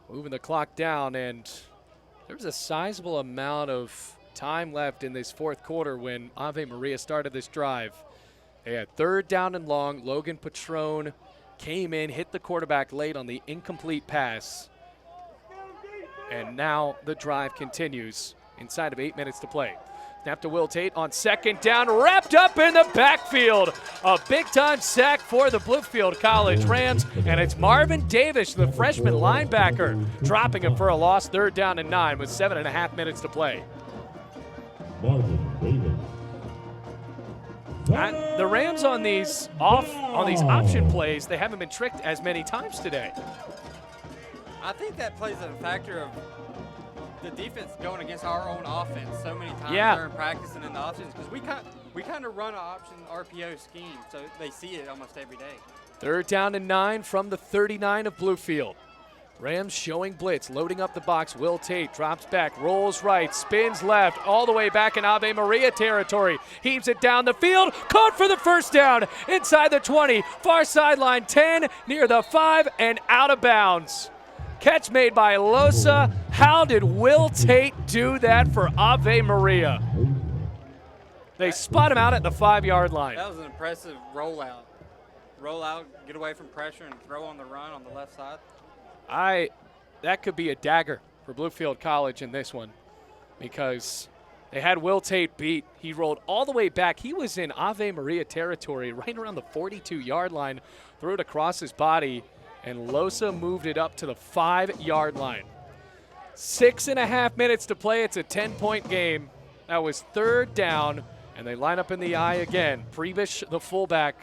Moving the clock down, and there's a sizable amount of time left in this fourth quarter when Ave Maria started this drive. They had 3rd down and long. Logan Patrone came in, hit the quarterback late on the incomplete pass. And now the drive continues inside of 8 minutes to play. Snap to Will Tate on 2nd down, wrapped up in the backfield. A big-time sack for the Bluefield College Rams, and it's Marvin Davis, the freshman linebacker, dropping him for a loss. 3rd down and 9 with 7.5 minutes to play. Marvin Davis. And the Rams on these option plays, they haven't been tricked as many times today. I think that plays a factor of the defense going against our own offense so many times during practice and in the options, because we kind of run an option RPO scheme, so they see it almost every day. 3rd down and 9 from the 39 of Bluefield. Rams showing blitz, loading up the box. Will Tate drops back, rolls right, spins left, all the way back in Ave Maria territory. Heaves it down the field, caught for the 1st down inside the 20, far sideline 10, near the 5, and out of bounds. Catch made by Losa. How did Will Tate do that for Ave Maria? They spot him out at the 5-yard line. That was an impressive rollout roll out, get away from pressure, and throw on the run on the left side. That could be a dagger for Bluefield College in this one because they had Will Tate beat. He rolled all the way back. He was in Ave Maria territory right around the 42-yard line, threw it across his body, and Losa moved it up to the 5-yard line. 6.5 minutes to play. It's a 10-point game. That was third down, and they line up in the I again. Prebish, the fullback,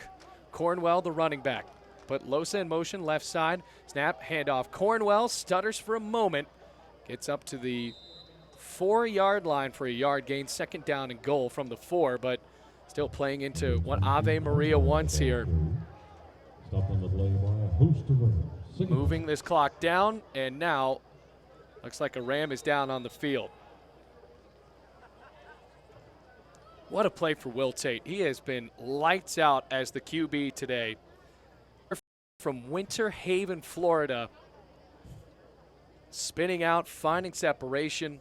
Cornwell, the running back. Put Losa in motion, left side. Snap, handoff. Cornwell stutters for a moment. Gets up to the 4-yard line for a yard gain. Second down and goal from the 4, but still playing into what Ave Maria wants here. Stop on the play by a host of Rams. Moving this clock down, and now looks like a Ram is down on the field. What a play for Will Tate. He has been lights out as the QB today. From Winter Haven, Florida, spinning out, finding separation,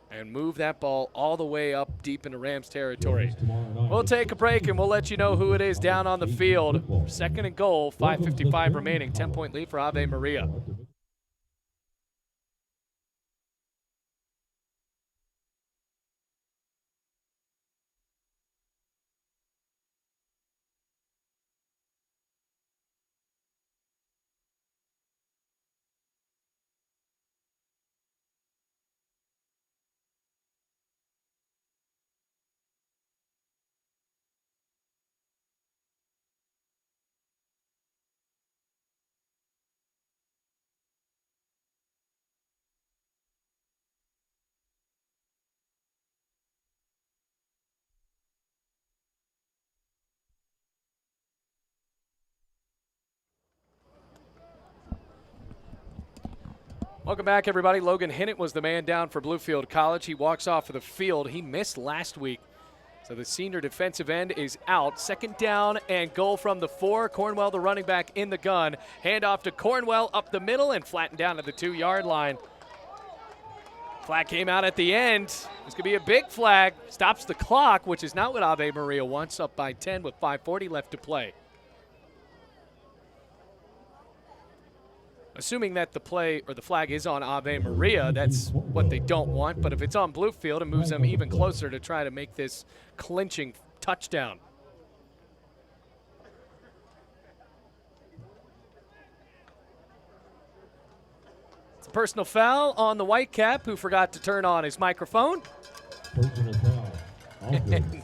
and move that ball all the way up deep into Rams territory. We'll take a break, and we'll let you know who it is down on the field. Second and goal, 5:55 remaining, 10-point lead for Ave Maria. Welcome back, everybody. Logan Hinnett was the man down for Bluefield College. He walks off of the field. He missed last week, so the senior defensive end is out. Second down and goal from the 4. Cornwell, the running back, in the gun. Handoff to Cornwell up the middle and flattened down at the 2-yard line. Flag came out at the end. This could be a big flag. Stops the clock, which is not what Ave Maria wants, up by 10 with 5:40 left to play. Assuming that the play or the flag is on Ave Maria, that's what they don't want. But if it's on Bluefield, it moves them even closer to try to make this clinching touchdown. It's a personal foul on the Whitecap, who forgot to turn on his microphone. Personal foul. And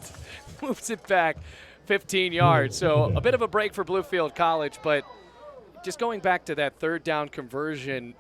moves it back 15 yards. So a bit of a break for Bluefield College, but just going back to that third down conversion,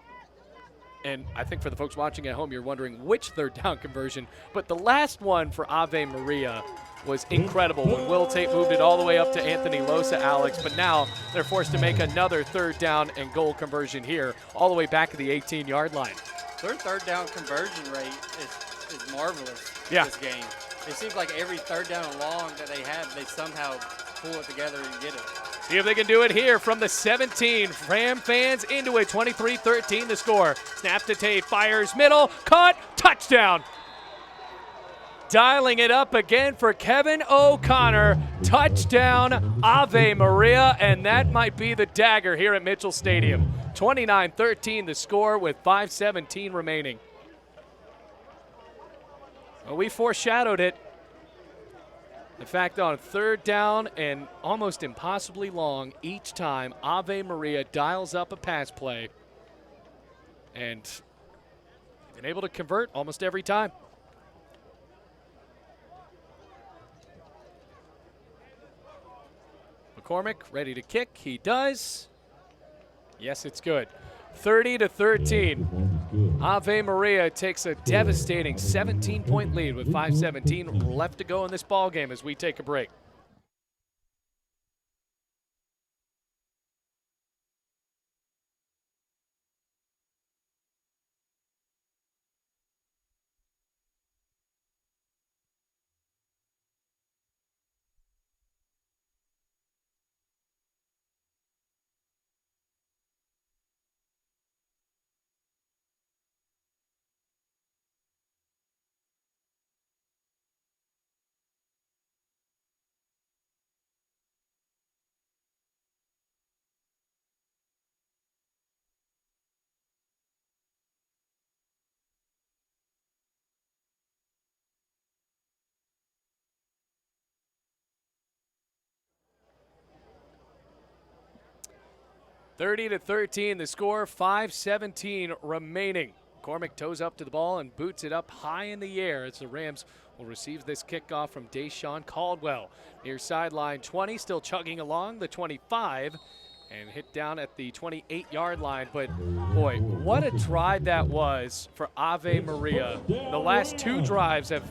and I think for the folks watching at home, you're wondering which third down conversion, but the last one for Ave Maria was incredible when Will Tate moved it all the way up to Anthony Losa, Alex, but now they're forced to make another third down and goal conversion here, all the way back at the 18-yard line. Their third down conversion rate is marvelous this game. It seems like every third down and long that they have, they somehow pull it together and get it. See if they can do it here from the 17. Ram fans into it, 23-13 the score. Snap to Tate, fires middle, caught, touchdown. Dialing it up again for Kevin O'Connor. Touchdown, Ave Maria, and that might be the dagger here at Mitchell Stadium. 29-13 the score with 5:17 remaining. Well, we foreshadowed it. In fact, on third down and almost impossibly long each time, Ave Maria dials up a pass play and been able to convert almost every time. McCormick ready to kick. He does. Yes, it's good. 30-13. Ave Maria takes a devastating 17-point lead with 5:17 left to go in this ball game as we take a break. 30-13 the score, 5:17 remaining. McCormick toes up to the ball and boots it up high in the air as the Rams will receive this kickoff from Deshaun Caldwell. Near sideline 20, still chugging along the 25 and hit down at the 28-yard line. But boy, what a drive that was for Ave Maria. The last two drives have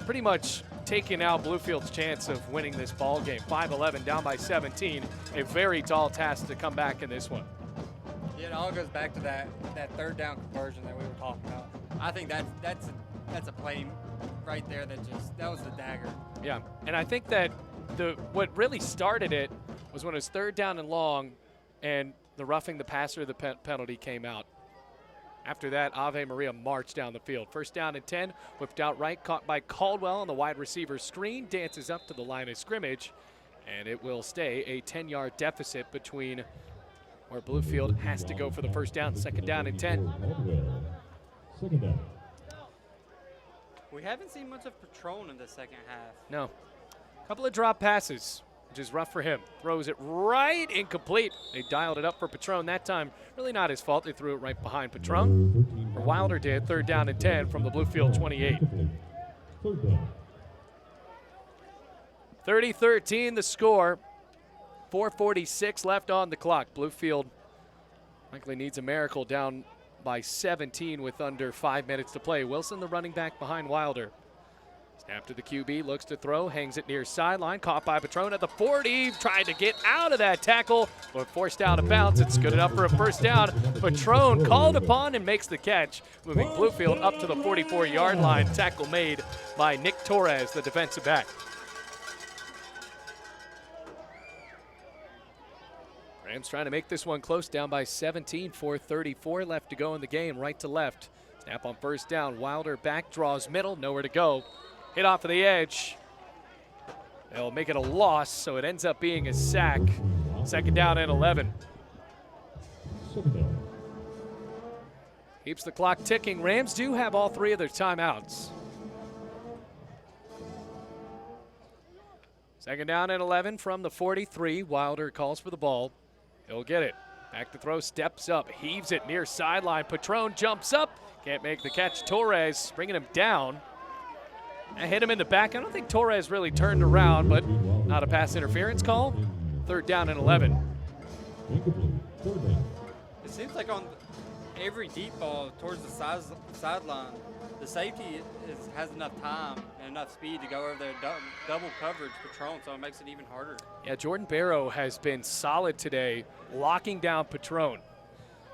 pretty much taken out Bluefield's chance of winning this ball game. 5-11 down by 17. A very tall task to come back in this one. Yeah, it all goes back to that third down conversion that we were talking about. I think that's a play right there that was the dagger. Yeah, and I think that what really started it was when it was third down and long and the roughing the passer, the penalty came out. After that, Ave Maria marched down the field. First down and 10, whipped out right, caught by Caldwell on the wide receiver screen, dances up to the line of scrimmage, and it will stay a 10-yard deficit between where Bluefield has to go for the first down. Second down and 10. Second down. We haven't seen much of Patron in the second half. No. Couple of drop passes, which is rough for him. Throws it right incomplete. They dialed it up for Patron that time. Really not his fault. They threw it right behind Patron. Or Wilder did. Third down and 10 from the Bluefield 28. Third down. 30-13 the score. 4:46 left on the clock. Bluefield likely needs a miracle, down by 17 with under 5 minutes to play. Wilson, the running back behind Wilder. Snap to the QB, looks to throw, hangs it near sideline, caught by Patron at the 40, tried to get out of that tackle, but forced out of bounds. It's good enough for a first down. Patron called upon and makes the catch, moving Bluefield up to the 44-yard line. Tackle made by Nick Torres, the defensive back. Rams trying to make this one close, down by 17, 4:34 left to go in the game, right to left. Snap on first down, Wilder back, draws middle, nowhere to go. Hit off of the edge. They'll make it a loss, so it ends up being a sack. Second down and 11. Second down. Keeps the clock ticking. Rams do have all three of their timeouts. Second down and 11 from the 43. Wilder calls for the ball. He'll get it. Back to throw, steps up, heaves it near sideline. Patron jumps up, can't make the catch. Torres bringing him down. I hit him in the back. I don't think Torres really turned around, but not a pass interference call. Third down and 11. Incomplete. Third down. It seems like on every deep ball towards the sideline, the safety has enough time and enough speed to go over their double coverage Patron, so it makes it even harder. Yeah, Jordan Barrow has been solid today, locking down Patron.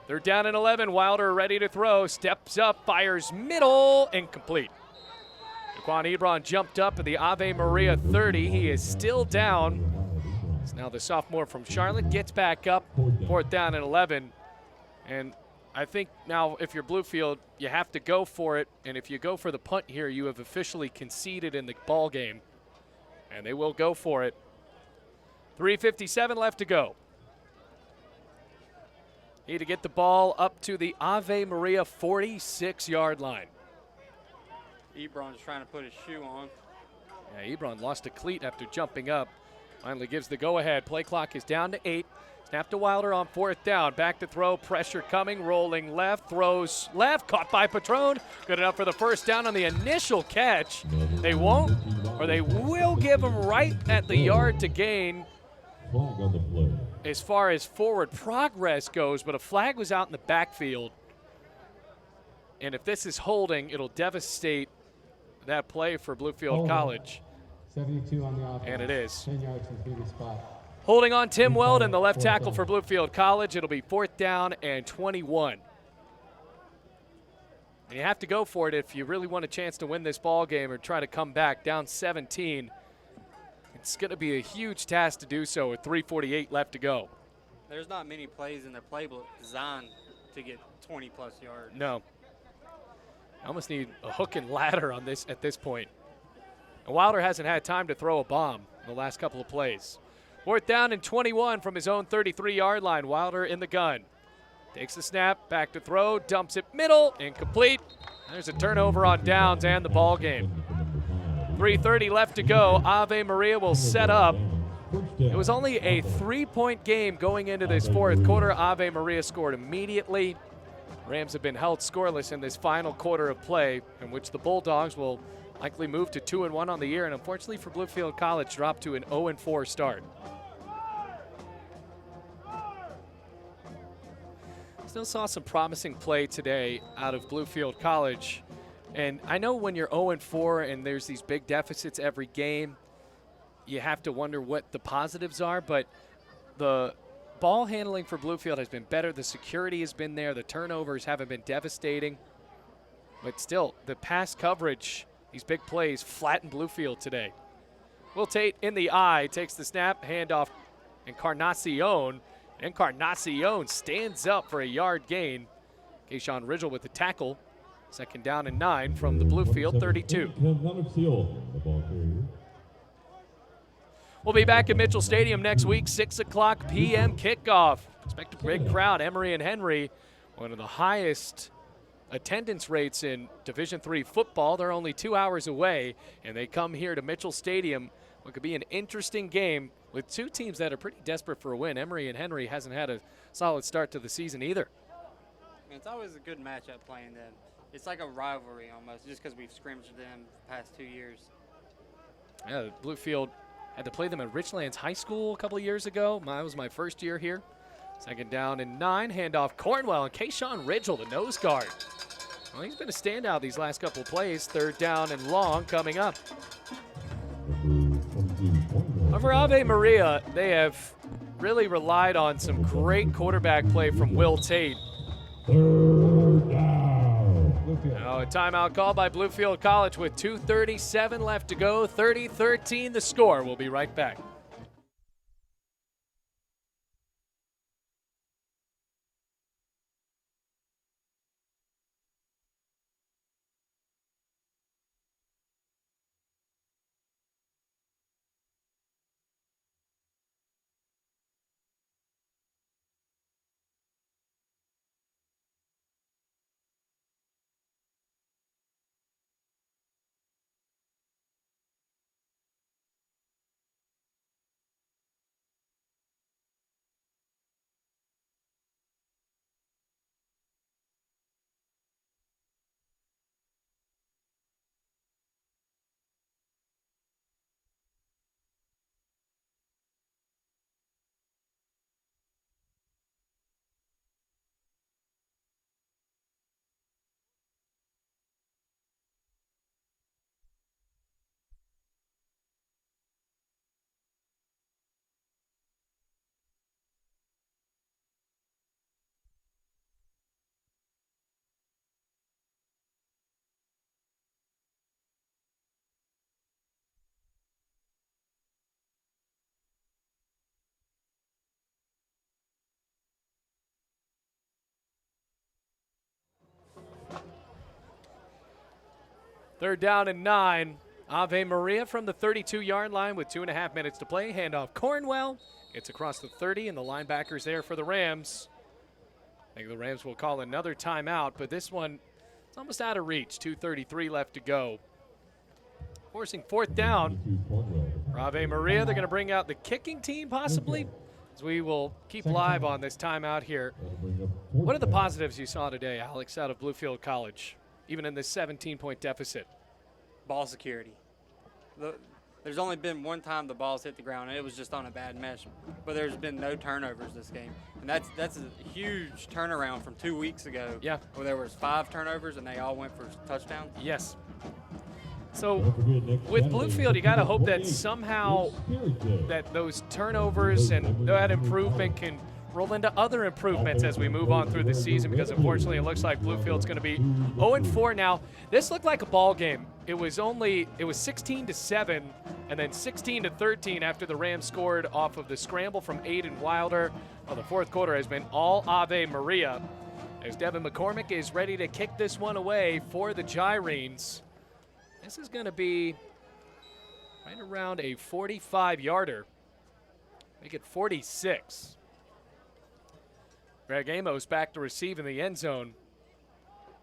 Third down and 11. Wilder ready to throw, steps up, fires middle, incomplete. Daquan Ebron jumped up at the Ave Maria 30. He is still down. It's now the sophomore from Charlotte gets back up. Fourth down and 11. And I think now if you're Bluefield, you have to go for it. And if you go for the punt here, you have officially conceded in the ball game. And they will go for it. 3:57 left to go. Need to get the ball up to the Ave Maria 46-yard line. Ebron is trying to put his shoe on. Yeah, Ebron lost a cleat after jumping up. Finally gives the go-ahead. Play clock is down to 8. Snap to Wilder on fourth down. Back to throw. Pressure coming. Rolling left. Throws left. Caught by Patron. Good enough for the first down on the initial catch. They won't, or they will give him right at the yard to gain Flag on the play. as far as forward progress goes, but a flag was out in the backfield. And if this is holding, it'll devastate that play for Bluefield College. 72 on the offense. And it is. 10 yards from the previous spot. Holding on Tim Weldon, the left tackle for Bluefield College. It'll be fourth down and 21. And you have to go for it if you really want a chance to win this ball game or try to come back down 17. It's going to be a huge task to do so with 3:48 left to go. There's not many plays in the playbook designed to get 20-plus yards. No. I almost need a hook and ladder on this at this point. And Wilder hasn't had time to throw a bomb in the last couple of plays. Fourth down and 21 from his own 33-yard line. Wilder in the gun. Takes the snap, back to throw, dumps it middle, incomplete. There's a turnover on downs and the ball game. 3:30 left to go. Ave Maria will set up. First down. It was only a 3-point game going into this fourth quarter. Ave Maria scored immediately. Rams have been held scoreless in this final quarter of play, in which the Bulldogs will likely move to 2-1 on the year, and unfortunately for Bluefield College, drop to an 0-4 start. Still saw some promising play today out of Bluefield College. And I know when you're 0-4 and there's these big deficits every game, you have to wonder what the positives are, but the ball handling for Bluefield has been better. The security has been there. The turnovers haven't been devastating. But still, the pass coverage, these big plays, flattened Bluefield today. Will Tate in the eye, takes the snap, handoff, Encarnacion. Encarnacion stands up for a yard gain. Keyshawn Ridgel with the tackle. 2nd down and 9 from the Bluefield 32. We'll be back at Mitchell Stadium next week, 6 o'clock p.m. kickoff. Expect a big crowd. Emory and Henry, one of the highest attendance rates in Division III football. They're only 2 hours away, and they come here to Mitchell Stadium. What could be an interesting game with two teams that are pretty desperate for a win. Emory and Henry hasn't had a solid start to the season either. It's always a good matchup playing them. It's like a rivalry almost, just because we've scrimmaged them the past 2 years. Yeah, Bluefield had to play them at Richlands High School a couple of years ago. That was my first year here. 2nd down and 9, handoff Cornwell, and Keyshawn Ridgel, the nose guard. Well, he's been a standout these last couple of plays. 3rd down and long coming up. For Ave Maria, they have really relied on some great quarterback play from Will Tate. 3rd down. Now a timeout called by Bluefield College with 2:37 left to go. 30-13 the score. We'll be right back. Third down and 9. Ave Maria from the 32-yard line with 2.5 minutes to play. Handoff Cornwell. Gets across the 30, and the linebackers there for the Rams. I think the Rams will call another timeout, but this one is almost out of reach. 2:33 left to go. Forcing 4th down. For Ave Maria, they're going to bring out the kicking team possibly, as we will keep live on this timeout here. What are the positives you saw today, Alex, out of Bluefield College, even in this 17-point deficit? Ball security. There's only been one time the ball's hit the ground, and it was just on a bad mesh. But there's been no turnovers this game, and that's a huge turnaround from 2 weeks ago. Yeah. Where there was 5 turnovers and they all went for touchdowns. Yes. So with Bluefield, you got to hope that somehow that those turnovers and that improvement can roll into other improvements as we move on through the season, because unfortunately it looks like Bluefield's going to be 0-4 now. This looked like a ball game. It was 16-7 and then 16-13 after the Rams scored off of the scramble from Aiden Wilder. Well, the fourth quarter has been all Ave Maria as Devin McCormick is ready to kick this one away for the Gyrenes. This is going to be right around a 45-yarder. Make it 46. Greg Amos back to receive in the end zone.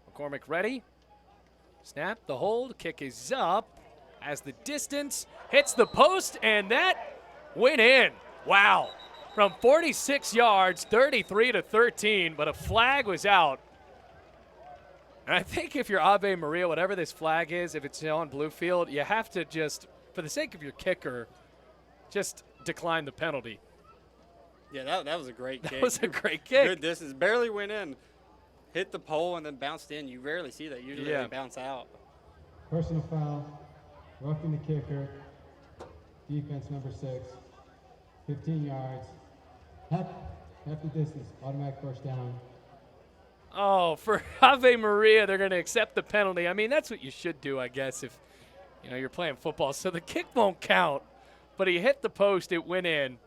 McCormick ready. Snap, the hold, kick is up as the distance hits the post, and that went in. Wow. From 46 yards, 33-13, but a flag was out. And I think if you're Ave Maria, whatever this flag is, if it's on Bluefield, you have to just, for the sake of your kicker, just decline the penalty. Yeah, that was a great kick. That was a great kick. Good distance. Barely went in. Hit the pole and then bounced in. You rarely see that. Usually they bounce out. Personal foul, roughing the kicker, defense number 6, 15 yards, half the distance, automatic first down. Oh, for Ave Maria, they're going to accept the penalty. I mean, that's what you should do, I guess, if you're playing football. So the kick won't count, but he hit the post, it went in,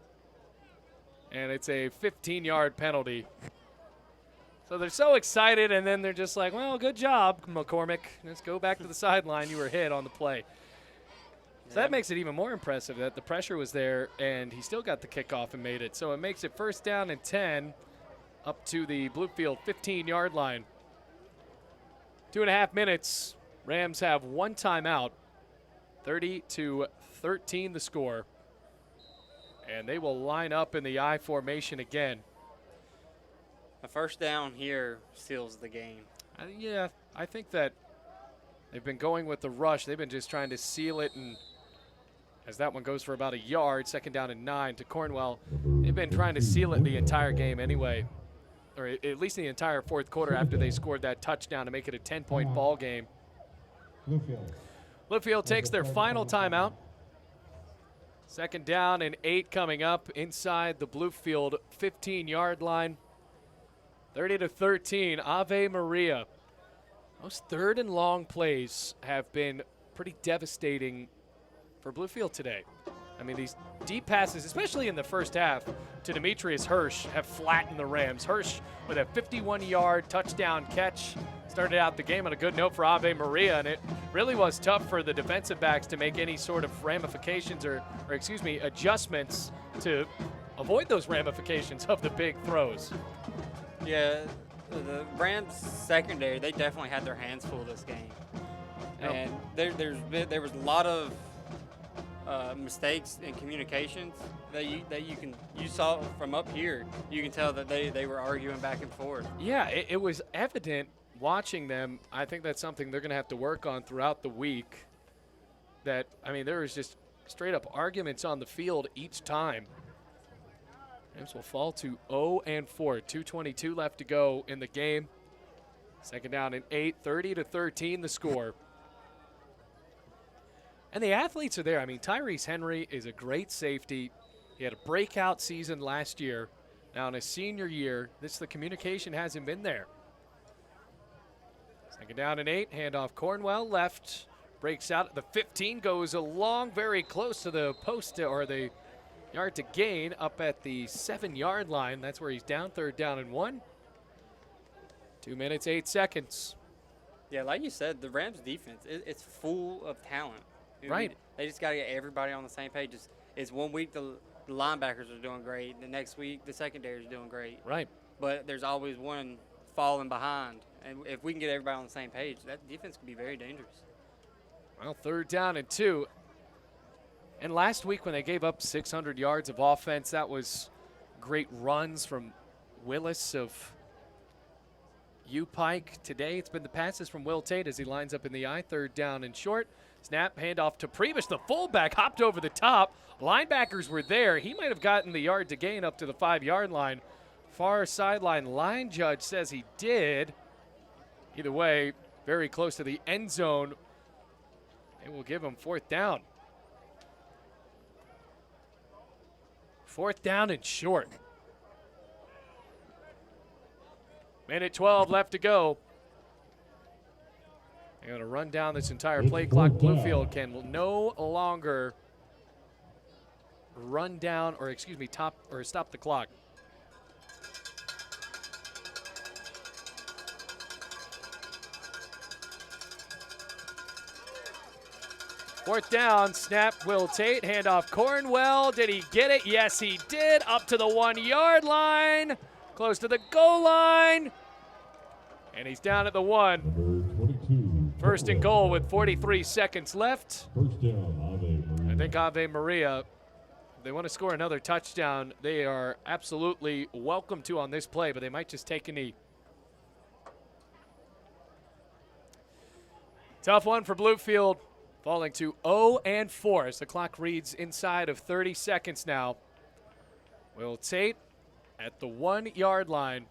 and it's a 15-yard penalty. So they're so excited, and then they're just like, well, good job, McCormick. Let's go back to the sideline. You were hit on the play. So that makes it even more impressive that the pressure was there, and he still got the kickoff and made it. So it makes it first down and 10 up to the Bluefield 15-yard line. 2.5 minutes. Rams have one timeout. 30-13 the score. And they will line up in the I formation again. A first down here seals the game. I think that they've been going with the rush. They've been just trying to seal it, and as that one goes for about a yard, second down and 9 to Cornwell. They've been trying to seal it the entire game anyway, or at least the entire fourth quarter after they scored that touchdown to make it a 10-point ball game. Bluefield takes their final timeout. Second down and 8 coming up inside the Bluefield 15-yard line. 30-13, Ave Maria. Those third and long plays have been pretty devastating for Bluefield today. I mean, these deep passes, especially in the first half, to Demetrius Hirsch have flattened the Rams. Hirsch with a 51-yard touchdown catch started out the game on a good note for Ave Maria, and it really was tough for the defensive backs to make any sort of ramifications or adjustments to avoid those ramifications of the big throws. Yeah, the Rams secondary, they definitely had their hands full this game. Yep. And there was a lot of mistakes in communications that you saw from up here. You can tell that they were arguing back and forth. Yeah, it was evident watching them. I think that's something they're going to have to work on throughout the week. There was just straight up arguments on the field each time. Rams will fall to 0-4. 2:22 left to go in the game. Second down and 8, 30-13 the score. And the athletes are there. I mean, Tyrese Henry is a great safety. He had a breakout season last year. Now in his senior year, the communication hasn't been there. Second down and 8, handoff Cornwell left. Breaks out at the 15, goes along very close to the post or the yard to gain up at the 7-yard line. That's where he's down, third down and 1. 2 minutes, 8 seconds. Yeah, like you said, the Rams defense, it's full of talent. Right. They just got to get everybody on the same page. It's 1 week the linebackers are doing great. The next week the secondary is doing great. Right. But there's always one falling behind. And if we can get everybody on the same page, that defense could be very dangerous. Well, third down and 2. And last week when they gave up 600 yards of offense, that was great runs from Willis of U-Pike. Today it's been the passes from Will Tate as he lines up in the I, third down and short. Snap, handoff to Prevish, the fullback, hopped over the top. Linebackers were there. He might have gotten the yard to gain up to the 5-yard line. Far sideline line judge says he did. Either way, very close to the end zone. They will give him fourth down. Fourth down and short. Minute 12 left to go. They're going to run down this entire play clock. Bluefield can no longer run down stop the clock. Fourth down, snap, Will Tate, handoff Cornwell. Did he get it? Yes, he did. Up to the 1-yard line, close to the goal line. And he's down at the 1. Number 22. First and goal with 43 seconds left. First down, Ave Maria. I think Ave Maria If they want to score another touchdown, they are absolutely welcome to on this play, but they might just take a knee. Tough one for Bluefield, falling to 0-4 as the clock reads inside of 30 seconds now. Will Tate at the 1-yard line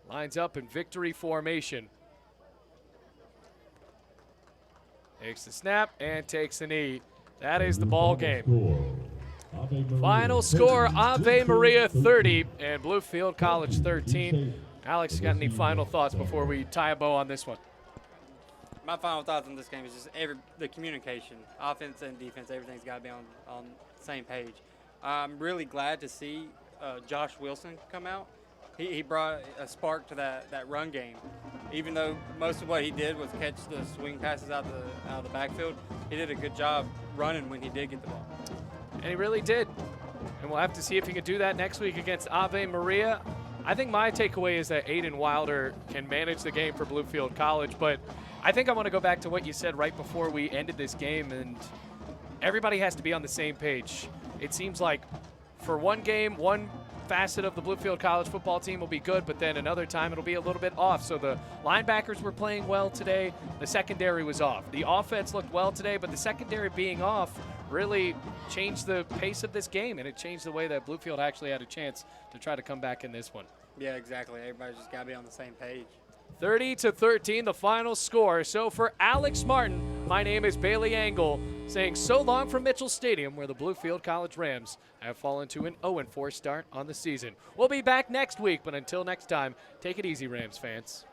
lines up in victory formation. Takes the snap and takes the knee. That is the ball game. Final score, Ave Maria 30 and Bluefield College 13. Alex, got any final thoughts before we tie a bow on this one? My final thoughts on this game is just the communication, offense and defense. Everything's got to be on the same page. I'm really glad to see Josh Wilson come out. He brought a spark to that run game. Even though most of what he did was catch the swing passes out of the backfield, he did a good job running when he did get the ball. And he really did. And we'll have to see if he can do that next week against Ave Maria. I think my takeaway is that Aiden Wilder can manage the game for Bluefield College, but I think I want to go back to what you said right before we ended this game, and everybody has to be on the same page. It seems like for one game, one facet of the Bluefield College football team will be good, but then another time it'll be a little bit off. So the linebackers were playing well today. The secondary was off. The offense looked well today, but the secondary being off really changed the pace of this game, and it changed the way that Bluefield actually had a chance to try to come back in this one. Yeah, exactly. Everybody's just got to be on the same page. 30-13, the final score. So for Alex Martin, my name is Bailey Angle, saying so long from Mitchell Stadium, where the Bluefield College Rams have fallen to an 0-4 start on the season. We'll be back next week, but until next time, take it easy, Rams fans.